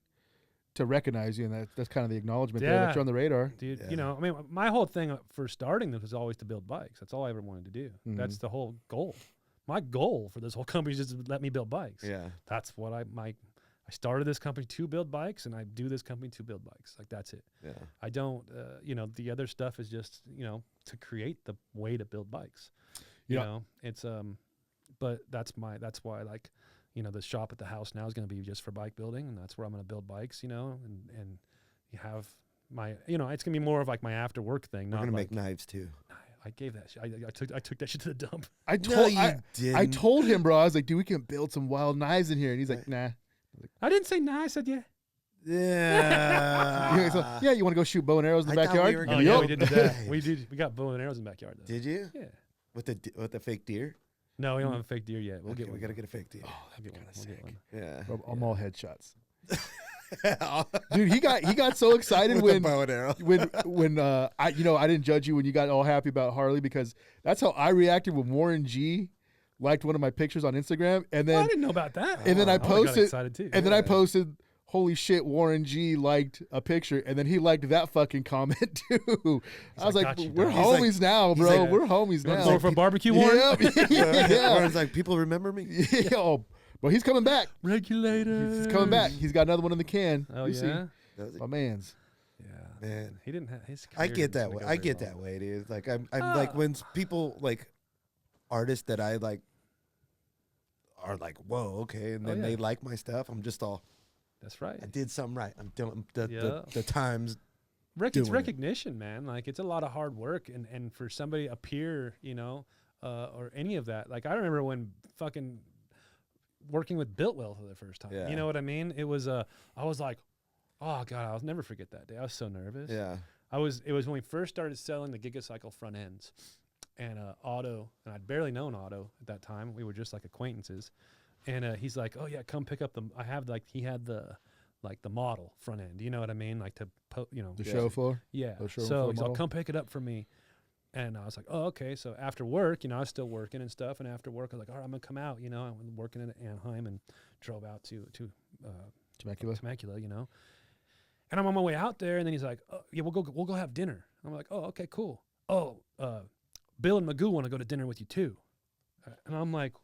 Speaker 1: recognize you, and that's kind of the acknowledgement there that you're on the radar.
Speaker 2: Dude,
Speaker 3: Yeah.
Speaker 2: I mean, my whole thing for starting this was always to build bikes. That's all I ever wanted to do.
Speaker 1: Mhm.
Speaker 2: That's the whole goal. My goal for this whole company is just to let me build bikes.
Speaker 3: Yeah,
Speaker 2: That's what I started this company to build bikes, and I do this company to build bikes. Like, that's it.
Speaker 3: yeah,
Speaker 2: I don't, the other stuff is just, to create the way to build bikes.
Speaker 1: Yeah.
Speaker 2: It's, but that's why, like, the shop at the house now is going to be just for bike building, and that's where I'm going to build bikes, and you have my, it's going to be more of like my after work thing.
Speaker 3: we're
Speaker 2: Not
Speaker 3: gonna
Speaker 2: like,
Speaker 3: make knives too.
Speaker 2: I gave that shit. I took that shit to the dump.
Speaker 1: I
Speaker 3: No,
Speaker 1: told him, bro. I was like, dude, we can build some wild knives in here, and he's like, nah.
Speaker 2: I didn't say nah. I said yeah.
Speaker 3: Yeah.
Speaker 1: He's like, yeah, you want to go shoot bow and arrows in the
Speaker 3: I thought
Speaker 1: backyard?
Speaker 3: we were
Speaker 2: Oh
Speaker 3: gonna
Speaker 2: yeah,
Speaker 3: Yup.
Speaker 2: we did that. We got bow and arrows in the backyard though.
Speaker 3: Did you
Speaker 2: Yeah.
Speaker 3: with the fake deer?
Speaker 2: No, we don't have a fake deer yet. We'll
Speaker 3: Okay,
Speaker 2: get one.
Speaker 3: we gotta get a fake deer.
Speaker 1: Oh,
Speaker 2: We'll
Speaker 1: that'd be
Speaker 2: get
Speaker 1: kind
Speaker 2: one.
Speaker 1: of
Speaker 2: We'll get
Speaker 1: sick.
Speaker 2: one.
Speaker 3: Yeah.
Speaker 1: I'm all headshots. Dude, he got so excited
Speaker 3: With
Speaker 1: when
Speaker 3: a bow and arrow.
Speaker 1: when I didn't judge you when you got all happy about Harley, because that's how I reacted when Warren G liked one of my pictures on Instagram, and
Speaker 2: Well, I
Speaker 1: then
Speaker 2: didn't know about that.
Speaker 1: and then I
Speaker 2: would've got
Speaker 1: posted-
Speaker 2: excited too.
Speaker 1: and then I
Speaker 3: Yeah.
Speaker 1: posted, holy shit, Warren G liked a picture, and then he liked that fucking comment too. I was
Speaker 2: like,
Speaker 1: like,
Speaker 2: "Got you,
Speaker 1: we're
Speaker 2: dog."
Speaker 1: homies now,
Speaker 3: he's
Speaker 1: bro.
Speaker 3: like-
Speaker 1: We're homies
Speaker 2: You want
Speaker 1: now.
Speaker 2: to go for a barbecue, Warren?
Speaker 1: Yep. yeah.
Speaker 3: Warren's like, people remember me.
Speaker 1: Yeah. Oh, but he's coming back.
Speaker 2: Regulator.
Speaker 1: He's coming back. He's got another one in the can.
Speaker 2: Oh
Speaker 1: You
Speaker 2: yeah.
Speaker 1: see.
Speaker 3: Does it?
Speaker 1: My man's.
Speaker 2: Yeah.
Speaker 3: Man,
Speaker 2: He didn't have his.
Speaker 3: I
Speaker 2: career
Speaker 3: get
Speaker 2: didn't
Speaker 3: that
Speaker 2: go
Speaker 3: way. I
Speaker 2: very
Speaker 3: get
Speaker 2: well.
Speaker 3: that way, dude. Like I'm like when people like artists that I like are like, whoa, okay, and then
Speaker 2: yeah.
Speaker 3: they like my stuff. I'm just all,
Speaker 2: That's right.
Speaker 3: I did something right. I'm doing
Speaker 2: Yeah.
Speaker 3: the times.
Speaker 2: It's
Speaker 3: doing it.
Speaker 2: recognition, man. Like, it's a lot of hard work, and for somebody, a peer, or any of that. Like, I remember when fucking working with Builtwell for the first time.
Speaker 3: Yeah.
Speaker 2: You know what I mean? It was I was like, oh god, I'll never forget that day. I was so nervous.
Speaker 3: Yeah.
Speaker 2: It was when we first started selling the Gigacycle front ends, and Otto, and I'd barely known Otto at that time. We were just like acquaintances, and he's like, oh yeah, come pick up I have he had the model front end. You know what I mean? Like, to
Speaker 1: The
Speaker 3: Yeah.
Speaker 1: show floor.
Speaker 2: yeah.
Speaker 1: The showroom
Speaker 2: So
Speaker 1: floor
Speaker 2: he's like,
Speaker 1: model?
Speaker 2: come pick it up for me. And I was like, oh, okay. So after work, I was still working and stuff. And after work, I was like, all right, I'm going to come out. I was working in Anaheim and drove out to
Speaker 1: Temecula.
Speaker 2: Temecula, And I'm on my way out there. And then he's like, oh, yeah, we'll go have dinner. I'm like, oh, okay, cool. Oh, Bill and Magoo want to go to dinner with you too. And I'm like,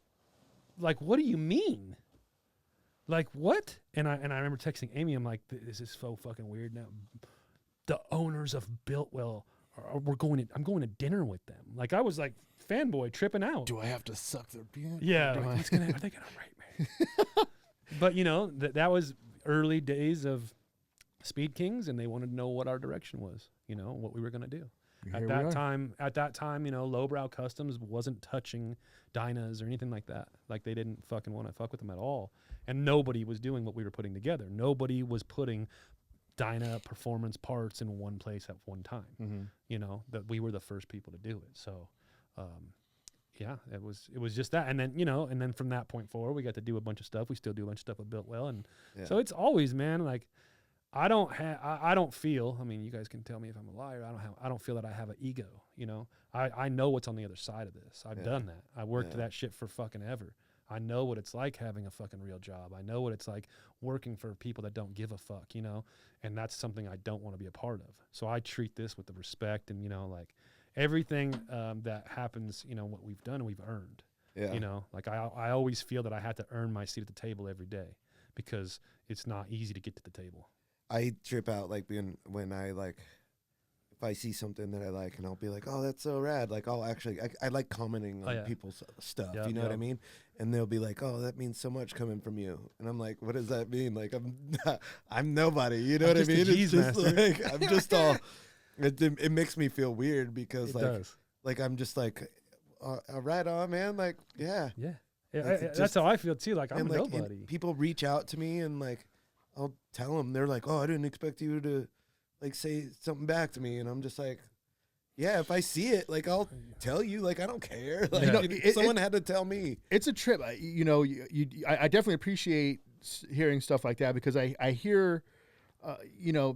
Speaker 2: what do you mean? Like, what? And I remember texting Amy. I'm like, this is so fucking weird now. The owners of Builtwell I'm going to dinner with them. Like, I was like fanboy tripping out.
Speaker 1: Do I have to suck their dick?
Speaker 2: Yeah.
Speaker 1: Do
Speaker 2: Like,
Speaker 1: I-
Speaker 2: are they gonna rape me? But that was early days of Speed Kings, and they wanted to know what our direction was. What we were gonna do.
Speaker 1: Here
Speaker 2: At
Speaker 1: we
Speaker 2: that
Speaker 1: are.
Speaker 2: time, Lowbrow Customs wasn't touching Dynas or anything like that. Like, they didn't fucking want to fuck with them at all. And nobody was doing what we were putting together. Nobody was putting Dyna performance parts in one place at one time.
Speaker 1: Mhm.
Speaker 2: That we were the first people to do it. So, yeah, it was just that. And then, from that point forward, we got to do a bunch of stuff. We still do a bunch of stuff with Builtwell. And
Speaker 3: Yeah.
Speaker 2: so it's always, man, like, I don't feel, I mean, you guys can tell me if I'm a liar. I don't feel that I have an ego. I know what's on the other side of this. I've
Speaker 3: Yeah.
Speaker 2: done that. I worked
Speaker 3: Yeah.
Speaker 2: that shit for fucking ever. I know what it's like having a fucking real job. I know what it's like working for people that don't give a fuck, and that's something I don't want to be a part of. So I treat this with the respect and, like, everything that happens, what we've done, we've earned.
Speaker 3: Yeah.
Speaker 2: Like, I always feel that I had to earn my seat at the table every day, because it's not easy to get to the table.
Speaker 3: I trip out like when I like if I see something that I like, and I'll be like, oh, that's so rad. Like I'll actually, I like commenting on people's stuff.
Speaker 2: Yep,
Speaker 3: you know what I mean? And they'll be like, oh, that means so much coming from you. And I'm like, what does that mean? Like I'm nobody. You know what I mean?
Speaker 2: It's just
Speaker 3: like I'm just all. It makes me feel weird because
Speaker 2: does.
Speaker 3: like I'm just like, right on, man. Like yeah.
Speaker 2: That's how I feel too. Like I'm
Speaker 3: like,
Speaker 2: nobody.
Speaker 3: People reach out to me and like I'll tell them, they're like, oh, I didn't expect you to like say something back to me, and I'm just like, yeah, if I see it, like I'll tell you, like I don't care. Like someone had to tell me.
Speaker 1: It's a trip. I definitely appreciate hearing stuff like that because I hear,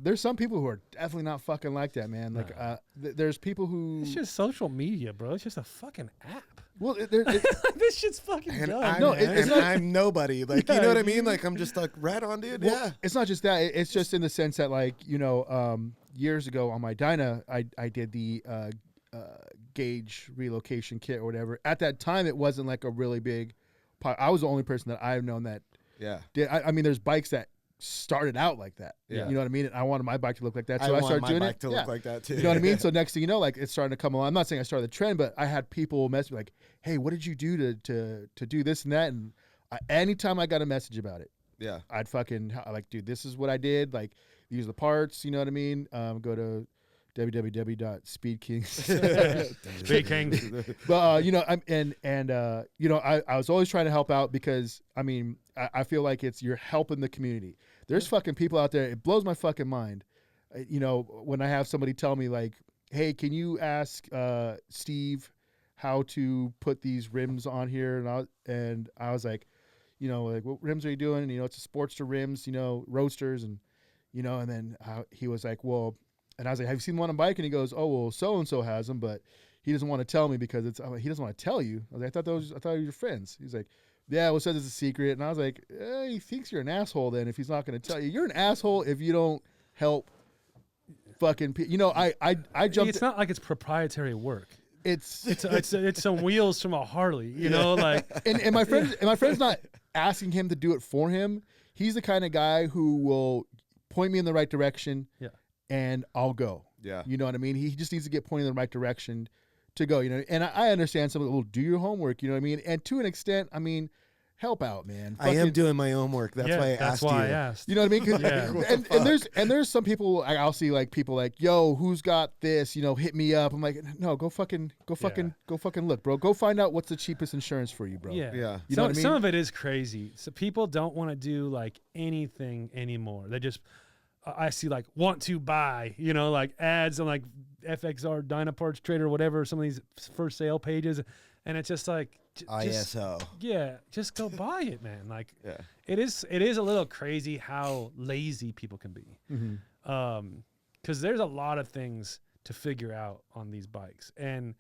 Speaker 1: there's some people who are definitely not fucking like that, man. Like there's people who.
Speaker 2: It's just social media, bro. It's just a fucking app.
Speaker 1: Well,
Speaker 2: this shit's fucking dumb.
Speaker 3: I'm nobody. Like, you know what I mean? Like, I'm just like, right on, dude.
Speaker 1: Well,
Speaker 3: yeah.
Speaker 1: It's not just that. It's just in the sense that, like, years ago on my Dyna, I did the gauge relocation kit or whatever. At that time, it wasn't like a really big. I was the only person that I've known that.
Speaker 3: Yeah.
Speaker 1: Did. I mean, there's bikes that started out like that.
Speaker 3: Yeah.
Speaker 1: You know what I mean? And I wanted my bike to look like that. So I started doing it.
Speaker 3: To look like that too.
Speaker 1: You know what I mean? So next thing you know, like it's starting to come along. I'm not saying I started the trend, but I had people message me like, hey, what did you do to do this and that? And anytime I got a message about it, I'd fucking like, dude, this is what I did. Like, these are the parts. You know what I mean? Go to www.speedkings.
Speaker 2: Speedkings.
Speaker 1: But I was always trying to help out because I mean I feel like you're helping the community. There's fucking people out there. It blows my fucking mind. When I have somebody tell me like, hey, can you ask Steve how to put these rims on here? And I was like, like, what rims are you doing? And, it's a Sportster rims, roadsters, and and then he was like, well. And I was like, have you seen one on bike? And he goes, oh, well, so-and-so has them, but he doesn't want to tell me because he doesn't want to tell you. I was like, I thought you were your friends. He's like, yeah, well, it says it's a secret. And I was like, he thinks you're an asshole then if he's not going to tell you. You're an asshole if you don't help fucking people. I jumped.
Speaker 2: It's not like it's proprietary work.
Speaker 1: It's
Speaker 2: some wheels from a Harley, like.
Speaker 1: And my friend's not asking him to do it for him. He's the kind of guy who will point me in the right direction.
Speaker 2: Yeah.
Speaker 1: And I'll go.
Speaker 3: Yeah.
Speaker 1: You know what I mean? He just needs to get pointed in the right direction to go, And I understand some of will do your homework, you know what I mean? And to an extent, I mean, help out, man.
Speaker 3: I am doing my homework. That's why I asked you.
Speaker 1: You know what I mean? And there's some people I'll see like people like, yo, who's got this? Hit me up. I'm like, no, go fucking look, bro. Go find out what's the cheapest insurance for you, bro.
Speaker 2: Yeah.
Speaker 3: Yeah.
Speaker 1: You know what I mean?
Speaker 2: Some of it is crazy. So people don't want to do like anything anymore. They just I see like want to buy, like ads on like FXR Dynaparts Trader or whatever, some of these for sale pages. And it's just like,
Speaker 3: ISO.
Speaker 2: Just go buy it, man. Like
Speaker 3: yeah.
Speaker 2: it is a little crazy how lazy people can be.
Speaker 1: Mm-hmm.
Speaker 2: 'Cause there's a lot of things to figure out on these bikes. And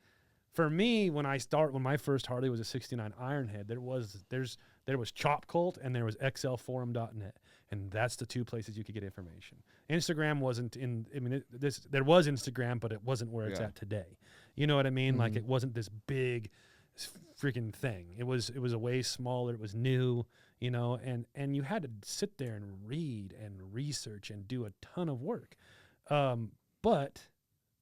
Speaker 2: for me, when my first Harley was a 69 Ironhead, there was Chop Cult and there was XLforum.net. And that's the two places you could get information. Instagram wasn't in. I mean, there was Instagram, but it wasn't where it's at today. You know what I mean? Mm-hmm. Like it wasn't this big, freaking thing. It was a way smaller. It was new. And you had to sit there and read and research and do a ton of work. But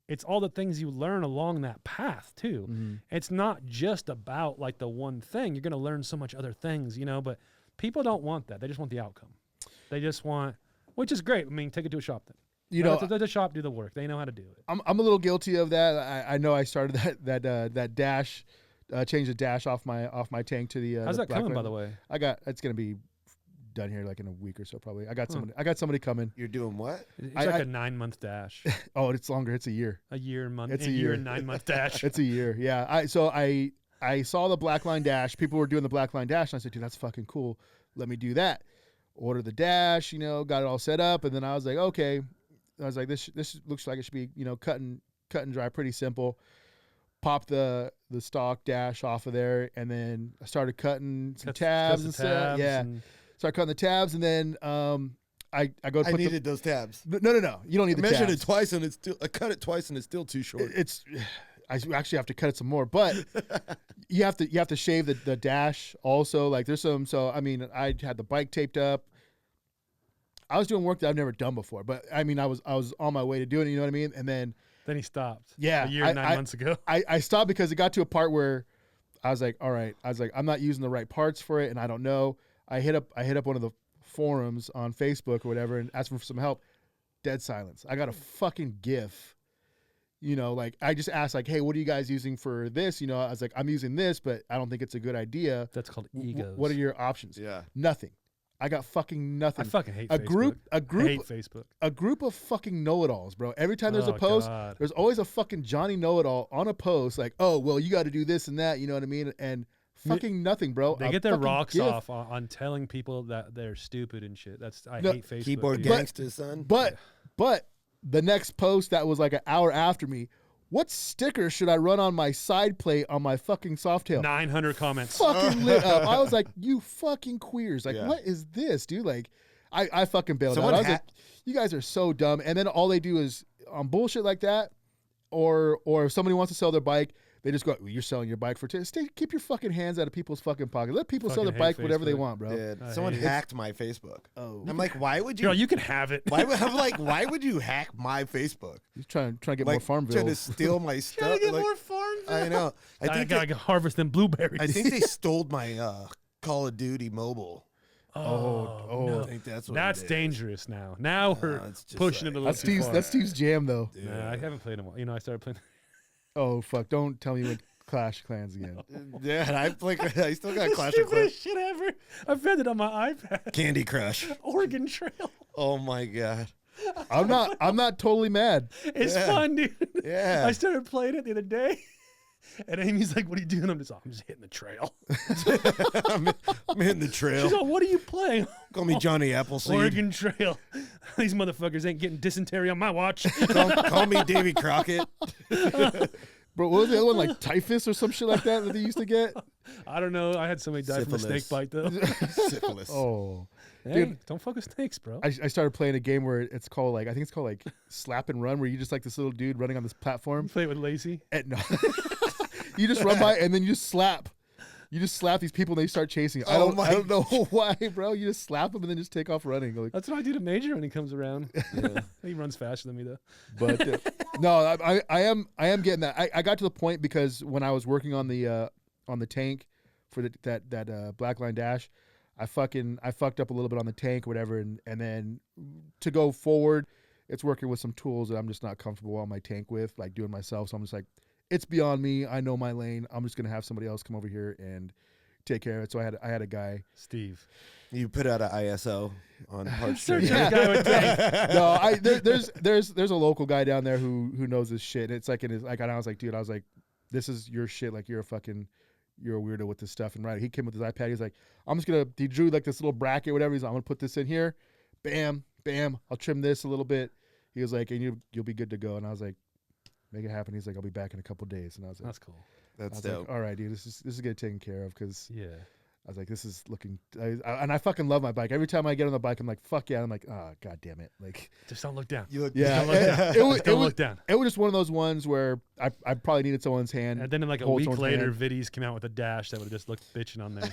Speaker 2: it's all the things you learn along that path too. Mm-hmm. It's not just about like the one thing. You're going to learn so much other things, But people don't want that. They just want the outcome. They just want, which is great. I mean, take it to a shop then. Let the shop do the work. They know how to do it.
Speaker 1: I'm a little guilty of that. I know I started that dash, changed the dash off my tank to the.
Speaker 2: How's
Speaker 1: the
Speaker 2: that coming, by the way?
Speaker 1: It's gonna be done here like in a week or so probably. I got somebody coming.
Speaker 3: You're doing what?
Speaker 2: It's like a 9-month dash.
Speaker 1: Oh, it's longer. It's a year.
Speaker 2: A year and month.
Speaker 1: It's
Speaker 2: a year and 9-month dash.
Speaker 1: It's a year. Yeah. I saw the black line dash. People were doing the black line dash, and I said, dude, that's fucking cool. Let me do that. Ordered the dash, got it all set up, and then I was like, okay. I was like, this looks like it should be, cut and dry, pretty simple. Pop the stock dash off of there, and then I started cutting some tabs and stuff. Yeah, started cutting the tabs, and then I go. I
Speaker 3: needed those tabs.
Speaker 1: No. You don't need the tabs.
Speaker 3: I measured it twice, and I cut it twice, and it's still too short.
Speaker 1: I actually have to cut it some more, but you have to shave the dash also. Like there's some. So I mean, I had the bike taped up. I was doing work that I've never done before, but I mean, I was on my way to doing it. You know what I mean? And then
Speaker 2: Then he stopped.
Speaker 1: Yeah,
Speaker 2: a year and 9 months ago.
Speaker 1: I stopped because it got to a part where I was like, all right, I'm not using the right parts for it, and I don't know. I hit up one of the forums on Facebook or whatever and asked for some help. Dead silence. I got a fucking GIF. You know, like I just asked, like, hey, what are you guys using for this? You know, I was like, I'm using this, but I don't think it's a good idea.
Speaker 2: That's called egos.
Speaker 1: What are your options?
Speaker 3: Yeah.
Speaker 1: Nothing. I got fucking nothing.
Speaker 2: I fucking hate
Speaker 1: a
Speaker 2: Facebook.
Speaker 1: group.
Speaker 2: I hate Facebook.
Speaker 1: A group of fucking know-it-alls, bro. Every time there's a post,
Speaker 2: God.
Speaker 1: there's always a fucking Johnny know-it-all on a post, like, oh, well, you got to do this and that. You know what I mean? And fucking nothing, bro.
Speaker 2: They get their rocks off on telling people that they're stupid and shit. I hate Facebook.
Speaker 3: Keyboard
Speaker 2: dude.
Speaker 3: gangsters, son.
Speaker 1: But the next post that was like an hour after me, what sticker should I run on my side plate on my fucking Softail?
Speaker 2: 900 comments.
Speaker 1: Fucking lit up. I was like, you fucking queers. Like,
Speaker 3: Yeah.
Speaker 1: what is this, dude? Like, I fucking bailed
Speaker 3: Someone
Speaker 1: out. I was like, you guys are so dumb. And then all they do is on bullshit like that, or if somebody wants to sell their bike, they just go, you're selling your bike for keep your fucking hands out of people's fucking pockets. Let people sell their
Speaker 2: Fucking hate
Speaker 1: bike whatever they
Speaker 2: Facebook.
Speaker 1: want, bro.
Speaker 3: Dude,
Speaker 2: I
Speaker 3: someone
Speaker 2: hate it.
Speaker 3: hacked my Facebook.
Speaker 1: Oh,
Speaker 3: I'm like, why would you?
Speaker 2: Girl, you can have it.
Speaker 3: Why would you hack my Facebook?
Speaker 1: He's trying to get
Speaker 3: Like,
Speaker 1: more Farmville.
Speaker 3: trying to steal my stuff.
Speaker 2: Trying to get
Speaker 3: Like,
Speaker 2: more Farmville.
Speaker 3: I know.
Speaker 2: I gotta harvest them blueberries.
Speaker 3: I think they stole my Call of Duty mobile.
Speaker 2: no.
Speaker 3: I think that's what
Speaker 2: That's
Speaker 3: it is.
Speaker 2: dangerous now. Now we're
Speaker 3: it's just
Speaker 2: pushing
Speaker 3: like-
Speaker 2: it a little
Speaker 1: That's
Speaker 2: too
Speaker 1: Steve's.
Speaker 2: far.
Speaker 1: That's Steve's jam, though.
Speaker 3: Dude.
Speaker 2: Nah, I haven't played in a while. You know, I started playing.
Speaker 1: Oh fuck! Don't tell me you went Clash Clans again.
Speaker 3: Yeah, and I still got Clash of Clans.
Speaker 2: Stupidest shit ever. I found it on my iPad.
Speaker 3: Candy Crush.
Speaker 2: Oregon Trail.
Speaker 3: Oh my god.
Speaker 1: I'm not totally mad.
Speaker 2: It's
Speaker 3: Yeah.
Speaker 2: fun, dude.
Speaker 3: Yeah.
Speaker 2: I started playing it the other day. And Amy's like, what are you doing? I'm just hitting the trail.
Speaker 3: I'm hitting the
Speaker 2: She's
Speaker 3: trail.
Speaker 2: like, what are you playing?
Speaker 3: Call me Johnny Appleseed.
Speaker 2: Oregon Trail. These motherfuckers ain't getting dysentery on my watch.
Speaker 3: Call me Davy Crockett.
Speaker 1: Bro, what was the other one, like typhus or some shit like that they used to get?
Speaker 2: I don't know. I had somebody die from a
Speaker 3: Syphilis.
Speaker 2: snake bite, though.
Speaker 3: Syphilis.
Speaker 1: Oh,
Speaker 2: Hey,
Speaker 1: Dude.
Speaker 2: don't fuck with snakes, bro.
Speaker 1: I started playing a game where it's called like, I think it's called like Slap and Run, where you just like this little dude running on this platform.
Speaker 2: Play it with Lacey.
Speaker 1: And no, you just run by and then you just slap. You just slap these people and they start chasing you. I
Speaker 3: Oh
Speaker 1: don't
Speaker 3: my
Speaker 1: know why, bro. You just slap them and then just take off running. Like,
Speaker 2: That's what I do to Major when he comes around.
Speaker 3: Yeah.
Speaker 2: He runs faster than me, though.
Speaker 1: but no, I am getting that. I got to the point because when I was working on the tank for that Black Line Dash, I fucked up a little bit on the tank or whatever, and then to go forward, it's working with some tools that I'm just not comfortable on my tank with, like doing myself. So I'm just like, it's beyond me. I know my lane. I'm just gonna have somebody else come over here and take care of it. So I had a guy.
Speaker 2: Steve.
Speaker 3: You put out an ISO on parts.
Speaker 2: Search
Speaker 3: trade.
Speaker 2: a guy with tank.
Speaker 1: No, there's a local guy down there who knows this shit. It's like in his like, and I was like, dude, this is your shit. Like you're a weirdo with this stuff. And right, he came with his iPad. He's like, he drew like this little bracket, whatever. He's like, I'm gonna put this in here. Bam, bam. I'll trim this a little bit. He was like, and you'll be good to go. And I was like, make it happen. He's like, I'll be back in a couple days. And I was like,
Speaker 2: That's cool.
Speaker 3: That's
Speaker 1: I was
Speaker 3: dope.
Speaker 1: like, all right, dude, this is getting taken care of because
Speaker 2: Yeah.
Speaker 1: I was like, this is looking, and I fucking love my bike. Every time I get on the bike, I'm like, fuck yeah. I'm like, oh, god damn it. Like,
Speaker 2: Just don't look down.
Speaker 3: You look,
Speaker 1: yeah,
Speaker 2: Don't look down.
Speaker 1: was,
Speaker 2: Don't look down.
Speaker 1: it was just one of those ones where I probably needed someone's hand.
Speaker 2: And then like a
Speaker 1: hold
Speaker 2: week
Speaker 1: someone's
Speaker 2: later,
Speaker 1: hand.
Speaker 2: Viddy's came out with a dash that would have just looked bitching on there.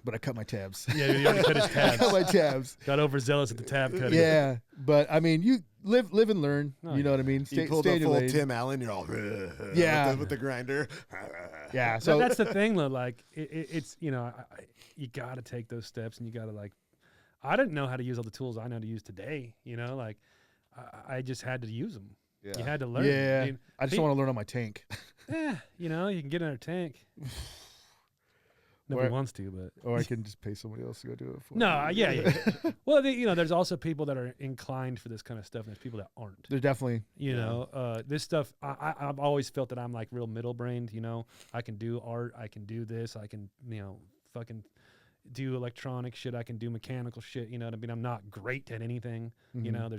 Speaker 1: But I cut my tabs.
Speaker 2: Yeah, he already cut his
Speaker 1: I cut my
Speaker 2: tabs.
Speaker 1: tabs.
Speaker 2: Got overzealous at the tab cutting.
Speaker 1: Yeah, but I mean, you live and learn.
Speaker 2: Oh,
Speaker 1: you know what I mean?
Speaker 3: you pulled
Speaker 1: stay
Speaker 3: a
Speaker 1: in your
Speaker 3: full
Speaker 1: lane.
Speaker 3: Tim Allen. You're all
Speaker 1: Yeah.
Speaker 3: with the grinder.
Speaker 1: Yeah,
Speaker 2: So
Speaker 1: so
Speaker 2: that's the thing, though. Like, it's you know, you got to take those steps, and you got to like. I didn't know how to use all the tools I know to use today. You know, like I just had to use them.
Speaker 3: Yeah.
Speaker 2: You had to learn.
Speaker 1: yeah,
Speaker 2: I mean,
Speaker 1: I just want to learn on my tank.
Speaker 2: you know, you can get in a tank. Nobody
Speaker 1: Or-
Speaker 2: wants to, but
Speaker 1: Or I can just pay somebody else to go do it for me.
Speaker 2: no, yeah. Well, you know, there's also people that are inclined for this kind of stuff, and there's people that aren't.
Speaker 1: They're definitely.
Speaker 2: You know, this stuff. I've always felt that I'm like real middle brained. You know, I can do art. I can do this. I can, you know, fucking do electronic shit. I can do mechanical shit. You know what I mean? I'm not great at anything. You
Speaker 1: Mhm.
Speaker 2: know,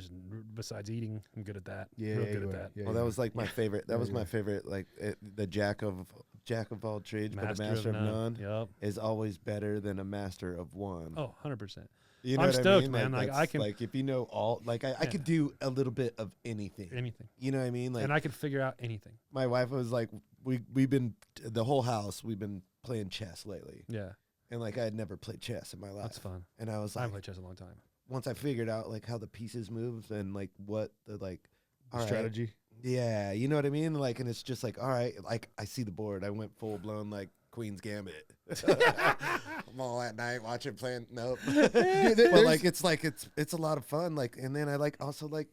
Speaker 2: besides eating, I'm good at that.
Speaker 1: Yeah,
Speaker 2: real
Speaker 1: yeah,
Speaker 2: good
Speaker 1: you
Speaker 2: at
Speaker 1: are.
Speaker 2: that.
Speaker 1: Yeah,
Speaker 3: Well,
Speaker 1: you
Speaker 3: that
Speaker 1: are.
Speaker 3: was like my favorite. That
Speaker 1: Yeah,
Speaker 3: was
Speaker 1: you
Speaker 3: my
Speaker 1: are.
Speaker 3: favorite. Like the jack of all trades, but a master of none
Speaker 2: Yep.
Speaker 3: is always better than a master of one.
Speaker 2: Oh, 100%.
Speaker 3: You know
Speaker 2: I'm
Speaker 3: what I
Speaker 2: stoked,
Speaker 3: mean?
Speaker 2: man. Like, I
Speaker 3: that's,
Speaker 2: can-
Speaker 3: like if you know all, like I could do a little bit of anything.
Speaker 2: Anything.
Speaker 3: You know what I mean? Like
Speaker 2: And I can figure out anything.
Speaker 3: my wife was like, we've been the whole house. We've been playing chess lately,
Speaker 2: Yeah.
Speaker 3: and like I had never played chess in my life.
Speaker 2: That's fun.
Speaker 3: And I was
Speaker 2: I
Speaker 3: like,
Speaker 2: haven't played chess in a long time.
Speaker 3: once I figured out like how the pieces move and like what the like all right.
Speaker 1: strategy.
Speaker 3: Yeah, you know what I mean? Like, and it's just like, all right, like I see the board. I went full blown like Queen's Gambit. I'm all at night watching playing. Nope. But like it's a lot of fun. Like, and then I like also like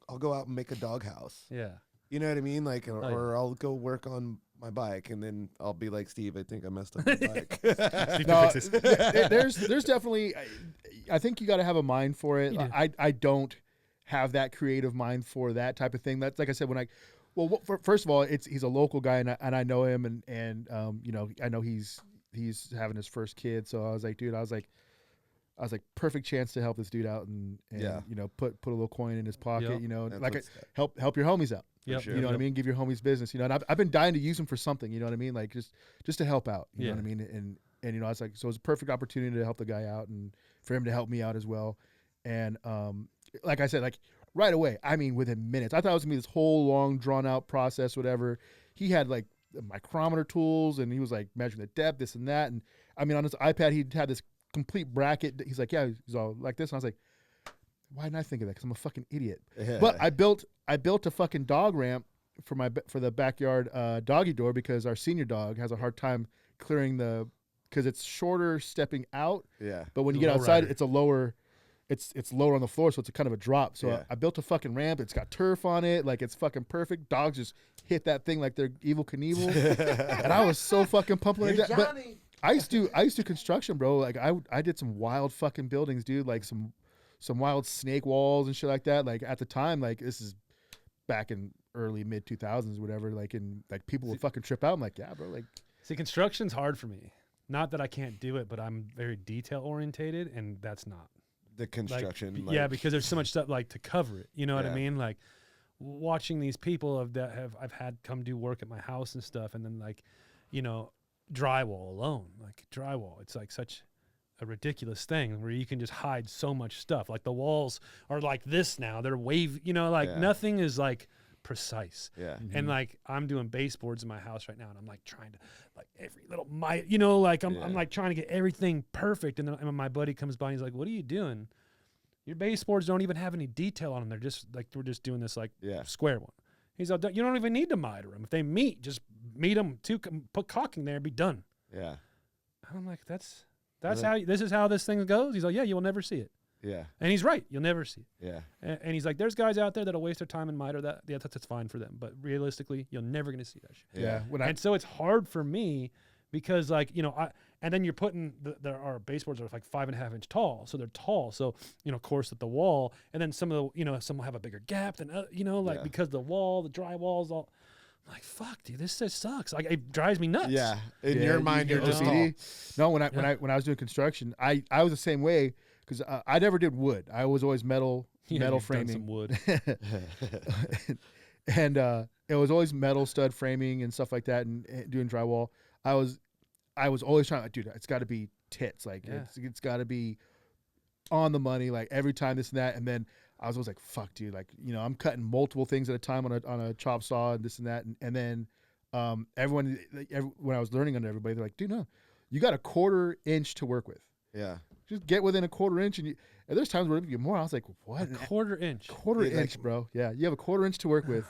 Speaker 3: I'll go out and make a doghouse.
Speaker 2: Yeah.
Speaker 3: You know what I mean? Like, or,
Speaker 2: Oh, yeah.
Speaker 3: or I'll go work on my bike, and then I'll be like, Steve, I think I messed up my bike.
Speaker 1: No, there's definitely. I think you got to have a mind for it.
Speaker 2: You do.
Speaker 1: I don't have that creative mind for that type of thing. That's like I said when I. Well, first of all, he's a local guy, and I know him, and you know, I know he's having his first kid, so I was like, dude, I was like, perfect chance to help this dude out, and
Speaker 3: Yeah.
Speaker 1: you know, put a little coin in his pocket,
Speaker 2: Yep.
Speaker 1: you know,
Speaker 3: That's
Speaker 1: like
Speaker 3: what's-
Speaker 1: help your homies out.
Speaker 2: Yep.
Speaker 3: sure.
Speaker 1: You know what I mean? Give your homies business, you know. And I've been dying to use him for something, you know what I mean? Like just to help out, you know what I mean? And you know, I was like, so it was a perfect opportunity to help the guy out and for him to help me out as well. And like I said, like right away, I mean, within minutes, I thought it was gonna be this whole long, drawn out process, whatever. He had like micrometer tools, and he was like measuring the depth, this and that. And I mean, on his iPad, he had this complete bracket. He's like, yeah, he's all like this. And I was like, why didn't I think of that? Because I'm a fucking idiot.
Speaker 3: Yeah.
Speaker 1: But I built a fucking dog ramp for the backyard doggy door because our senior dog has a hard time clearing because it's shorter stepping out.
Speaker 3: Yeah.
Speaker 1: But when you
Speaker 2: The
Speaker 1: get
Speaker 2: low
Speaker 1: outside,
Speaker 2: rider.
Speaker 1: it's a lower. It's lower on the floor, so it's a kind of a drop. So
Speaker 3: Yeah.
Speaker 1: I built a fucking ramp. It's got turf on it, like it's fucking perfect. Dogs just hit that thing like they're Evil Knievel, and I was so fucking pumped like that. But I used to construction, bro. Like I did some wild fucking buildings, dude. Like some wild snake walls and shit like that. Like at the time, like this is back in early mid 2000s, whatever. Like and like people would fucking trip out. I'm like, yeah, bro. Like
Speaker 2: See, construction's hard for me. Not that I can't do it, but I'm very detail orientated, and that's not.
Speaker 3: The
Speaker 2: Like,
Speaker 3: construction.
Speaker 2: yeah, because there's so much stuff like to cover it. You know what I
Speaker 3: Yeah.
Speaker 2: mean? Like watching these people I've had come do work at my house and stuff, and then like, you know, drywall alone, like drywall. It's like such a ridiculous thing where you can just hide so much stuff. Like the walls are like this now. They're wave. You know, like
Speaker 3: Yeah.
Speaker 2: nothing is like precise.
Speaker 3: Yeah.
Speaker 2: And like I'm doing baseboards in my house right now, and I'm like trying to like every little you know, like I'm
Speaker 3: Yeah.
Speaker 2: like trying to get everything perfect. And then my buddy comes by and he's like, "What are you doing? Your baseboards don't even have any detail on them. They're just like we're just doing this like
Speaker 3: Yeah.
Speaker 2: square one." He's like, "You don't even need to miter them. If they meet, just meet them. Put caulking there, and be done."
Speaker 3: Yeah.
Speaker 2: And I'm like, "That's
Speaker 3: Really?
Speaker 2: how this is how this thing goes." He's like, "Yeah, you'll never see it."
Speaker 3: Yeah.
Speaker 2: And he's right. You'll never see it.
Speaker 3: Yeah.
Speaker 2: And he's like, there's guys out there that'll waste their time and miter that. Yeah, that's fine for them. But realistically, you're never going to see that shit.
Speaker 1: yeah, when I
Speaker 2: And so it's hard for me because, like, you know, and then you're putting our baseboards are like 5.5 inch tall, so they're tall. So you know, of course, at the wall, and then some of the, you know, some will have a bigger gap than you know, like
Speaker 3: Yeah.
Speaker 2: because the wall, the drywall's all. I'm like, fuck, dude, this just sucks. Like, it drives me nuts.
Speaker 3: Yeah. In
Speaker 1: Yeah,
Speaker 3: your mind,
Speaker 1: you
Speaker 3: you're
Speaker 1: get
Speaker 3: just
Speaker 1: OCD.
Speaker 3: all.
Speaker 1: No, when I was doing construction, I was the same way because I never did wood. I was always metal
Speaker 2: Yeah,
Speaker 1: metal
Speaker 2: you've done
Speaker 1: framing.
Speaker 2: some wood.
Speaker 1: And it was always metal stud framing and stuff like that, and doing drywall. I was always trying, like, dude, it's got to be tits, like
Speaker 2: Yeah.
Speaker 1: it's got to be on the money, like every time this and that. And then I was always like, fuck, dude, like, you know, I'm cutting multiple things at a time on a chop saw and this and that, and then everyone, when I was learning under everybody, they're like, dude, no, you got a 1/4 inch to work with.
Speaker 3: Yeah.
Speaker 1: Just get within a 1/4 inch, and there's times where it get more. I was like, what?
Speaker 2: A 1/4 inch.
Speaker 1: 1/4
Speaker 3: Yeah, like-
Speaker 1: inch, bro. Yeah, you have a 1/4 inch to work with.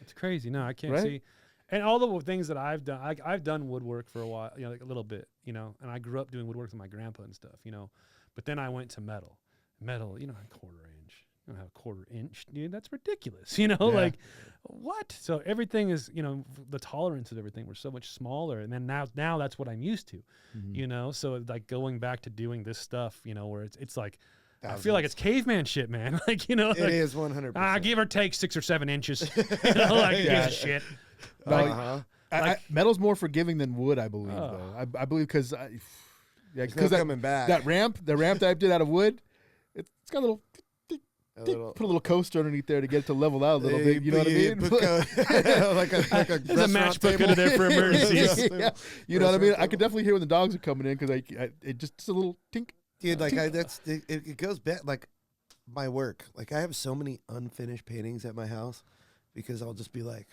Speaker 2: It's crazy. No, I can't
Speaker 1: Right?
Speaker 2: see. And all the things that I've done, I've done woodwork for a while, you know, like a little bit, you know, and I grew up doing woodwork with my grandpa and stuff, you know, but then I went to metal, you know, a 1/4 inch, you don't have a 1/4 inch, dude, that's ridiculous, you know,
Speaker 1: Yeah.
Speaker 2: like what? So everything is, you know, the tolerance of everything were so much smaller. And then now that's what I'm used to, you know? So like going back to doing this stuff, you know, where it's like, I feel like it's caveman shit, man. Like, you know,
Speaker 3: It
Speaker 2: like,
Speaker 3: is 100%.
Speaker 2: give or take 6 or 7 inches, you know, like who gives a shit.
Speaker 1: No,
Speaker 3: Uh-huh.
Speaker 1: metal's more forgiving than wood, I believe.
Speaker 2: Oh.
Speaker 1: Though I believe because
Speaker 3: There's no coming back.
Speaker 1: the ramp that I did out of wood, it's got a little.
Speaker 3: A little-
Speaker 1: Put a little coaster underneath there to get it to level out a little bit. You know what I mean?
Speaker 3: like a
Speaker 2: There's a matchbook under there for emergencies.
Speaker 1: Yeah. You know what I mean? I could definitely hear when the dogs are coming in because it just a little tink.
Speaker 3: Dude, like it goes back like my work. Like I have so many unfinished paintings at my house because I'll just be like,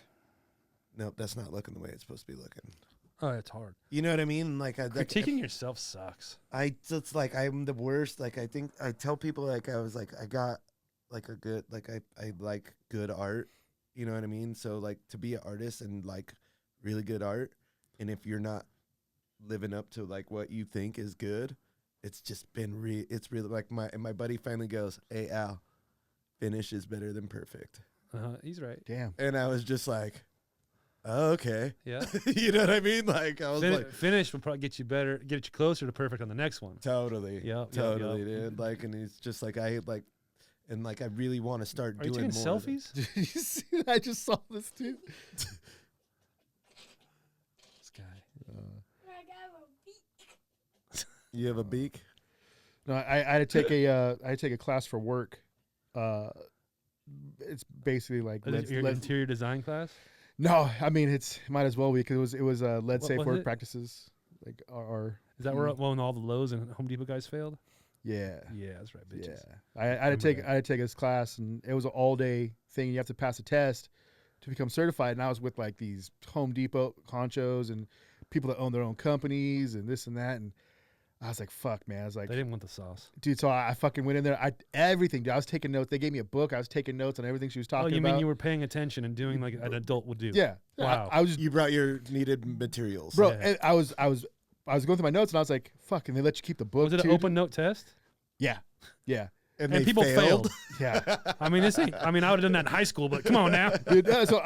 Speaker 3: nope, that's not looking the way it's supposed to be looking.
Speaker 2: Oh, it's hard.
Speaker 3: You know what I mean? Like
Speaker 2: Critiquing yourself sucks.
Speaker 3: it's like I'm the worst. Like I think I tell people like I was like I got like a good like I like good art You know what I mean? So like to be an artist and like really good art, and if you're not living up to like what you think is good, it's just been it's really like my buddy finally goes, "Hey Al, finish is better than perfect."
Speaker 2: He's right.
Speaker 1: Damn.
Speaker 3: And I was just like, oh, okay.
Speaker 2: Yeah.
Speaker 3: You know what I mean? Like I was like,
Speaker 2: finish will probably get you closer to perfect on the next one.
Speaker 3: totally.
Speaker 2: Yep,
Speaker 3: Totally, dude. Like, and it's just like I really want to start
Speaker 2: Are you
Speaker 3: doing
Speaker 2: taking
Speaker 3: more.
Speaker 2: selfies?
Speaker 1: Did you see that? I just saw this too.
Speaker 2: This guy.
Speaker 3: You have a beak?
Speaker 1: No, I had to take a class for work. It's basically like
Speaker 2: Your interior design class?
Speaker 1: no, I mean it might as well be because it was lead safe
Speaker 2: was
Speaker 1: work
Speaker 2: it?
Speaker 1: practices. Like our
Speaker 2: Is that where when all the Lowe's and Home Depot guys failed?
Speaker 1: yeah.
Speaker 2: Yeah, that's right, bitches.
Speaker 1: Yeah, I had to take this class, and it was an all day thing. You have to pass a test to become certified. And I was with like these Home Depot honchos and people that own their own companies and this and that. And I was like, "Fuck, man!" I was like,
Speaker 2: They didn't want the sauce.
Speaker 1: "Dude." So I fucking went in there. Everything. Dude, I was taking notes. They gave me a book. I was taking notes on everything she was talking
Speaker 2: Oh, you
Speaker 1: about.
Speaker 2: mean you were paying attention and doing like an adult would do?
Speaker 1: Yeah.
Speaker 2: Wow.
Speaker 1: I was
Speaker 3: You brought your needed materials.
Speaker 1: bro.
Speaker 2: Yeah.
Speaker 1: And I was going through my notes, and I was like, "Fuck!" And they let you keep the book.
Speaker 2: Was it an
Speaker 1: too,
Speaker 2: open note test?
Speaker 1: Yeah. Yeah.
Speaker 3: And
Speaker 2: And
Speaker 3: they
Speaker 2: people
Speaker 3: failed.
Speaker 1: Yeah.
Speaker 2: I mean, this ain't. I mean, I would have done that in high school, but come on now.
Speaker 1: Dude, so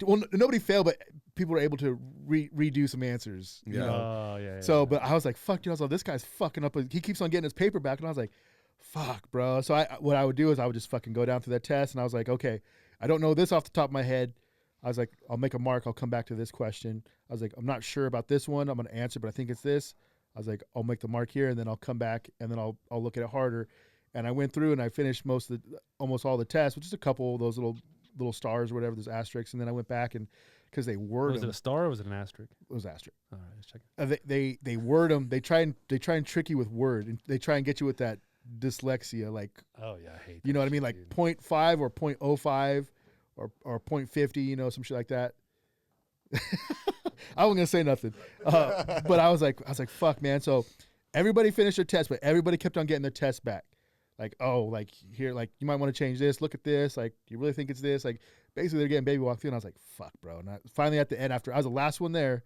Speaker 1: well, nobody failed, but people were able to redo some answers. You
Speaker 3: Yeah.
Speaker 1: know?
Speaker 2: Oh yeah.
Speaker 1: So, but I was like, fuck, dude. I was like, this guy's fucking up. He keeps on getting his paper back. And I was like, fuck, bro. So what I would do is I would just fucking go down through that test. And I was like, okay, I don't know this off the top of my head. I was like, I'll make a mark. I'll come back to this question. I was like, I'm not sure about this one. I'm going to answer, but I think it's this. I was like, I'll make the mark here, and then I'll come back, and then I'll look at it harder. And I went through and I finished almost all the tests, which is a couple of those little stars or whatever, those asterisks. And then I went back and because they word
Speaker 2: Was
Speaker 1: them.
Speaker 2: it a star or was it an asterisk?
Speaker 1: It was asterisk.
Speaker 2: All right, just checking.
Speaker 1: They word them. They try and trick you with word, and they try and get you with that dyslexia, like
Speaker 2: Oh yeah, I hate.
Speaker 1: you know
Speaker 2: that
Speaker 1: what I mean,
Speaker 2: shit,
Speaker 1: like
Speaker 2: dude.
Speaker 1: 0.5 or 0.05 or 0.50, you know, some shit like that. I wasn't gonna say nothing, but I was like, fuck, man. So everybody finished their test, but everybody kept on getting their test back. Like, oh, like here, like you might want to change this. Look at this. Like, you really think it's this? Like, basically, they're getting baby walked through, and I was like, fuck, bro. And finally, at the end, after I was the last one there,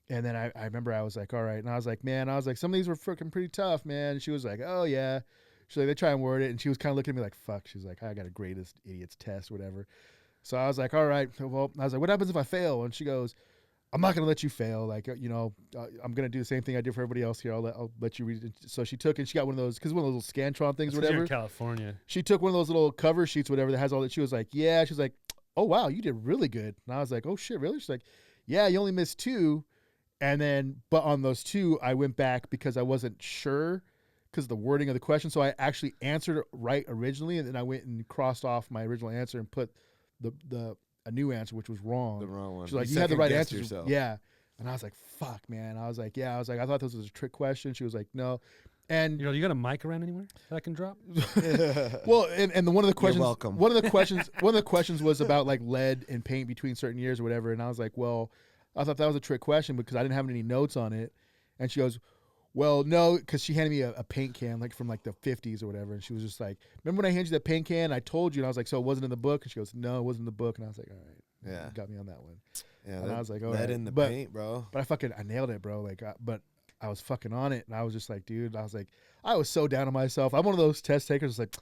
Speaker 1: and then I remember I was like, all right, and I was like, man, some of these were freaking pretty tough, man. And she was like, oh yeah. She's like, they try and word it, and she was kind of looking at me like, fuck. She's like, I got a greatest idiot's test, whatever. So I was like, all right, well, I was like, what happens if I fail? And she goes, I'm not going to let you fail. Like, you know, I'm going to do the same thing I did for everybody else here. I'll let you read it. So she took and she got one of those, because one of those little Scantron things,
Speaker 2: That's 'cause you're
Speaker 1: whatever.
Speaker 2: in California.
Speaker 1: She took one of those little cover sheets, whatever, that has all that. She was like, yeah. She's like, oh, wow, you did really good. And I was like, oh, shit, really? She's like, yeah, you only missed 2. And then, but on those 2, I went back because I wasn't sure because of the wording of the question. So I actually answered it right originally. And then I went and crossed off my original answer and put a new answer, which was wrong.
Speaker 3: The wrong one.
Speaker 1: She's like, you had the right answer.
Speaker 3: Yourself.
Speaker 1: Yeah. And I was like, fuck, man. I was like, yeah. I was like, I thought this was a trick question. She was like, no. And
Speaker 2: You know, you got a mic around anywhere that I can drop?
Speaker 1: well, and one of the questions,
Speaker 3: welcome.
Speaker 1: one of the questions was about like lead and paint between certain years or whatever. And I was like, well, I thought that was a trick question because I didn't have any notes on it. And she goes, well, no, because she handed me a paint can like from like the 50s or whatever. And she was just like, remember when I handed you that paint can? I told you. And I was like, so it wasn't in the book? And she goes, no, it wasn't in the book. And I was like, all right.
Speaker 3: Yeah.
Speaker 1: You got me on that one.
Speaker 3: Yeah,
Speaker 1: And I was like, all
Speaker 3: that
Speaker 1: right.
Speaker 3: in the
Speaker 1: But-
Speaker 3: paint, bro.
Speaker 1: But I nailed it, bro. Like, but I was fucking on it. And I was just like, dude, I was so down on myself. I'm one of those test takers. It's like,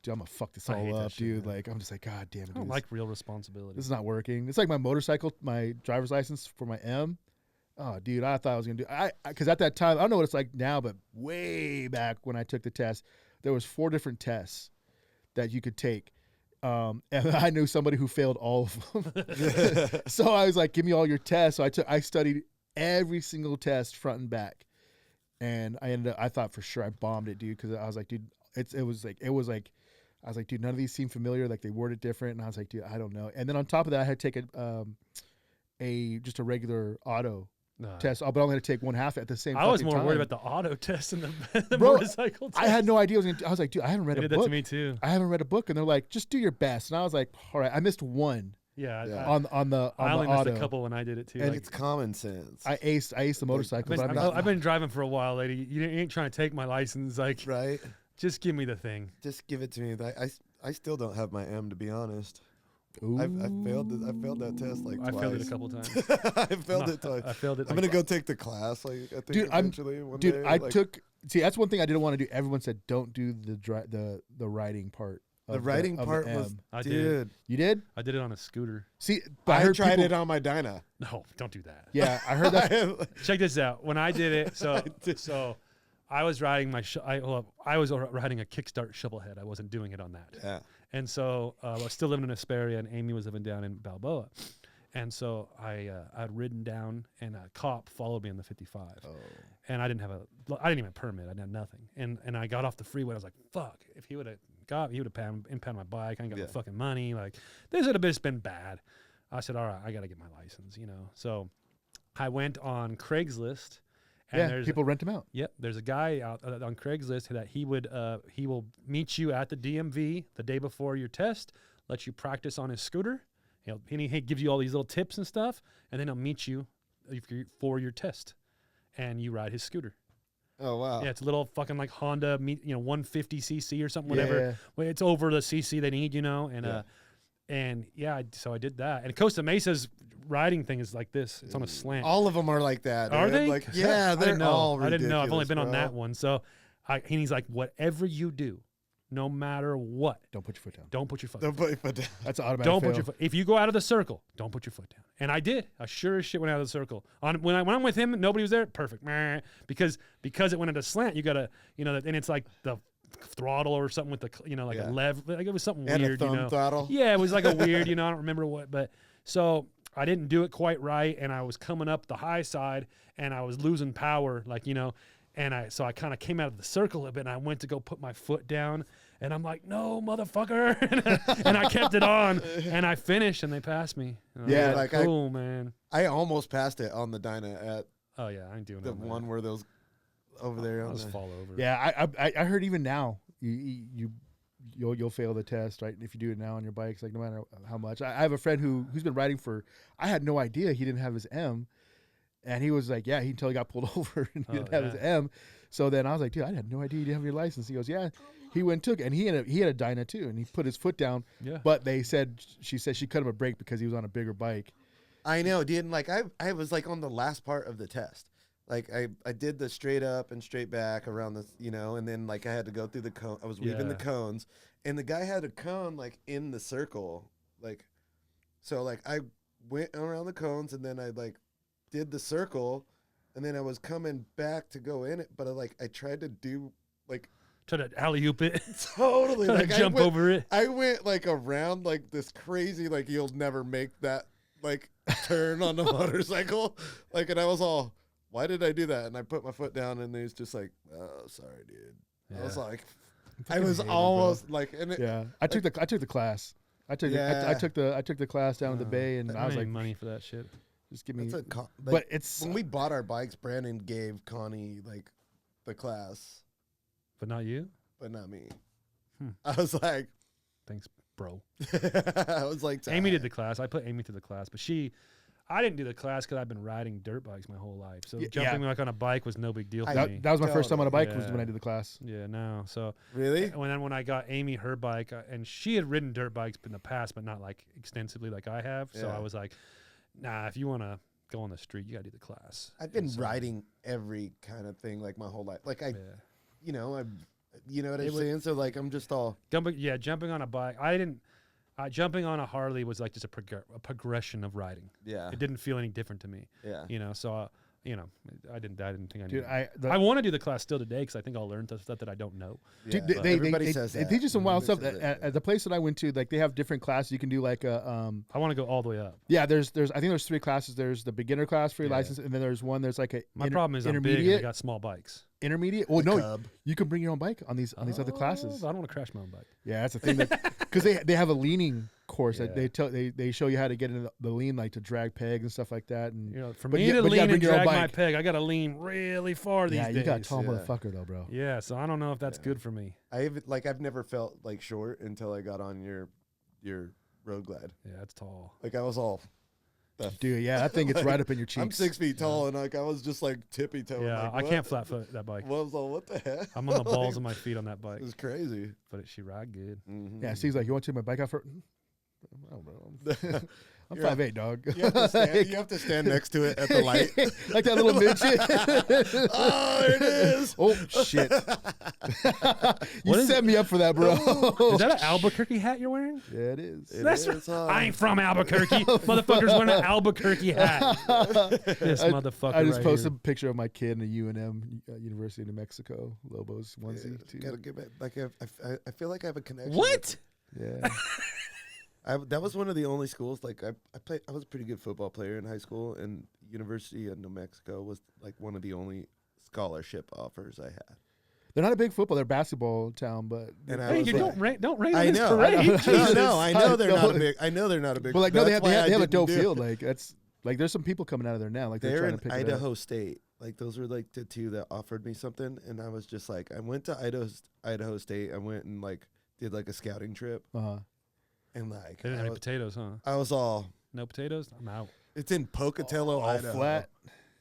Speaker 1: dude, I'm going to fuck this
Speaker 2: I hate
Speaker 1: all
Speaker 2: that
Speaker 1: up,
Speaker 2: shit,
Speaker 1: dude.
Speaker 2: man.
Speaker 1: Like, I'm just like, God damn it.
Speaker 2: I don't
Speaker 1: dude,
Speaker 2: like real responsibility.
Speaker 1: this is not working. It's like my motorcycle, my driver's license for my M. Oh, dude, I thought I was going to do because at that time, I don't know what it's like now, but way back when I took the test, there was 4 different tests that you could take. And I knew somebody who failed all of them. So I was like, give me all your tests. So I studied every single test front and back. And I thought for sure I bombed it, dude. Cause I was like, dude, I was like, dude, none of these seem familiar. Like they worded different. And I was like, dude, I don't know. And then on top of that, I had to take just a regular auto test, but I only had to take one half at the same time.
Speaker 2: I was more worried about the auto test and the
Speaker 1: Bro,
Speaker 2: motorcycle test.
Speaker 1: I had no idea. I was like, dude, I haven't read
Speaker 2: They
Speaker 1: a
Speaker 2: did
Speaker 1: book.
Speaker 2: that to me too.
Speaker 1: I haven't read a book. And they're like, just do your best. And I was like, all right, I missed one
Speaker 2: Yeah.
Speaker 3: Yeah.
Speaker 1: on the
Speaker 2: I only
Speaker 1: auto.
Speaker 2: missed a couple when I did it too.
Speaker 3: And
Speaker 2: like,
Speaker 3: it's common sense.
Speaker 1: I aced the motorcycle, but I'm not.
Speaker 2: I've been driving for a while, lady. You ain't trying to take my license. Like,
Speaker 3: right?
Speaker 2: just give me the thing.
Speaker 3: Just give it to me. I still don't have my M, to be honest.
Speaker 1: Ooh.
Speaker 3: I failed that test like
Speaker 2: I
Speaker 3: twice.
Speaker 2: failed it a couple times.
Speaker 3: I failed it twice.
Speaker 2: I failed it.
Speaker 3: I'm gonna go take the class. Like I think
Speaker 1: Dude,
Speaker 3: eventually one day.
Speaker 1: I
Speaker 3: like,
Speaker 1: took. See, that's one thing I didn't want to do. Everyone said don't do the writing part.
Speaker 3: the writing
Speaker 1: of
Speaker 3: part
Speaker 1: the
Speaker 3: was.
Speaker 1: M.
Speaker 2: I did.
Speaker 3: Dude,
Speaker 1: You did?
Speaker 2: I did it on a scooter.
Speaker 1: See, but
Speaker 3: I
Speaker 1: heard
Speaker 3: tried
Speaker 1: people,
Speaker 3: it on my Dyna.
Speaker 2: No, don't do that.
Speaker 1: Yeah, I heard that.
Speaker 2: Check this out. When I did it, so I was riding I was riding a kickstart shovelhead. I wasn't doing it on that.
Speaker 3: Yeah.
Speaker 2: And so I was still living in Hesperia, and Amy was living down in Balboa. And so I'd ridden down, and a cop followed me on the 55.
Speaker 3: Oh.
Speaker 2: And I didn't even have a permit. I didn't have nothing. And I got off the freeway. I was like, fuck. If he would have impounded my bike. I ain't got my fucking money. Like, this would have just been bad. I said, all right, I got to get my license, you know. So I went on Craigslist. And
Speaker 1: Yeah, people rent them out.
Speaker 2: Yep, there's a guy out on Craigslist that he will meet you at the DMV the day before your test, let you practice on his scooter. He gives you all these little tips and stuff, and then he'll meet you for your test, and you ride his scooter.
Speaker 3: Oh wow.
Speaker 2: Yeah, it's a little fucking like Honda, 150cc or something, whatever.
Speaker 1: Yeah.
Speaker 2: Well, it's over the cc they need, you know, and so I did that. And Costa Mesa's riding thing is like this. It's on a slant.
Speaker 3: All of them are like that.
Speaker 2: Are
Speaker 3: dude.
Speaker 2: they?
Speaker 3: Like, yeah, they're all ridiculous.
Speaker 2: I didn't know. I've only been on
Speaker 3: bro.
Speaker 2: that one. So and he's like, whatever you do, no matter what,
Speaker 1: Don't put your foot down.
Speaker 2: don't put your foot
Speaker 3: Don't
Speaker 2: down.
Speaker 3: put your foot down.
Speaker 1: That's an automatic
Speaker 2: Don't
Speaker 1: fail.
Speaker 2: put your foot. If you go out of the circle, don't put your foot down. And I did. I sure as shit went out of the circle. When I'm with him, nobody was there. Perfect. Meh. Because it went at a slant, you gotta, and it's like the throttle or something with the, like a lev. Like it was something
Speaker 3: And
Speaker 2: weird,
Speaker 3: a thumb throttle.
Speaker 2: Yeah, it was like a weird, I don't remember what, but so I didn't do it quite right, and I was coming up the high side, and I was losing power, and I kind of came out of the circle a bit, and I went to go put my foot down, and I'm like, no, motherfucker, and I kept it on, and I finished, and they passed me. And I was
Speaker 1: Yeah,
Speaker 3: like,
Speaker 2: cool, man.
Speaker 3: I almost passed it on the Dyna at
Speaker 2: Oh yeah, I ain't doing
Speaker 3: the
Speaker 2: that.
Speaker 3: one where those over there.
Speaker 2: I'll
Speaker 3: On
Speaker 2: just
Speaker 3: the,
Speaker 2: fall over.
Speaker 1: Yeah, I heard even now you'll fail the test, right? If you do it now on your bikes, like no matter how much. I have a friend who's been riding for. I had no idea he didn't have his M, and he was like, yeah, until he got pulled over and he didn't have his M. So then I was like, dude, I had no idea you didn't have your license. He goes, yeah. He went and took it, and he had a Dyna too, and he put his foot down.
Speaker 2: Yeah.
Speaker 1: But she said she cut him a break because he was on a bigger bike.
Speaker 3: I know, dude. And like I was like on the last part of the test. Like I did the straight up and straight back around the, and then like I had to go through the cone. I was weaving the cones, and the guy had a cone like in the circle, like, so like I went around the cones, and then I like did the circle, and then I was coming back to go in it, but I tried to do like
Speaker 2: Try to alley-oop it.
Speaker 3: totally
Speaker 2: Try
Speaker 3: like
Speaker 2: to jump over it.
Speaker 3: I went like around like this crazy, like you'll never make that like turn on the motorcycle, like, and I was all, why did I do that? And I put my foot down, and he's just like, oh, sorry, dude.
Speaker 2: Yeah.
Speaker 3: I was like, I was almost like, and
Speaker 1: Yeah, I took the class. I took the class down at the bay, and I was like,
Speaker 2: money for that shit.
Speaker 1: just give me.
Speaker 3: like,
Speaker 1: but it's
Speaker 3: when we bought our bikes, Brandon gave Connie like the class,
Speaker 2: But not you?
Speaker 3: but not me.
Speaker 2: Hmm.
Speaker 3: I was like,
Speaker 2: Thanks, bro.
Speaker 3: I was like,
Speaker 2: Amy did the class. I put Amy through the class, but I didn't do the class because I've been riding dirt bikes my whole life. So jumping like on a bike was no big deal for me.
Speaker 1: that was my first time on a bike was
Speaker 2: Yeah.
Speaker 1: when I did the class.
Speaker 2: Yeah, no. So
Speaker 3: Really?
Speaker 2: when I got Amy her bike, and she had ridden dirt bikes in the past, but not like extensively like I have. So
Speaker 3: Yeah.
Speaker 2: I was like, nah, if you want to go on the street, you got to do the class.
Speaker 3: I've been
Speaker 2: And so-
Speaker 3: riding every kind of thing like my whole life. Like
Speaker 2: Yeah.
Speaker 3: you know what I'm saying? So like I'm just all
Speaker 2: Jumping on a bike. Jumping on a Harley was like just a progression of riding.
Speaker 3: yeah.
Speaker 2: It didn't feel any different to me.
Speaker 3: Yeah.
Speaker 2: So I didn't think I
Speaker 1: Dude,
Speaker 2: needed. I want to do the class still today because I think I'll learn stuff that I don't know.
Speaker 1: Dude,
Speaker 3: Yeah. Everybody says
Speaker 1: they
Speaker 3: that.
Speaker 1: teach you some wild stuff.
Speaker 3: Everybody says
Speaker 1: At the place that I went to, like they have different classes. You can do like a
Speaker 2: I want to go all the way up.
Speaker 1: yeah. There's I think there's 3 classes. There's the beginner class for your
Speaker 2: Yeah.
Speaker 1: license, and then there's one. There's like a
Speaker 2: My problem is I'm big and I
Speaker 1: intermediate.
Speaker 2: got small bikes.
Speaker 1: Intermediate. Well, no,
Speaker 3: Cub.
Speaker 1: you can bring your own bike on these other classes.
Speaker 2: I don't want to crash my own bike.
Speaker 1: Yeah, that's the thing. Because they have a leaning course that
Speaker 2: Yeah.
Speaker 1: they show you how to get into the lean, like to drag pegs and stuff like that. And
Speaker 2: For
Speaker 1: But
Speaker 2: me
Speaker 1: yeah-
Speaker 2: to
Speaker 1: but you gotta
Speaker 2: lean and
Speaker 1: bring your own
Speaker 2: drag my
Speaker 1: bike.
Speaker 2: peg, I got to lean really far these
Speaker 1: yeah,
Speaker 2: days.
Speaker 1: you got a tall
Speaker 3: yeah.
Speaker 1: motherfucker though, bro.
Speaker 2: Yeah, so I don't know if that's good for me.
Speaker 3: I've never felt like short until I got on your Road Glide.
Speaker 2: Yeah, that's tall.
Speaker 3: Like I was all,
Speaker 1: Dude, yeah, that thing gets right up in your cheeks.
Speaker 3: I'm 6 feet tall, and like I was just like tippy toeing.
Speaker 2: Yeah,
Speaker 3: like,
Speaker 2: I
Speaker 3: what?
Speaker 2: can't flat foot that bike.
Speaker 3: What was all? What the heck?
Speaker 2: I'm on the balls
Speaker 3: Like,
Speaker 2: of my feet on that bike,
Speaker 3: It was crazy.
Speaker 2: but she ride good.
Speaker 3: Mhm.
Speaker 1: Yeah, Steve's like, you want to take my bike out for? I don't know. I'm
Speaker 3: You're
Speaker 1: 5'8", dog.
Speaker 3: You have to stand next to it at the light.
Speaker 1: Like that little midget.
Speaker 3: Oh, there it is.
Speaker 1: Oh, shit. You set me up for that, bro.
Speaker 2: Is that an Albuquerque hat you're wearing?
Speaker 1: Yeah, it is.
Speaker 2: That's right. I ain't from Albuquerque. Motherfucker's wearing an Albuquerque hat. This motherfucker
Speaker 1: I just
Speaker 2: right
Speaker 1: posted
Speaker 2: here.
Speaker 1: a picture of my kid in a UNM, University of New Mexico, Lobos onesie. Too.
Speaker 3: Gotta give it. Like I feel like I have a connection.
Speaker 2: What?
Speaker 1: Yeah.
Speaker 3: That was one of the only schools. Like I was a pretty good football player in high school, and University of New Mexico was like one of the only scholarship offers I had.
Speaker 1: They're not a big football. They're a basketball town, but
Speaker 3: And
Speaker 2: Hey, you don't rain on
Speaker 3: I
Speaker 2: his
Speaker 3: know.
Speaker 2: parade.
Speaker 3: I know they're not a big. I know they're not a big.
Speaker 1: but like no, they
Speaker 3: that's
Speaker 1: have
Speaker 3: why I
Speaker 1: a
Speaker 3: didn't
Speaker 1: dope
Speaker 3: do it.
Speaker 1: field. Like that's like there's some people coming out of there now. Like they're
Speaker 3: They're
Speaker 1: trying
Speaker 3: in
Speaker 1: to pick it up.
Speaker 3: Idaho State. Like those were like the two that offered me something, and I was just like, I went to Idaho State. I went and like did like a scouting trip,
Speaker 1: Uh-huh.
Speaker 3: and like
Speaker 2: They didn't have any potatoes, huh?
Speaker 3: I was all.
Speaker 2: No potatoes? I'm out.
Speaker 3: It's in Pocatello,
Speaker 1: All
Speaker 3: Idaho.
Speaker 1: flat.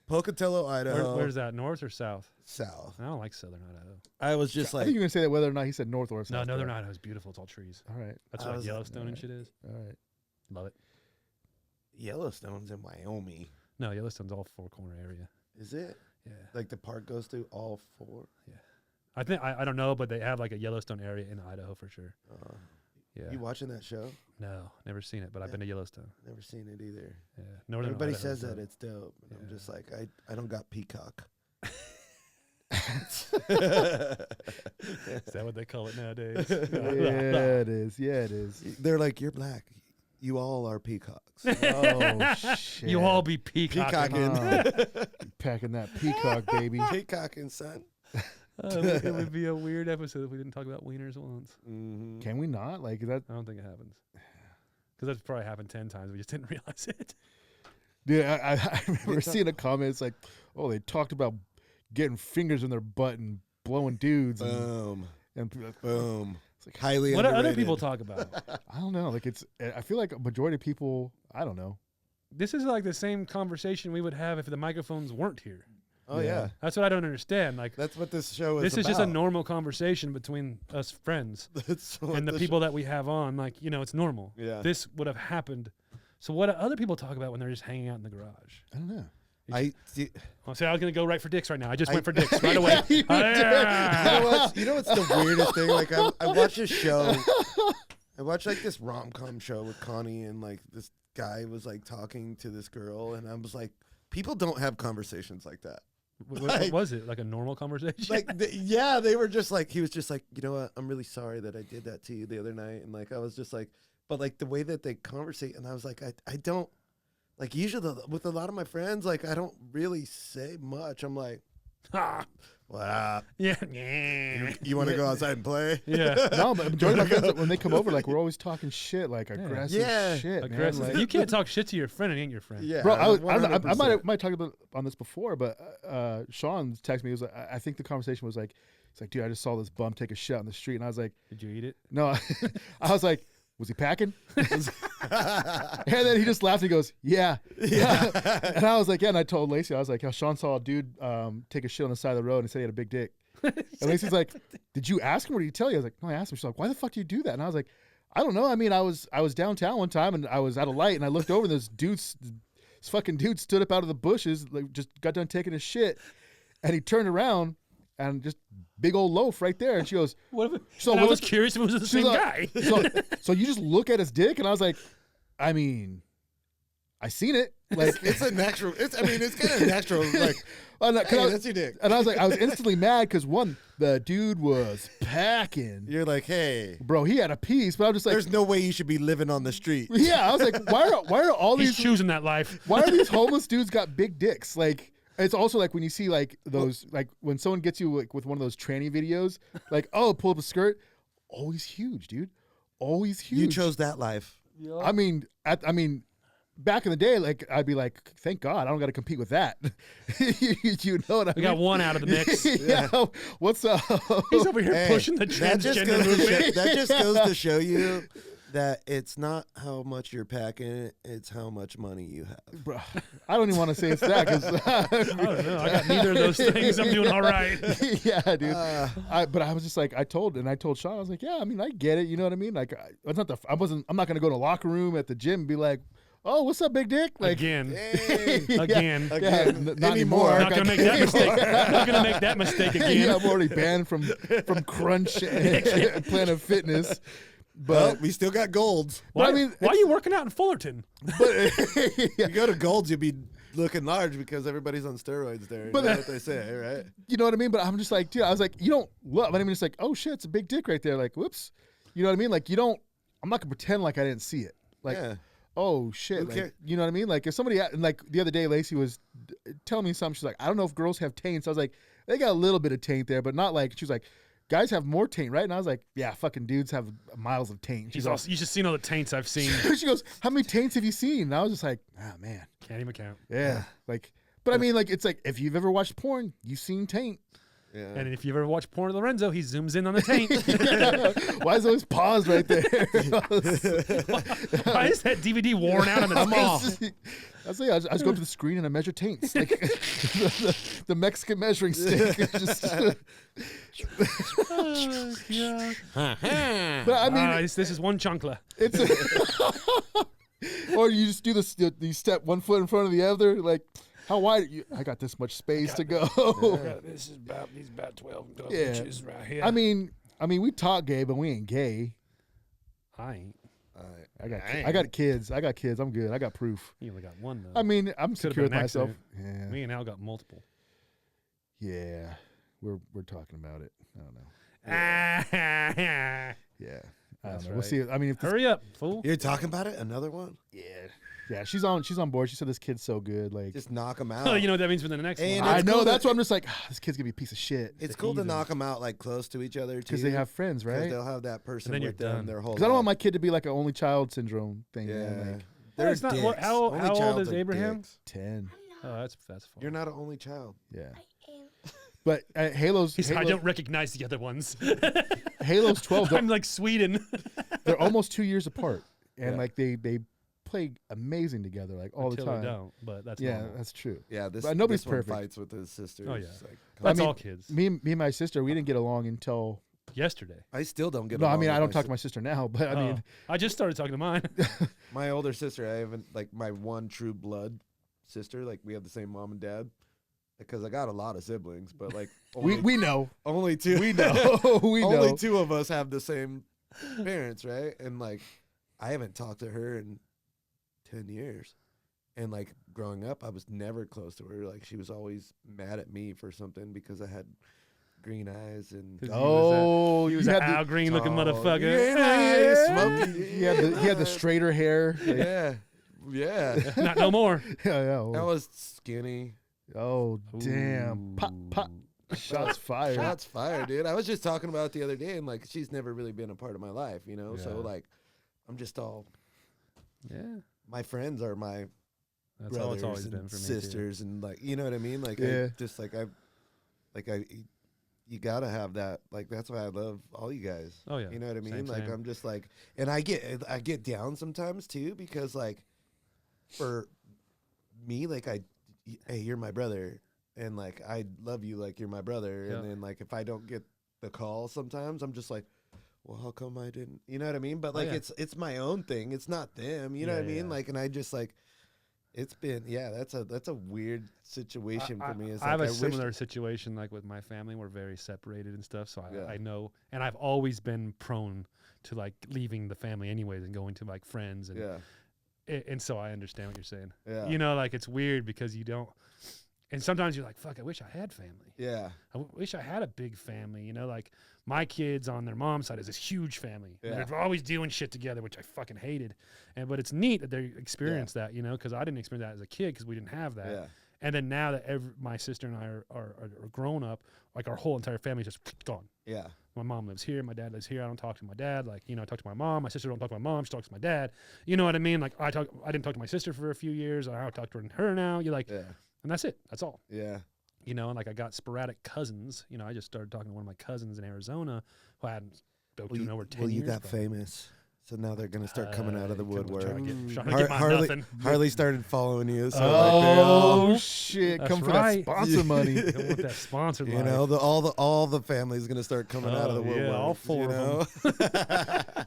Speaker 3: Pocatello, Idaho.
Speaker 2: Where's that? North or south?
Speaker 3: South.
Speaker 2: I don't like southern Idaho.
Speaker 3: I was just
Speaker 1: I
Speaker 3: like,
Speaker 1: think you're gonna say that whether or not he said north or
Speaker 2: No,
Speaker 1: south.
Speaker 2: northern Idaho is beautiful. It's all trees.
Speaker 1: All right.
Speaker 2: That's
Speaker 3: I
Speaker 2: what
Speaker 3: was-
Speaker 2: Yellowstone and
Speaker 1: alright.
Speaker 2: shit is.
Speaker 1: All right.
Speaker 2: Love it.
Speaker 3: Yellowstone's in Wyoming.
Speaker 2: No, Yellowstone's all four corner area.
Speaker 3: Is it?
Speaker 2: Yeah.
Speaker 3: Like the park goes through all four?
Speaker 2: I think I don't know, but they have like a Yellowstone area in Idaho for sure. Yeah.
Speaker 3: You watching that show?
Speaker 2: No, never seen it, but I've
Speaker 3: Yeah.
Speaker 2: been to Yellowstone.
Speaker 3: Never seen it either.
Speaker 2: Yeah. Northern
Speaker 3: Everybody
Speaker 2: Idaho
Speaker 3: says
Speaker 2: is
Speaker 3: that
Speaker 2: dope.
Speaker 3: it's dope. And I'm
Speaker 2: Yeah.
Speaker 3: just like, I don't got Peacock.
Speaker 2: Is that what they call it nowadays?
Speaker 1: Yeah, it is. Yeah, it is.
Speaker 3: They're like, you're black. You all are peacocks.
Speaker 1: Oh shit.
Speaker 2: You all be peacocking.
Speaker 3: Peacocking.
Speaker 1: Packing that peacock, baby.
Speaker 3: Peacocking, son.
Speaker 2: It would be a weird episode if we didn't talk about wieners once.
Speaker 3: Mm-hmm.
Speaker 1: Can we not? Like is that?
Speaker 2: I don't think it happens. Because that's probably happened 10 times. We just didn't realize it.
Speaker 1: Dude, I remember seeing a comment. It's like, oh, they talked about getting fingers in their butt and blowing dudes.
Speaker 3: Boom.
Speaker 1: And people,
Speaker 3: Boom.
Speaker 1: it's like,
Speaker 3: Highly
Speaker 2: What do
Speaker 3: underrated.
Speaker 2: other people talk about?
Speaker 1: I don't know. Like it's. I feel like a majority of people. I don't know.
Speaker 2: This is like the same conversation we would have if the microphones weren't here.
Speaker 3: Oh, yeah.
Speaker 2: That's what I don't understand. Like,
Speaker 3: That's what this show is
Speaker 2: this is just a
Speaker 3: about.
Speaker 2: normal conversation between us friends
Speaker 3: That's what
Speaker 2: and the
Speaker 3: this
Speaker 2: people that we have on. Like, it's normal.
Speaker 3: Yeah.
Speaker 2: This would have happened. So what do other people talk about when they're just hanging out in the garage?
Speaker 1: I don't know.
Speaker 3: I see,
Speaker 2: I'll say I was going to go right for dicks right now. I just went for dicks right away.
Speaker 1: You
Speaker 3: you know what's the weirdest thing? Like I watched a show. I watched like this rom-com show with Connie, and like this guy was like talking to this girl, and I was like, people don't have conversations like that.
Speaker 2: What was it? Like a normal conversation?
Speaker 3: Like yeah, they were just like, he was just like, you know what, I'm really sorry that I did that to you the other night, and like I was just like, but like the way that they conversate, and I was like, I don't like, usually with a lot of my friends, like I don't really say much. I'm like, what up?
Speaker 2: Yeah.
Speaker 3: You want to go outside and play?
Speaker 2: Yeah.
Speaker 1: No, but majority of my friends, when they come over, like we're always talking shit, like aggressive
Speaker 3: Yeah.
Speaker 1: shit,
Speaker 2: Aggressive.
Speaker 1: man. Like,
Speaker 2: You can't talk shit to your friend and ain't your friend.
Speaker 3: Yeah,
Speaker 1: bro, I don't know, I
Speaker 3: 100%.
Speaker 1: might talk about on this before, but Sean texted me. He was like, I think the conversation was like, he's like, dude, I just saw this bum take a shit on the street, and I was like,
Speaker 2: Did you eat it?
Speaker 1: no, I was like, was he packing? And then he just laughed and he goes, yeah. And I was like, yeah. And I told Lacey, I was like, Sean saw a dude take a shit on the side of the road and he said he had a big dick. And Lacey's like, did you ask him or did he tell you? I was like, no, I asked him. She's like, why the fuck do you do that? And I was like, I don't know. I mean, I was downtown one time and I was at a light and I looked over and this fucking dude stood up out of the bushes, like just got done taking a shit. And he turned around and just big old loaf right there. And she goes,
Speaker 2: What if
Speaker 1: So
Speaker 2: and I
Speaker 1: what
Speaker 2: was
Speaker 1: if-
Speaker 2: curious if it was the
Speaker 1: she's
Speaker 2: same
Speaker 1: like-
Speaker 2: guy.
Speaker 1: so you just look at his dick? And I was like, I mean, I seen it. Like,
Speaker 3: It's a natural. It's kind of natural. Like,
Speaker 1: and I- 'cause
Speaker 3: hey,
Speaker 1: I-
Speaker 3: that's your dick.
Speaker 1: and I was like, I was instantly mad because one, the dude was packing.
Speaker 3: You're like, hey,
Speaker 1: Bro, he had a piece, but I'm just like,
Speaker 3: there's no way you should be living on the street.
Speaker 1: yeah. I was like, why are all
Speaker 2: He's
Speaker 1: these
Speaker 2: choosing that life.
Speaker 1: why are these homeless dudes got big dicks? Like, it's also like when you see like those, like when someone gets you like with one of those tranny videos, like, oh, pull up a skirt, always huge, dude, always huge.
Speaker 3: You chose that life.
Speaker 1: I mean, back in the day, like I'd be like, thank God, I don't got to compete with that. You know what I
Speaker 2: We
Speaker 1: mean?
Speaker 2: got one out of the mix.
Speaker 1: Yeah. What's up?
Speaker 2: He's over here
Speaker 3: Hey,
Speaker 2: pushing the
Speaker 3: that just
Speaker 2: transgender
Speaker 3: goes to
Speaker 2: movement.
Speaker 3: show, that just goes to show you that it's not how much you're packing, it's how much money you have.
Speaker 1: Bro, I don't even want to say it's that because
Speaker 2: I don't know. I got neither of those things. I'm doing all right.
Speaker 1: yeah, dude. But I was just like, I told Sean, I was like, yeah, I mean, I get it. You know what I mean? Like, I'm not going to go to the locker room at the gym and be like, oh, what's up, big dick? Like
Speaker 2: Again.
Speaker 3: Hey.
Speaker 2: Again.
Speaker 1: Yeah, not anymore.
Speaker 2: Not gonna make that mistake. Not gonna make that mistake again.
Speaker 1: Yeah, I'm already banned from Crunch and Planet Fitness. But
Speaker 3: we still got Golds.
Speaker 2: Why are you working out in Fullerton?
Speaker 1: But
Speaker 3: You go to Golds, you'll be looking large because everybody's on steroids there. You
Speaker 1: But
Speaker 3: know what they say, right?
Speaker 1: you know what I mean? But I'm just like, dude, I was like, you don't look. But I mean, it's like, oh shit, it's a big dick right there. Like, whoops. You know what I mean? Like, you don't. I'm not gonna pretend like I didn't see it. Like,
Speaker 3: Yeah.
Speaker 1: oh shit. Like, you know what I mean? Like, if somebody like the other day, Lacey was telling me something. She's like, I don't know if girls have taints. I was like, they got a little bit of taint there, but not like. She's like, guys have more taint, right? And I was like, yeah, fucking dudes have miles of taint.
Speaker 2: You should seen all the taints I've seen.
Speaker 1: She goes, how many taints have you seen? And I was just like, ah, man.
Speaker 2: Can't even count.
Speaker 1: Yeah. Like, but I mean, like, it's like, if you've ever watched porn, you've seen taint.
Speaker 3: Yeah.
Speaker 2: And if you've ever watched Porn of Lorenzo, he zooms in on the taint.
Speaker 1: Why is it always paused right there?
Speaker 2: Why is that DVD worn out on the mall?
Speaker 1: I was like, I just go up to the screen and I measure taints. Like, the Mexican measuring stick. Just,
Speaker 2: Oh, yeah.
Speaker 1: but I mean,
Speaker 2: this is one chunkla.
Speaker 1: it's or you just do this. You step one foot in front of the other. Like, how wide? I got this much space to go.
Speaker 2: This is about 12
Speaker 1: Yeah.
Speaker 2: inches right here.
Speaker 1: I mean, we talk gay, but we ain't gay.
Speaker 2: I ain't.
Speaker 1: I got kids. I'm good. I got proof.
Speaker 2: You only got one though.
Speaker 1: I mean, I'm
Speaker 2: Could've
Speaker 1: secure with
Speaker 2: been an
Speaker 1: myself.
Speaker 2: accident.
Speaker 1: Yeah.
Speaker 2: Me and Al got multiple.
Speaker 1: Yeah. We're talking about it. I don't know.
Speaker 2: Yeah.
Speaker 1: Yeah. I
Speaker 2: That's
Speaker 1: don't know. We'll
Speaker 2: right.
Speaker 1: see. I mean, if this,
Speaker 2: Hurry up, fool.
Speaker 3: You're talking about it? Another one?
Speaker 1: yeah, she's on board. She said this kid's so good. Like,
Speaker 3: Just knock them out.
Speaker 2: Oh, you know what that means for the next
Speaker 3: And
Speaker 2: one.
Speaker 1: I
Speaker 3: it's
Speaker 1: know.
Speaker 3: cool
Speaker 1: That's
Speaker 3: that-
Speaker 1: why I'm just like, this kid's gonna be a piece of shit.
Speaker 3: It's cool to
Speaker 2: heathen.
Speaker 3: knock them out like close to each other too.
Speaker 1: Because they have friends,
Speaker 3: Because
Speaker 1: right?
Speaker 3: they'll have that person
Speaker 2: then you're
Speaker 3: with them
Speaker 2: done.
Speaker 3: their whole
Speaker 1: Because I don't want
Speaker 3: life.
Speaker 1: my kid to be like an only child syndrome thing.
Speaker 3: Yeah.
Speaker 1: Man. Like,
Speaker 3: They're
Speaker 2: it's not-
Speaker 3: dicks.
Speaker 2: what- how
Speaker 3: Only
Speaker 2: old
Speaker 3: childs
Speaker 2: is
Speaker 3: are
Speaker 2: Abraham?
Speaker 3: dicks.
Speaker 1: 10.
Speaker 2: Oh, that's fun.
Speaker 3: You're not an only child.
Speaker 1: Yeah. But Halo's
Speaker 2: He said, I don't recognize the other ones.
Speaker 1: Halo's 12.
Speaker 2: I'm like Sweden.
Speaker 1: They're almost 2 years apart, and
Speaker 3: Yeah.
Speaker 1: like they play amazing together, like all
Speaker 2: Until
Speaker 1: the time.
Speaker 2: they don't, but that's
Speaker 1: Yeah,
Speaker 2: normal.
Speaker 1: that's true.
Speaker 3: Yeah, this
Speaker 1: But nobody's
Speaker 3: this one
Speaker 1: perfect.
Speaker 3: fights with his sister.
Speaker 2: Oh, yeah.
Speaker 3: It's like,
Speaker 2: That's
Speaker 1: I mean,
Speaker 2: all kids.
Speaker 1: Me and my sister, we didn't get along until.
Speaker 2: Yesterday.
Speaker 3: I still don't get
Speaker 1: No, I
Speaker 3: along
Speaker 1: mean
Speaker 3: with
Speaker 1: I don't talk to
Speaker 3: si-
Speaker 1: my sister now, but I mean,
Speaker 2: I just started talking to mine.
Speaker 3: my older sister. I haven't like my one true blood sister. Like we have the same mom and dad. Because I got a lot of siblings, but like
Speaker 1: we know,
Speaker 3: only two.
Speaker 1: we know, we know.
Speaker 3: Only two of us have the same parents, right? And like, I haven't talked to her in 10 years. And like growing up, I was never close to her. Like she was always mad at me for something because I had green eyes and
Speaker 1: Oh,
Speaker 2: He was
Speaker 1: you
Speaker 2: an
Speaker 1: had
Speaker 2: Al Green looking
Speaker 3: Oh,
Speaker 2: motherfucker.
Speaker 3: yeah, smoky.
Speaker 1: he had the straighter hair. Like,
Speaker 3: yeah.
Speaker 2: Not no more.
Speaker 1: yeah.
Speaker 3: I was skinny.
Speaker 1: Oh damn! Pop, pop. Shots fired.
Speaker 3: Shots fired, dude. I was just talking about it the other day, and like she's never really been a part of my life, you know. So
Speaker 2: Yeah.
Speaker 3: like, I'm just all.
Speaker 2: Yeah.
Speaker 3: My friends are my
Speaker 2: That's all it's
Speaker 3: brothers
Speaker 2: always
Speaker 3: and
Speaker 2: been for me.
Speaker 3: sisters, and like you know what I mean. Like
Speaker 1: Yeah.
Speaker 3: I just like you gotta have that. Like that's why I love all you guys.
Speaker 2: Oh, yeah.
Speaker 3: You know what I mean.
Speaker 2: Same,
Speaker 3: Like
Speaker 2: same.
Speaker 3: I'm just like, and I get down sometimes too because like, for me, like hey, you're my brother. And like I love you like you're my brother,
Speaker 2: Yeah.
Speaker 3: and then like if I don't get the call, sometimes I'm just like, well, how come I didn't? You know what I mean? But like
Speaker 2: yeah.
Speaker 3: it's my own thing. It's not them. You know
Speaker 2: Yeah,
Speaker 3: what I mean?
Speaker 2: yeah.
Speaker 3: Like, and I just like, it's been that's a weird situation for me. It's
Speaker 2: I have
Speaker 3: like,
Speaker 2: a
Speaker 3: wish-
Speaker 2: similar situation like with my family. We're very separated and stuff, so
Speaker 3: Yeah.
Speaker 2: I know, and I've always been prone to like leaving the family anyways and going to like friends and
Speaker 3: Yeah,
Speaker 2: and so I understand what you're saying.
Speaker 3: yeah,
Speaker 2: You know, like it's weird because you don't. And sometimes you're like, fuck, I wish I had family.
Speaker 3: yeah,
Speaker 2: Wish I had a big family. You know, like my kids on their mom's side is this huge family. And
Speaker 3: Yeah.
Speaker 2: they're always doing shit together, which I fucking hated. But it's neat that they experience that, you know, because I didn't experience that as a kid because we didn't have that.
Speaker 3: yeah,
Speaker 2: And then now that my sister and I are grown up, like our whole entire family is just gone.
Speaker 3: yeah,
Speaker 2: My mom lives here. My dad lives here. I don't talk to my dad. Like, you know, I talk to my mom. My sister don't talk to my mom. She talks to my dad. You know what I mean? Like I didn't talk to my sister for a few years. I don't talk to her now. You're like,
Speaker 3: yeah,
Speaker 2: and that's it. That's all.
Speaker 3: yeah,
Speaker 2: You know, and like I got sporadic cousins. You know, I just started talking to one of my cousins in Arizona who I hadn't spoken to in over 10
Speaker 3: well,
Speaker 2: years.
Speaker 3: you got
Speaker 2: probably.
Speaker 3: famous So now they're gonna start coming out of the woodwork.
Speaker 2: Trying to get my nothing.
Speaker 3: Harley started following you. So
Speaker 1: Oh shit!
Speaker 2: That's
Speaker 1: Come for
Speaker 2: right.
Speaker 1: that sponsor money.
Speaker 2: I don't want that sponsored
Speaker 3: you
Speaker 2: life.
Speaker 3: know, all the family's gonna start coming out of the woodwork.
Speaker 2: Yeah, all four of
Speaker 3: them.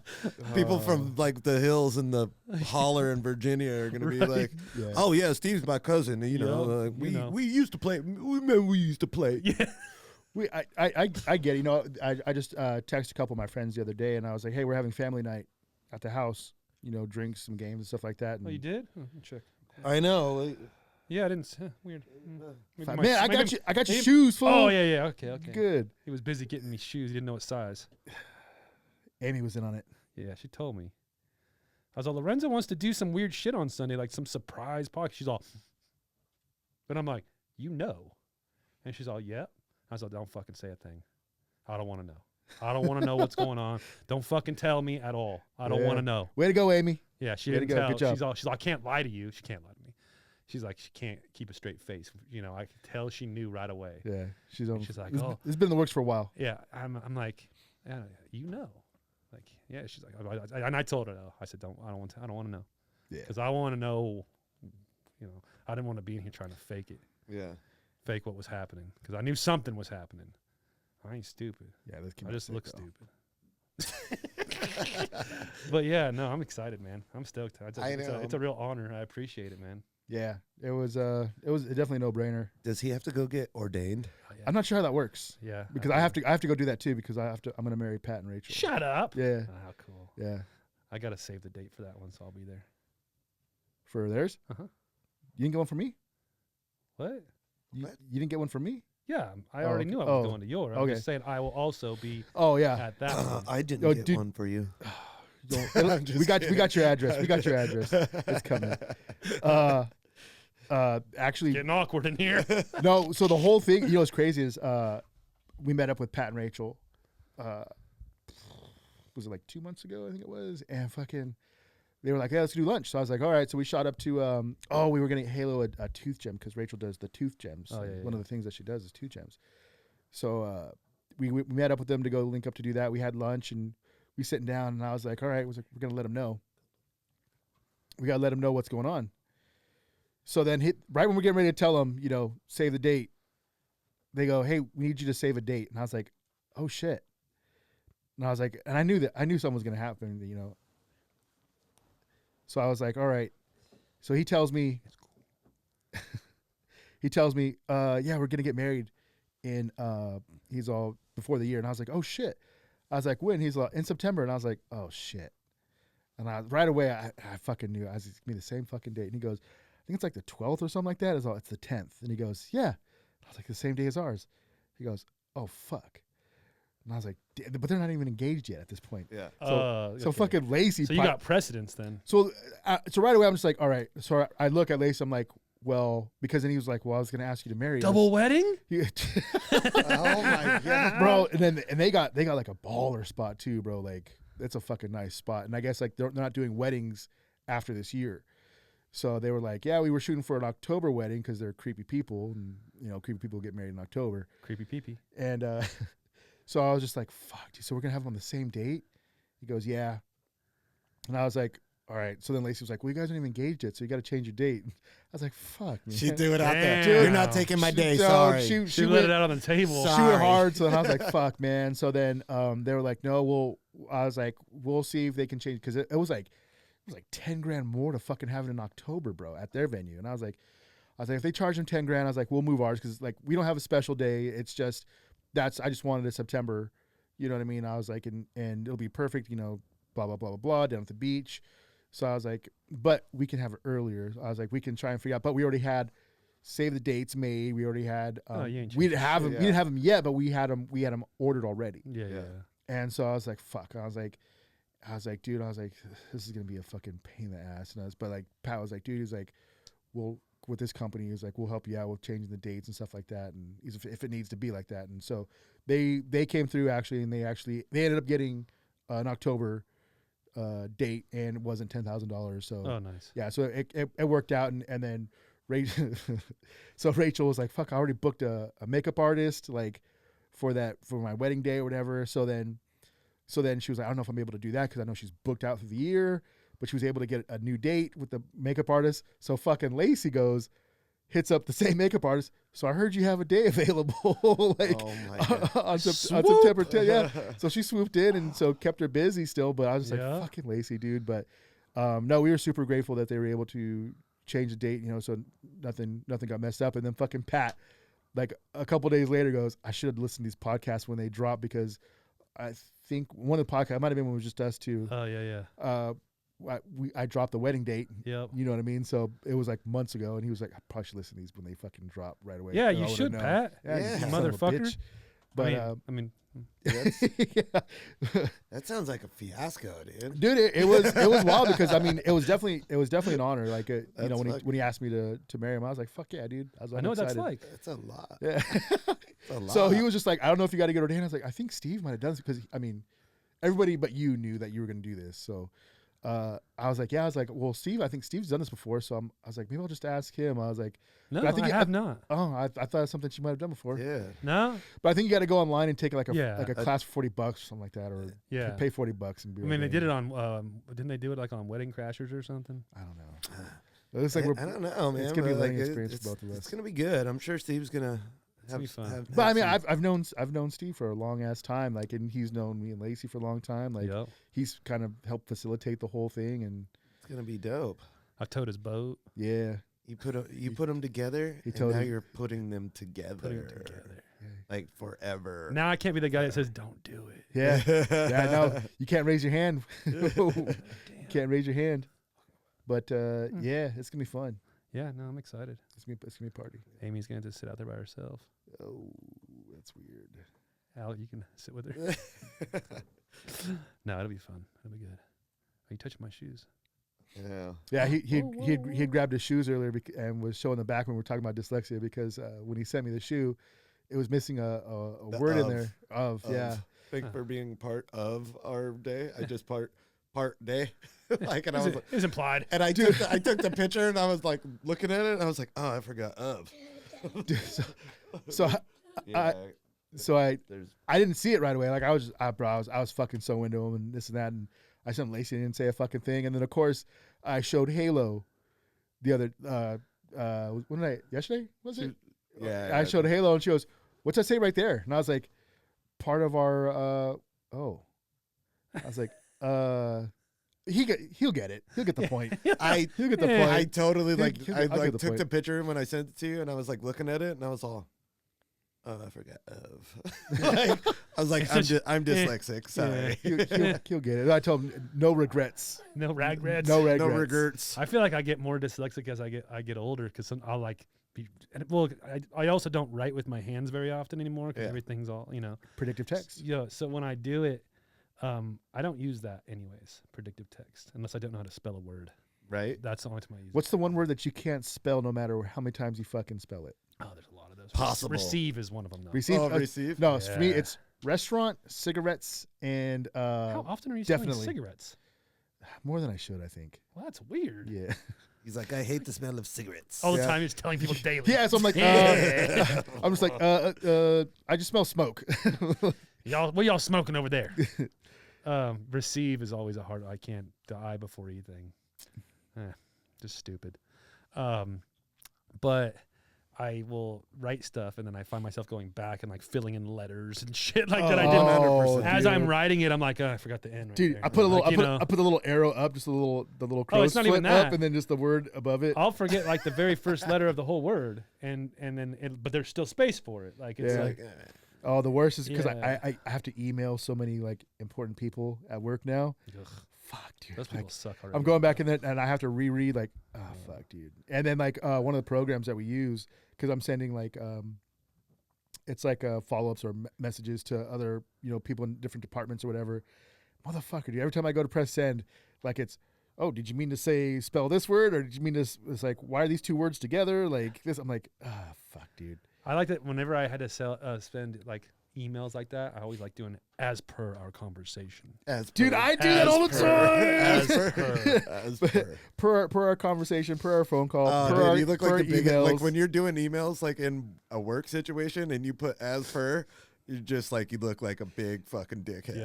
Speaker 3: People from like the hills and the holler in Virginia are gonna be like,
Speaker 1: Yeah.
Speaker 3: "Oh yeah, Steve's my cousin." You know, we used to play. We used to play.
Speaker 2: Yeah.
Speaker 1: I get it. You know, I just texted a couple of my friends the other day, and I was like, hey, we're having family night at the house. You know, drinks, some games and stuff like that. And
Speaker 2: Oh, you did? Oh, let me check.
Speaker 3: I know.
Speaker 2: Yeah, I didn't. Weird.
Speaker 1: Man, I got you. I got your shoes, fool.
Speaker 2: Oh yeah. Okay.
Speaker 1: Good.
Speaker 2: He was busy getting me shoes. He didn't know what size.
Speaker 1: Amy was in on it.
Speaker 2: Yeah, she told me. I was all, Lorenzo wants to do some weird shit on Sunday, like some surprise podcast. She's all, but I'm like, you know, and she's all, yep. I was like, don't fucking say a thing. I don't want to know. I don't want to know what's going on. Don't fucking tell me at all. I don't want to know.
Speaker 1: Way to go, Amy.
Speaker 2: Yeah, she
Speaker 1: Way to
Speaker 2: didn't
Speaker 1: go.
Speaker 2: tell.
Speaker 1: Good job.
Speaker 2: She's all, I can't lie to you. She can't lie to me. She's like, she can't keep a straight face. You know, I could tell she knew right away.
Speaker 1: Yeah, she's on.
Speaker 2: She's like,
Speaker 1: this
Speaker 2: oh,
Speaker 1: has been in the works for a while.
Speaker 2: yeah. I'm like, yeah, you know, like, yeah. She's like, and I told her, no. I said, I don't want to know.
Speaker 1: Yeah.
Speaker 2: Because I want to know. You know, I didn't want to be in here trying to fake it.
Speaker 3: Yeah.
Speaker 2: Fake what was happening because I knew something was happening. I ain't stupid.
Speaker 1: Yeah, this
Speaker 2: I just look stupid. But yeah, no, I'm excited, man. I'm stoked. It's a real honor. I appreciate it, man.
Speaker 1: Yeah, it was definitely a no-brainer.
Speaker 3: Does he have to go get ordained?
Speaker 2: Oh, yeah.
Speaker 1: I'm not sure how that works.
Speaker 2: Yeah,
Speaker 1: Because I have to go do that too because I'm going to marry Pat and Rachel.
Speaker 2: Shut up.
Speaker 1: Yeah.
Speaker 2: Oh, how cool.
Speaker 1: Yeah.
Speaker 2: I gotta save the date for that one, so I'll be there.
Speaker 1: For theirs?
Speaker 2: Uh-huh.
Speaker 1: You didn't get one for me?
Speaker 2: What?
Speaker 1: You didn't get one for me?
Speaker 2: Yeah, I already knew I was going to yours. I'm
Speaker 1: okay.
Speaker 2: just saying I will also be
Speaker 1: Oh yeah.
Speaker 2: at that one.
Speaker 3: I didn't get one for you.
Speaker 1: We got your address. We got your address. It's coming. Actually,
Speaker 2: Getting awkward in here.
Speaker 1: no. So the whole thing, you know, what's crazy is we met up with Pat and Rachel. Was it like 2 months ago? I think it was. And fucking, they were like, "Yeah, let's do lunch." So I was like, "All right." So we shot up to. We were gonna get Halo a tooth gem because Rachel does the tooth gems.
Speaker 2: Oh, yeah,
Speaker 1: One of the things that she does is tooth gems. So we met up with them to go link up to do that. We had lunch and we sitting down, and I was like, "All right, we're gonna let them know. We gotta let them know what's going on." So then, right when we're getting ready to tell them, you know, save the date, they go, "Hey, we need you to save a date." And I was like, "Oh shit!" And I was like, and I knew something was gonna happen, you know. So I was like, "All right." So he tells me, yeah, we're gonna get married in he's all before the year, and I was like, "Oh shit." I was like, when? He's like, in September. And I was like, oh, shit. And right away, I fucking knew. It's going to be the same fucking date. And he goes, I think it's like the 12th or something like that. It's the 10th. And he goes, yeah. I was like, the same day as ours. He goes, oh, fuck. And I was like, but they're not even engaged yet at this point.
Speaker 3: Yeah.
Speaker 1: So
Speaker 2: Okay.
Speaker 1: fucking Lacey.
Speaker 2: So you got precedence then.
Speaker 1: So right away, I'm just like, all right. So I look at Lacey. I'm like, well, because then he was like, well, I was going to ask you to marry us.
Speaker 2: Double wedding?
Speaker 3: Oh my god,
Speaker 1: bro! And they got like a baller spot too, bro. Like it's a fucking nice spot. And I guess like they're not doing weddings after this year, so they were like, yeah, we were shooting for an October wedding because they're creepy people, and you know, creepy people get married in October.
Speaker 2: Creepy peepee.
Speaker 1: And so I was just like, fuck, dude, so we're gonna have them on the same date? He goes, yeah. And I was like, all right. So then Lacey was like, well, you guys aren't even engaged yet, so you got to change your date. I was like, fuck, man.
Speaker 3: She threw it out there.
Speaker 2: Damn.
Speaker 3: You're not taking my day.
Speaker 1: So
Speaker 3: Sorry.
Speaker 1: She
Speaker 2: Let
Speaker 1: went,
Speaker 2: it out on the table.
Speaker 3: Sorry.
Speaker 1: she went hard. So then I was like, fuck, man. So then they were like, no, I was like, we'll see if they can change. Because it was like 10 grand more to fucking have it in October, bro, at their venue. And I was like, if they charge them 10 grand, I was like, we'll move ours. Because like, we don't have a special day. It's just, I just wanted it September. You know what I mean? I was like, and it'll be perfect, you know, blah, blah, blah, blah, blah, down at the beach. So I was like, but we can have it earlier. I was like, we can try and figure out. But we already had save the dates made. We already had. We didn't have them.
Speaker 3: Yeah.
Speaker 1: We didn't have them yet, but we had them. We had them ordered already.
Speaker 2: Yeah.
Speaker 1: And so I was like, fuck. I was like, dude. I was like, this is gonna be a fucking pain in the ass. And but like Pat was like, dude. He's like, well, with this company, he's like, we'll help you out with changing the dates and stuff like that, and if it needs to be like that. And so they came through actually, and they ended up getting an October date, and it wasn't $10,000. So
Speaker 2: nice.
Speaker 1: Yeah, so it worked out, and then Rachel was like, fuck, I already booked a makeup artist like for my wedding day or whatever. So then So then she was like, I don't know if I'm able to do that because I know she's booked out through the year, but she was able to get a new date with the makeup artist. So fucking Lacey hits up the same makeup artist. So I heard you have a day available, like
Speaker 3: Oh my God.
Speaker 1: on September 10th. Yeah. So she swooped in and so kept her busy still. But I was just
Speaker 2: Yeah.
Speaker 1: like, fucking Lacey, dude. But no, we were super grateful that they were able to change the date, so nothing got messed up. And then fucking Pat, like a couple days later, goes, I should have listened to these podcasts when they dropped because I think one of the podcasts, it might have been when it was just us two.
Speaker 2: Oh yeah.
Speaker 1: I dropped the wedding date.
Speaker 2: Yep.
Speaker 1: You know what I mean? So it was like months ago, and he was like, I probably should listen to these when they fucking drop right away.
Speaker 2: Yeah,
Speaker 1: Or I
Speaker 2: you
Speaker 1: would've
Speaker 2: should,
Speaker 1: known.
Speaker 2: Pat.
Speaker 1: Yeah,
Speaker 3: Yeah.
Speaker 1: you son of a
Speaker 2: Motherfucker.
Speaker 1: bitch. But
Speaker 2: I mean,
Speaker 3: That's,
Speaker 1: yeah.
Speaker 3: that sounds like a fiasco, dude.
Speaker 1: Dude, it was wild because I mean it was definitely an honor. Like
Speaker 3: That's
Speaker 1: when he asked me to marry him, I was like, fuck yeah, dude.
Speaker 2: I know what that's
Speaker 1: excited.
Speaker 2: like.
Speaker 3: That's a lot.
Speaker 1: Yeah.
Speaker 3: That's a lot.
Speaker 1: So he was just like, I don't know if you got to get ordained. I was like, I think Steve might have done this because I mean, everybody but you knew that you were going to do this. So I was like, yeah. I was like, well, Steve, I think Steve's done this before. So I was like, maybe I'll just ask him. I was like,
Speaker 2: No,
Speaker 1: but
Speaker 2: I,
Speaker 1: I think
Speaker 2: have not.
Speaker 1: oh, I thought it was something she might have done before.
Speaker 3: Yeah.
Speaker 2: No.
Speaker 1: But I think you got to go online and take like a
Speaker 2: Yeah.
Speaker 1: class for $40 or something like that, or
Speaker 2: Yeah.
Speaker 1: pay $40 and be.
Speaker 2: I mean, they
Speaker 1: ordained.
Speaker 2: did it on. Didn't they do it like on Wedding Crashers or something?
Speaker 1: I don't know. It looks like
Speaker 3: I
Speaker 1: we're.
Speaker 3: don't know, man.
Speaker 1: It's gonna be a
Speaker 3: but,
Speaker 1: learning
Speaker 3: like,
Speaker 1: experience
Speaker 3: it's,
Speaker 1: for both of us.
Speaker 3: It's gonna be good. I'm sure Steve's gonna
Speaker 2: It's gonna be fun.
Speaker 1: But I mean,
Speaker 3: some-
Speaker 1: I've known Steve for a long ass time. Like, and he's known me and Lacey for a long time. Like,
Speaker 2: Yep.
Speaker 1: he's kind of helped facilitate the whole thing. And
Speaker 3: it's gonna be dope.
Speaker 2: I towed his boat.
Speaker 1: yeah,
Speaker 3: You put them together,
Speaker 1: He
Speaker 3: and
Speaker 1: told
Speaker 3: now
Speaker 1: him-
Speaker 3: you're putting them together,
Speaker 2: Putting it together.
Speaker 3: like forever.
Speaker 2: Now I can't be the guy that says don't do it.
Speaker 1: yeah, yeah. No, you can't raise your hand.
Speaker 2: Damn.
Speaker 1: Can't raise your hand. But yeah, it's gonna be fun.
Speaker 2: Yeah, no, I'm excited.
Speaker 1: It's gonna be a party.
Speaker 2: Amy's gonna just sit out there by herself.
Speaker 1: Oh, that's weird.
Speaker 2: Al, you can sit with her. No, it'll be fun. It'll be good. Are you touching my shoes?
Speaker 3: Yeah.
Speaker 1: Yeah, he
Speaker 2: Whoa,
Speaker 1: had grabbed his shoes earlier and was showing the back when we were talking about dyslexia because when he sent me the shoe, it was missing a
Speaker 3: The
Speaker 1: word in
Speaker 3: of.
Speaker 1: there of yeah.
Speaker 3: Thank for being part of our day. I just part day. Like, and I
Speaker 2: It's,
Speaker 3: was like,
Speaker 2: it's implied.
Speaker 3: and I took the picture and I was like looking at it and I was like, oh, I forgot of.
Speaker 1: So
Speaker 3: Yeah. There's
Speaker 1: I didn't see it right away. Like I was fucking so into him and this and that, and I sent Lacey and didn't say a fucking thing. And then of course I showed Halo the other when did I yesterday was it?
Speaker 3: yeah.
Speaker 1: I showed Halo and she goes, "What's that say right there?" And I was like, "Part of our oh." I was like, he'll get it. He'll get the point. He'll get the
Speaker 2: Yeah.
Speaker 1: point.
Speaker 3: I totally
Speaker 1: He'll-
Speaker 3: like
Speaker 1: he'll
Speaker 3: I
Speaker 1: get- I'll
Speaker 3: like
Speaker 1: get the
Speaker 3: took
Speaker 1: point.
Speaker 3: the picture when I sent it to you and I was like looking at it and I was all, oh, I forgot of. Like, I was like, I'm dyslexic. Sorry.
Speaker 1: He'll get it. I told him no regrets.
Speaker 2: No regrets.
Speaker 1: No regrets.
Speaker 3: No regrets.
Speaker 2: I feel like I get more dyslexic as I get older because I'll like be. And, well, I also don't write with my hands very often anymore because
Speaker 3: Yeah.
Speaker 2: everything's all
Speaker 1: Predictive text.
Speaker 2: Yeah. So when I do it, I don't use that anyways. Predictive text, unless I don't know how to spell a word.
Speaker 3: Right?
Speaker 2: That's the only time I use
Speaker 1: What's the one word that you can't spell no matter how many times you fucking spell it?
Speaker 2: it. Oh, there's a lot of those.
Speaker 3: Possible.
Speaker 2: Receive is one of them though.
Speaker 1: Receive.
Speaker 3: Oh, receive?
Speaker 1: No, for me
Speaker 2: Yeah.
Speaker 1: it's restaurant, cigarettes, and
Speaker 2: How often are you smoking
Speaker 1: definitely.
Speaker 2: cigarettes?
Speaker 1: more than I should, I think.
Speaker 2: Well, that's weird.
Speaker 1: Yeah.
Speaker 3: He's like, I hate the smell of cigarettes.
Speaker 2: All the
Speaker 1: Yeah.
Speaker 2: time, he's telling people daily.
Speaker 1: Yeah, so I'm like,
Speaker 2: Yeah.
Speaker 1: I'm just like, I just smell smoke.
Speaker 2: What y'all smoking over there? Receive is always a hard. I can't die before anything. Just stupid. But I will write stuff and then I find myself going back and like filling in letters and shit like that. I didn't.
Speaker 3: 100%.
Speaker 2: As
Speaker 1: dude.
Speaker 2: I'm writing it, I'm like, oh, I forgot the N. Right
Speaker 1: Dude,
Speaker 2: there.
Speaker 1: I put a little,
Speaker 2: Like,
Speaker 1: I put the little arrow up, just the little crow's
Speaker 2: it's not
Speaker 1: foot
Speaker 2: even
Speaker 1: up,
Speaker 2: that.
Speaker 1: and then just the word above it.
Speaker 2: I'll forget like the very first letter of the whole word, and then but there's still space for it. Like it's
Speaker 1: Yeah.
Speaker 2: like
Speaker 1: Oh, the worst is because
Speaker 2: Yeah.
Speaker 1: I have to email so many like important people at work now.
Speaker 2: ugh,
Speaker 1: Fuck, dude.
Speaker 2: those people
Speaker 1: Like,
Speaker 2: suck already.
Speaker 1: I'm going back in there and I have to reread like, oh fuck, dude. And then like one of the programs that we use because I'm sending like it's like follow-ups or messages to other people in different departments or whatever. Motherfucker, dude. Every time I go to press send, like it's, oh, did you mean to say spell this word or did you mean this? It's like, why are these two words together? Like this. I'm like, ah, fuck, dude.
Speaker 2: I like that whenever I had to spend like emails like that, I always like doing as per our conversation.
Speaker 1: Dude, I do that all the
Speaker 3: As
Speaker 1: time.
Speaker 3: per. As per.
Speaker 1: per our conversation, per our phone call,
Speaker 3: Oh,
Speaker 1: per
Speaker 3: dude,
Speaker 1: our,
Speaker 3: you look
Speaker 1: per
Speaker 3: like the
Speaker 1: our
Speaker 3: big, like
Speaker 1: emails.
Speaker 3: when you're doing emails like in a work situation and you put as per, You're just like, you look like a big fucking dickhead.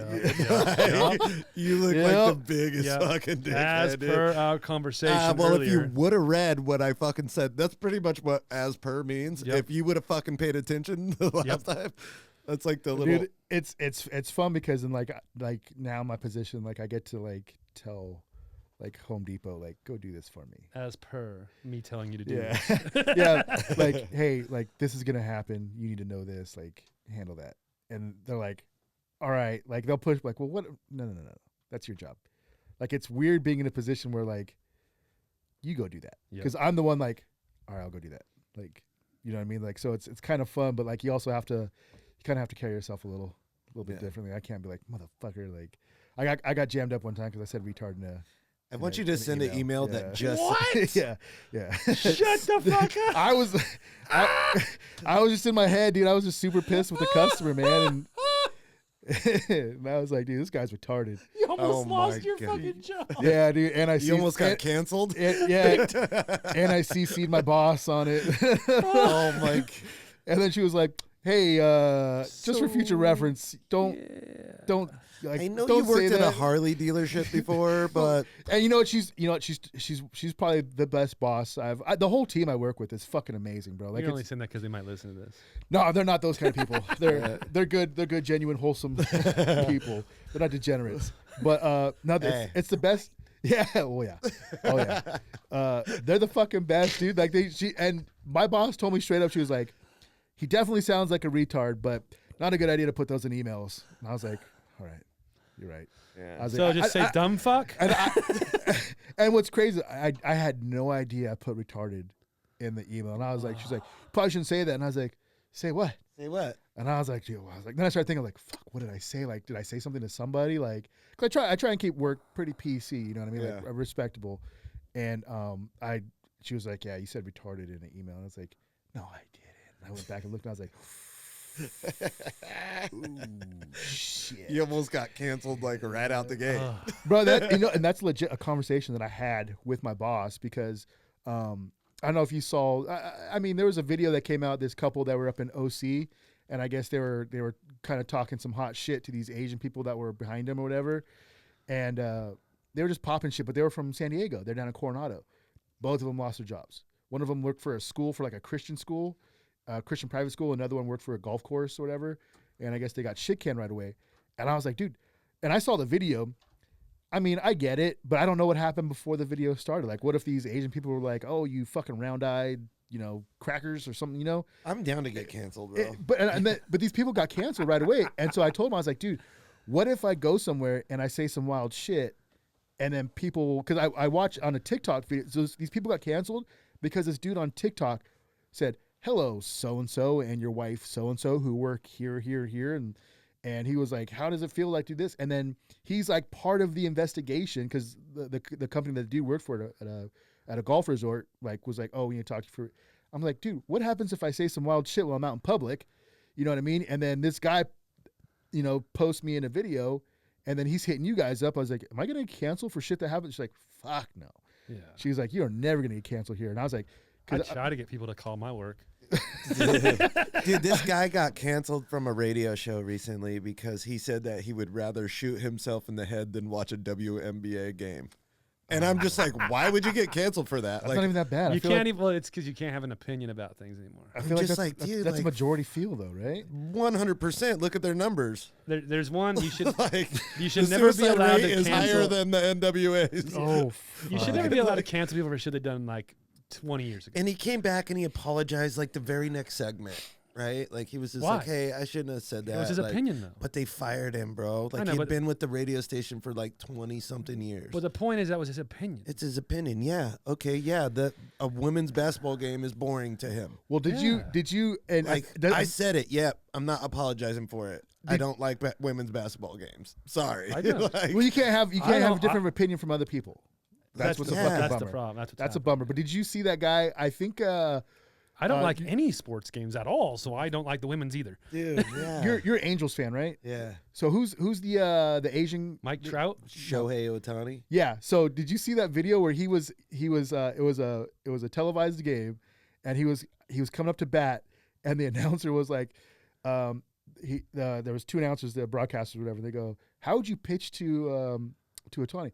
Speaker 3: You look
Speaker 1: Yep.
Speaker 3: like the biggest fucking dickhead.
Speaker 2: As per our conversation
Speaker 3: well,
Speaker 2: earlier.
Speaker 3: if you would have read what I fucking said, that's pretty much what as per means.
Speaker 2: Yep.
Speaker 3: If you would have fucking paid attention the last time, that's like the little.
Speaker 1: Dude, it's fun because in like now my position, like I get to like tell like Home Depot, like, go do this for me.
Speaker 2: As per me telling you to do
Speaker 1: Yeah.
Speaker 2: this.
Speaker 1: Yeah. Like, hey, like this is gonna happen. You need to know this. Like, handle that. And they're like, all right. Like they'll push like, well, what? No. That's your job. Like it's weird being in a position where like you go do that because I'm the one like, all right, I'll go do that. Like, you know what I mean? Like, so it's kind of fun, but like you also have to, you kind of have to carry yourself a little bit differently. I can't be like, motherfucker. Like, I got jammed up one time because I said retard in a.
Speaker 3: I want you to send an email that just
Speaker 2: What?
Speaker 1: Yeah.
Speaker 2: Shut the fuck up.
Speaker 1: I was just in my head, dude. I was just super pissed with the customer, man, and I was like, dude, this guy's retarded.
Speaker 2: You almost
Speaker 3: Oh
Speaker 2: lost
Speaker 3: my
Speaker 2: your
Speaker 3: God.
Speaker 2: fucking job.
Speaker 1: Yeah, dude. And I
Speaker 3: you almost got canceled.
Speaker 1: Yeah, and I CC'd my boss on it.
Speaker 3: Oh my!
Speaker 1: And then she was like, "Hey, just for future reference, don't like,
Speaker 3: I know
Speaker 1: don't
Speaker 3: you worked
Speaker 1: say
Speaker 3: at a
Speaker 1: that."
Speaker 3: Harley dealership before, but
Speaker 1: And you know what? She's probably the best boss the whole team I work with is fucking amazing, bro. Like,
Speaker 2: You're only saying that because they might listen to this.
Speaker 1: no, they're not those kind of people. They're good, genuine, wholesome people. They're not degenerates. But no, it's the best. Yeah, oh yeah. They're the fucking best, dude. Like and my boss told me straight up, she was like, he definitely sounds like a retard, but not a good idea to put those in emails. And I was like, all right, you're right.
Speaker 3: Yeah.
Speaker 1: I was
Speaker 2: So
Speaker 1: like,
Speaker 2: just say dumb fuck?
Speaker 1: and what's crazy, I had no idea I put retarded in the email. And I was like, she's like, probably shouldn't say that. And I was like, say what?
Speaker 3: say what?
Speaker 1: And I was like, dude, then I started thinking, like, fuck, what did I say? Like, did I say something to somebody? Like, 'cause I try and keep work pretty PC, you know what I mean? Like, respectable. And she was like, yeah, you said retarded in an email. And I was like, no, I didn't. And I went back and looked, and I was like, ooh, shit.
Speaker 3: You almost got canceled like right out the gate.
Speaker 1: Bro, and that's legit a conversation that I had with my boss because I don't know if you saw. I mean, there was a video that came out. This couple that were up in OC, and I guess they were kind of talking some hot shit to these Asian people that were behind them or whatever, and they were just popping shit. But they were from San Diego. They're down in Coronado. Both of them lost their jobs. One of them worked for a school, for like a Christian school, Christian private school. Another one worked for a golf course or whatever. And I guess they got shit canned right away. And I was like, dude, and I saw the video. I mean, I get it, but I don't know what happened before the video started. Like, what if these Asian people were like, oh, you fucking round-eyed, crackers or something,
Speaker 3: I'm down to get canceled, bro.
Speaker 1: But these people got canceled right away. And so I told him, I was like, dude, what if I go somewhere and I say some wild shit and then people, because I watch on a TikTok video, so these people got canceled because this dude on TikTok said, hello, so-and-so and your wife so-and-so who work here, and he was like, how does it feel like to do this? And then he's like part of the investigation because the company that the dude worked for at a golf resort was like, oh, we need to talk to you for. I'm like, dude, what happens if I say some wild shit while I'm out in public? You know what I mean? And then this guy, posts me in a video, and then he's hitting you guys up. I was like, am I going to get canceled for shit that happened? She's like, fuck no.
Speaker 2: Yeah.
Speaker 1: She's like, you're never going to get canceled here. And I was like,
Speaker 2: I try to get people to call my work.
Speaker 3: Dude, this guy got canceled from a radio show recently because he said that he would rather shoot himself in the head than watch a WNBA game. And I'm just like, why would you get canceled for that?
Speaker 1: That's not even that bad.
Speaker 2: You can't even. Well, it's because you can't have an opinion about things anymore.
Speaker 1: I feel like
Speaker 3: just
Speaker 1: that's,
Speaker 3: like, dude,
Speaker 1: that's
Speaker 3: like-
Speaker 1: a majority feel though, right?
Speaker 3: 100%. Look at their numbers.
Speaker 2: There's one you should
Speaker 3: Like,
Speaker 2: you should
Speaker 3: the
Speaker 2: never be
Speaker 3: suicide
Speaker 2: allowed
Speaker 3: rate
Speaker 2: to
Speaker 3: is higher
Speaker 2: cancel.
Speaker 3: than the NWA's.
Speaker 1: Oh,
Speaker 2: You should never be allowed to cancel people for shit they've done like 20 years ago.
Speaker 3: And he came back and he apologized like the very next segment, right? Like he was just
Speaker 2: Why?
Speaker 3: like, hey, I shouldn't have said that.
Speaker 2: It was his
Speaker 3: like,
Speaker 2: opinion though.
Speaker 3: But they fired him, bro. Like
Speaker 2: know,
Speaker 3: he'd
Speaker 2: but-
Speaker 3: been with the radio station for like 20-something years.
Speaker 2: Well, the point is that was his opinion.
Speaker 3: It's his opinion. Yeah. Okay. Yeah. A women's basketball game is boring to him.
Speaker 1: well, did you, and
Speaker 3: Like I said it. Yeah. I'm not apologizing for it. I don't like women's basketball games. Sorry.
Speaker 2: I know.
Speaker 3: Like,
Speaker 1: well, you can't have
Speaker 2: I
Speaker 1: a
Speaker 2: don't-
Speaker 1: different opinion from other people. That's what's
Speaker 2: the,
Speaker 1: a fucking
Speaker 2: that's
Speaker 1: bummer.
Speaker 2: the problem. That's
Speaker 1: That's a bummer. But did you see that guy? I think
Speaker 2: I don't like
Speaker 1: you-
Speaker 2: any sports games at all, so I don't like the women's either.
Speaker 3: dude. Yeah.
Speaker 1: you're an Angels fan, right?
Speaker 3: yeah.
Speaker 1: So who's the Asian?
Speaker 2: Mike Trout.
Speaker 3: Shohei Ohtani.
Speaker 1: Yeah. So did you see that video where it was a televised game, and he was coming up to bat, and the announcer was like, there was 2 announcers, the broadcasters, or whatever. They go, "How would you pitch to a 20?"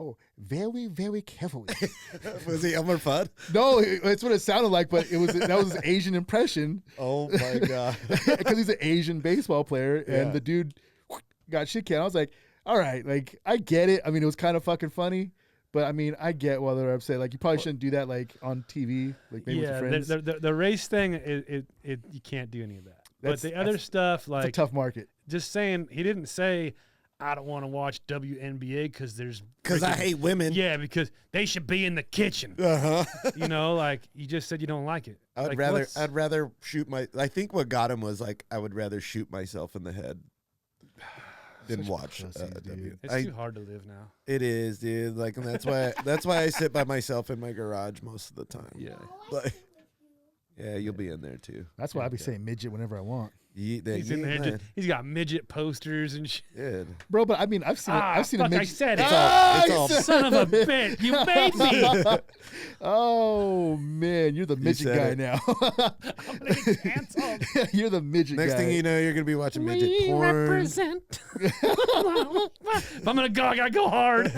Speaker 1: Oh, very, very carefully.
Speaker 3: Was he Elmer Fudd?
Speaker 1: No, it's what it sounded like, but that was his Asian impression.
Speaker 3: Oh my god!
Speaker 1: Because he's an Asian baseball player, and the dude got shit canned. I was like, all right, like I get it. I mean, it was kind of fucking funny, but I mean, I get why they're upset. Like, you probably shouldn't do that like on TV, like maybe with your friends.
Speaker 2: The race thing, you can't do any of that. But the other stuff, like,
Speaker 1: it's a tough market.
Speaker 2: Just saying, he didn't say, I don't want to watch WNBA because
Speaker 3: I hate women.
Speaker 2: Yeah, because they should be in the kitchen. You know, like, you just said you don't like it.
Speaker 3: I'd rather shoot I think what got him was like, I would rather shoot myself in the head than watch W.
Speaker 2: It's too hard to live now.
Speaker 3: It is, dude. Like, and that's why I sit by myself in my garage most of the time.
Speaker 2: Yeah.
Speaker 3: Like, yeah, you'll be in there too.
Speaker 1: That's why I be saying midget whenever I want.
Speaker 2: He's in there. He's got midget posters and shit.
Speaker 3: Yeah.
Speaker 1: Bro, but I mean, I've seen a midget.
Speaker 2: I said
Speaker 3: it's all
Speaker 2: son of a bitch. You made me.
Speaker 1: Oh man, you're the midget guy now.
Speaker 2: I'm gonna get canceled.
Speaker 1: You're the midget guy.
Speaker 3: Next thing you know, you're gonna be watching midget
Speaker 2: We
Speaker 3: porn.
Speaker 2: represent. If I'm gonna go, I gotta go hard.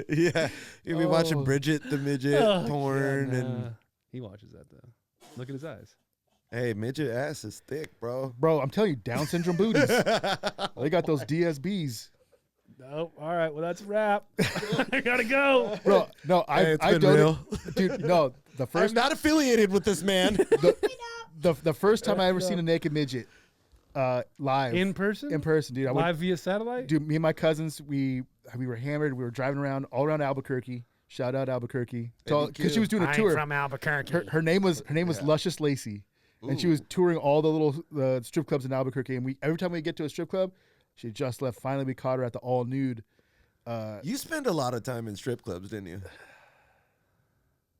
Speaker 3: Yeah, you'll be watching Bridget the midget porn, and
Speaker 2: he watches that though. Look at his eyes.
Speaker 3: Hey, midget ass is thick, bro.
Speaker 1: Bro, I'm telling you, Down syndrome booties. They got those DSBs.
Speaker 2: Oh, all right. Well, that's a wrap. I gotta go.
Speaker 1: Bro, no, I don't. Dude, no.
Speaker 3: I'm not affiliated with this man.
Speaker 1: The first time I ever seen a naked midget live.
Speaker 2: In person?
Speaker 1: In person, dude.
Speaker 2: Live via satellite?
Speaker 1: Dude, me and my cousins, we were hammered. We were driving around all around Albuquerque. Shout out Albuquerque. Because she was doing a tour.
Speaker 2: I'm from Albuquerque.
Speaker 1: Her name was Luscious Lacey. And she was touring all the little strip clubs in Albuquerque. And every time we get to a strip club, she just left. Finally, we caught her at the all nude.
Speaker 3: You spent a lot of time in strip clubs, didn't you?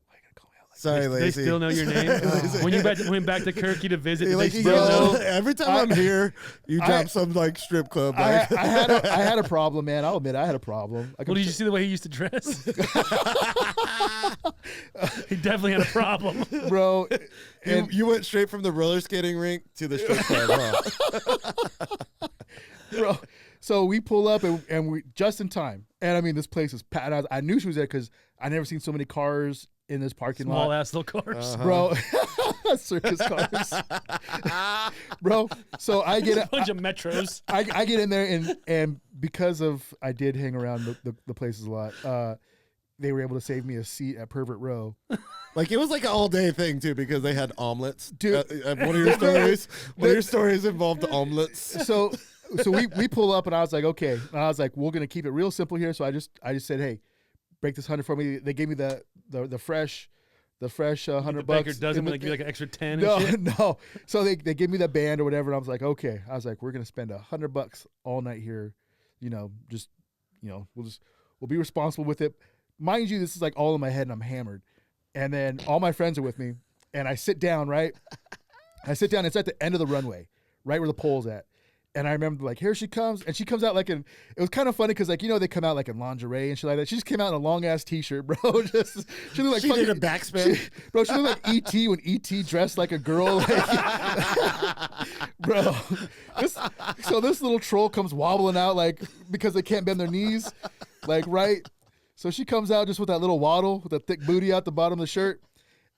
Speaker 1: Why you gonna call me out like
Speaker 3: Sorry, Lacey.
Speaker 2: They still know your name? When you went back to Kirky to visit, did they still know?
Speaker 3: Every time I'm here, you drop some like strip club.
Speaker 1: I had a problem, man. I'll admit I had a problem.
Speaker 2: Well, did you see the way he used to dress? He definitely had a problem,
Speaker 1: bro.
Speaker 3: And you went straight from the roller skating rink to the strip club, huh?
Speaker 1: Bro. So we pull up and we just in time. And I mean, this place is packed. I knew she was there because I never seen so many cars in this parking lot.
Speaker 2: Small ass little cars,
Speaker 1: bro. Circus cars, bro. So I get
Speaker 2: a bunch of metros.
Speaker 1: I get in there and because of I did hang around the places a lot. They were able to save me a seat at Pervert Row.
Speaker 3: Like, it was like an all-day thing, too, because they had omelets.
Speaker 1: Dude.
Speaker 3: One of your stories involved omelets.
Speaker 1: So we pull up, and I was like, okay. And I was like, we're going to keep it real simple here. So I just said, hey, break this 100 for me. They gave me the fresh $100.
Speaker 2: Baker doesn't give you like an extra 10
Speaker 1: no,
Speaker 2: and shit?
Speaker 1: No. So they gave me the band or whatever, and I was like, okay. I was like, we're going to spend $100 all night here. We'll be responsible with it. Mind you, this is like all in my head and I'm hammered. And then all my friends are with me and I sit down, right? It's at the end of the runway, right where the pole's at. And I remember like, here she comes. And she comes out like it was kind of funny because like, they come out like in lingerie and shit like that. She just came out in a long ass t-shirt, bro. She looked like
Speaker 3: she did a backspin.
Speaker 1: She looked like E.T. when E.T. dressed like a girl. Bro. This little troll comes wobbling out like because they can't bend their knees. Like, right? So she comes out just with that little waddle with a thick booty out the bottom of the shirt.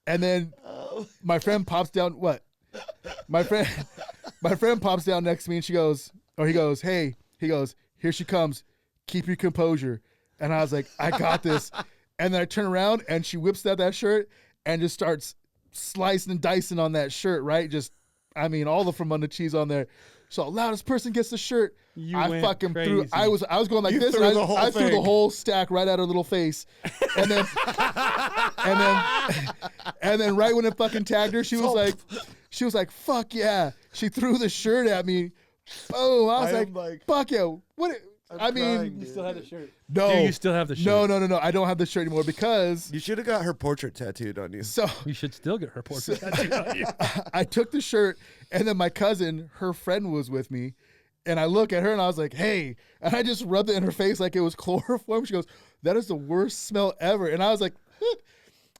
Speaker 1: And then my friend pops down. What? My friend pops down next to me and he goes, hey, here she comes. Keep your composure. And I was like, I got this. And then I turn around and she whips out that shirt and just starts slicing and dicing on that shirt, right? All the from under cheese on there. So loudest person gets the shirt. I fucking threw. I was going like this. And I threw the whole stack right at her little face, and then right when it fucking tagged her, she was like, "Fuck yeah!" She threw the shirt at me. Oh, I was like, "Fuck yeah!" What?
Speaker 2: You still have the shirt.
Speaker 1: No,
Speaker 2: do you still have the shirt?
Speaker 1: No. I don't have the shirt anymore because
Speaker 3: you should have got her portrait tattooed on you.
Speaker 1: So
Speaker 2: you should still get her portrait tattooed on you.
Speaker 1: I took the shirt, and then my cousin, her friend, was with me, and I look at her and I was like, "Hey," and I just rubbed it in her face like it was chloroform. She goes, "That is the worst smell ever," and I was like,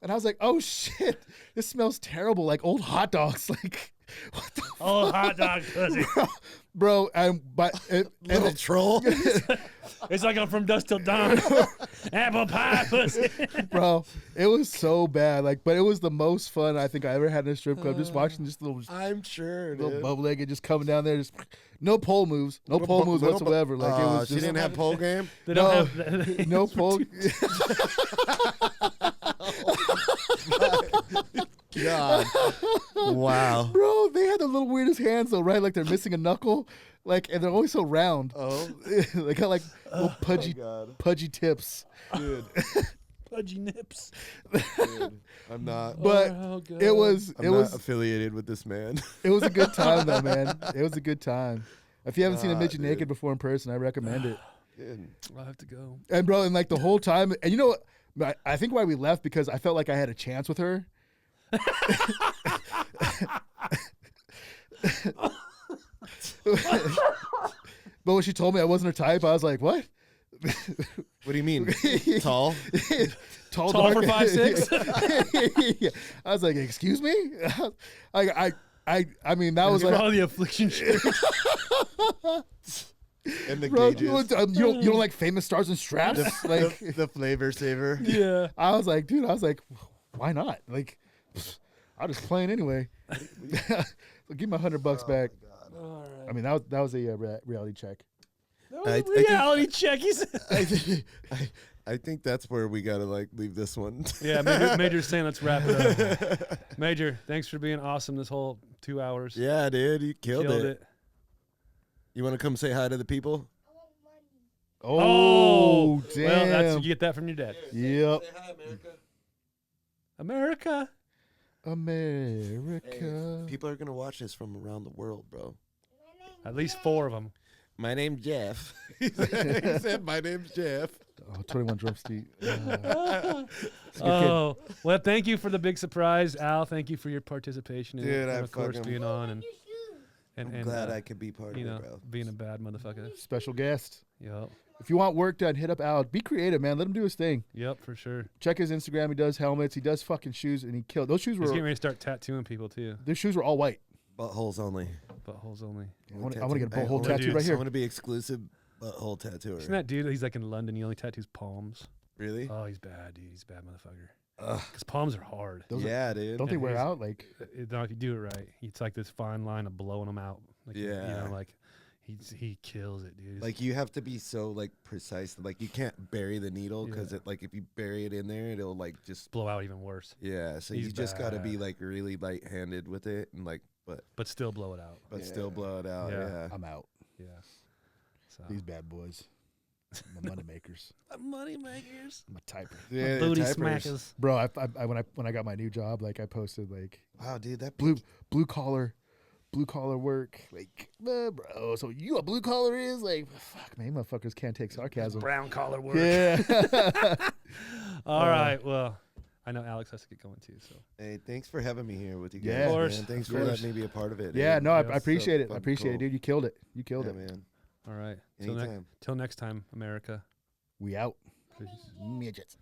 Speaker 1: And I was like, oh shit, this smells terrible, like old hot dogs. Like, what the
Speaker 2: Oh, hot dog pussy.
Speaker 1: bro?
Speaker 3: Little troll.
Speaker 2: It's like I'm from dusk till dawn. Apple pie pussy.
Speaker 1: Bro, it was so bad. Like, but it was the most fun I think I ever had in a strip club. Just watching this little
Speaker 3: I'm sure,
Speaker 1: little
Speaker 3: dude.
Speaker 1: bubble legged just coming down there, just no pole moves, whatsoever. Like it was
Speaker 3: she
Speaker 1: just
Speaker 3: didn't have pole game.
Speaker 2: They
Speaker 1: no,
Speaker 2: don't have
Speaker 1: no pole.
Speaker 3: God. Wow.
Speaker 1: Bro, they had the little weirdest hands though, right? Like they're missing a knuckle, like, and they're always so round.
Speaker 3: Oh,
Speaker 1: They got like little
Speaker 3: God.
Speaker 1: pudgy tips.
Speaker 3: Dude.
Speaker 2: pudgy nips.
Speaker 3: Dude. I'm not.
Speaker 1: But
Speaker 2: Oh, God.
Speaker 1: it was
Speaker 3: not affiliated with this man.
Speaker 1: it was a good time though, man. It was a good time. If you haven't seen a midget
Speaker 3: dude.
Speaker 1: naked before in person, I recommend it.
Speaker 3: Dude.
Speaker 2: I'll have to go.
Speaker 1: And bro, and like the whole time, and you know what? I think why we left because I felt like I had a chance with her. But when she told me I wasn't her type, I was like, "What?
Speaker 3: What do you mean? Tall?
Speaker 1: Tall
Speaker 2: Tall
Speaker 1: dark-
Speaker 2: for 5'6"?
Speaker 1: Yeah. I was like, "Excuse me?" I mean, that was
Speaker 2: It's
Speaker 1: like,
Speaker 2: probably the affliction shirt.
Speaker 3: And the
Speaker 1: bro,
Speaker 3: gauges.
Speaker 1: you don't like famous stars and straps? Like,
Speaker 3: the flavor saver.
Speaker 2: Yeah.
Speaker 1: I was like, dude, why not? Like, I'll just play it anyway. So give me $100 back.
Speaker 2: All right.
Speaker 1: I mean, that was a reality check.
Speaker 2: That was
Speaker 3: I
Speaker 2: a
Speaker 3: think-
Speaker 2: reality check. He said.
Speaker 3: I think that's where we gotta like leave this one.
Speaker 2: Yeah, Major's saying let's wrap it up. Major, thanks for being awesome this whole 2 hours.
Speaker 3: Yeah, dude, you killed
Speaker 2: Killed
Speaker 3: it.
Speaker 2: it.
Speaker 3: You want to come say hi to the people?
Speaker 1: Oh, damn.
Speaker 2: Well, that's you get that from your dad.
Speaker 1: Yep.
Speaker 3: Say hi,
Speaker 2: America.
Speaker 3: America.
Speaker 1: America.
Speaker 3: People are gonna watch this from around the world, bro.
Speaker 2: At least 4 of them.
Speaker 3: My name's Jeff. He said, my name's Jeff.
Speaker 1: Oh, 21 Drum Street.
Speaker 2: Oh, well, thank you for the big surprise, Al. Thank you for your participation
Speaker 3: Dude,
Speaker 2: and
Speaker 3: I
Speaker 2: of course
Speaker 3: fucking-
Speaker 2: being on and
Speaker 3: I'm glad I could be part of
Speaker 2: you know
Speaker 3: it, bro.
Speaker 2: being a bad motherfucker.
Speaker 1: Special guest.
Speaker 2: Yep,
Speaker 1: If you want work done, hit up Al. Be creative, man. Let him do his thing.
Speaker 2: yep, for sure.
Speaker 1: Check his Instagram. He does helmets. He does fucking shoes, and he killed. Those shoes
Speaker 2: He's getting
Speaker 1: were
Speaker 2: ready to start tattooing people too.
Speaker 1: their shoes were all white.
Speaker 3: Buttholes only.
Speaker 2: Buttholes only.
Speaker 1: I want to get a butthole
Speaker 2: wanna
Speaker 1: tattoo
Speaker 2: do-
Speaker 1: right
Speaker 3: I
Speaker 1: here.
Speaker 3: want to be exclusive butthole tattooer.
Speaker 2: Isn't that dude? He's like in London. He only tattoos palms.
Speaker 3: Really?
Speaker 2: Oh, he's bad, dude. He's a bad motherfucker.
Speaker 3: Ugh.
Speaker 2: Because palms are hard.
Speaker 1: Those
Speaker 3: Yeah, dude.
Speaker 1: Don't they
Speaker 2: And
Speaker 1: wear
Speaker 2: he's-
Speaker 1: out? Like,
Speaker 2: No, if you do it right, it's like this fine line of blowing them out. Like, you
Speaker 3: Yeah.
Speaker 2: know, like he kills it, dude.
Speaker 3: Like you have to be so like precise. Like you can't bury the needle because
Speaker 2: Yeah.
Speaker 3: it like if you bury it in there, it'll like just
Speaker 2: blow out even worse,
Speaker 3: yeah. So
Speaker 2: He's
Speaker 3: you just got to be
Speaker 2: bad.
Speaker 3: like really light-handed with it and like
Speaker 2: but still blow it out.
Speaker 3: but still blow it out.
Speaker 2: Yeah.
Speaker 3: Yeah.
Speaker 1: I'm out.
Speaker 2: Yeah. So
Speaker 1: These bad boys. My money makers.
Speaker 2: money makers,
Speaker 1: My typer.
Speaker 3: Yeah, the
Speaker 2: booty
Speaker 3: typers.
Speaker 2: smackers.
Speaker 1: Bro, when I got my new job, like I posted like
Speaker 3: Wow, dude, that
Speaker 1: blue collar work. Like, bro. So you know what blue collar is? Like, fuck, man, motherfuckers can't take sarcasm.
Speaker 2: Brown collar work.
Speaker 1: Yeah.
Speaker 2: All right. Well, I know Alex has to get going too. So
Speaker 3: Hey, thanks for having me here with you guys.
Speaker 1: Yeah. Of
Speaker 2: course.
Speaker 3: man. Thanks
Speaker 1: Of
Speaker 3: for
Speaker 1: course.
Speaker 3: letting me be a part of it.
Speaker 1: Yeah,
Speaker 3: dude.
Speaker 1: no, I
Speaker 2: Yeah,
Speaker 1: appreciate it. I
Speaker 3: fucking
Speaker 1: appreciate it,
Speaker 3: cool.
Speaker 1: dude. You killed it. You killed
Speaker 3: Yeah,
Speaker 1: it.
Speaker 3: man.
Speaker 2: all right.
Speaker 3: Anytime.
Speaker 2: Till next time, America.
Speaker 1: We out.
Speaker 2: Peace.
Speaker 1: Midgets.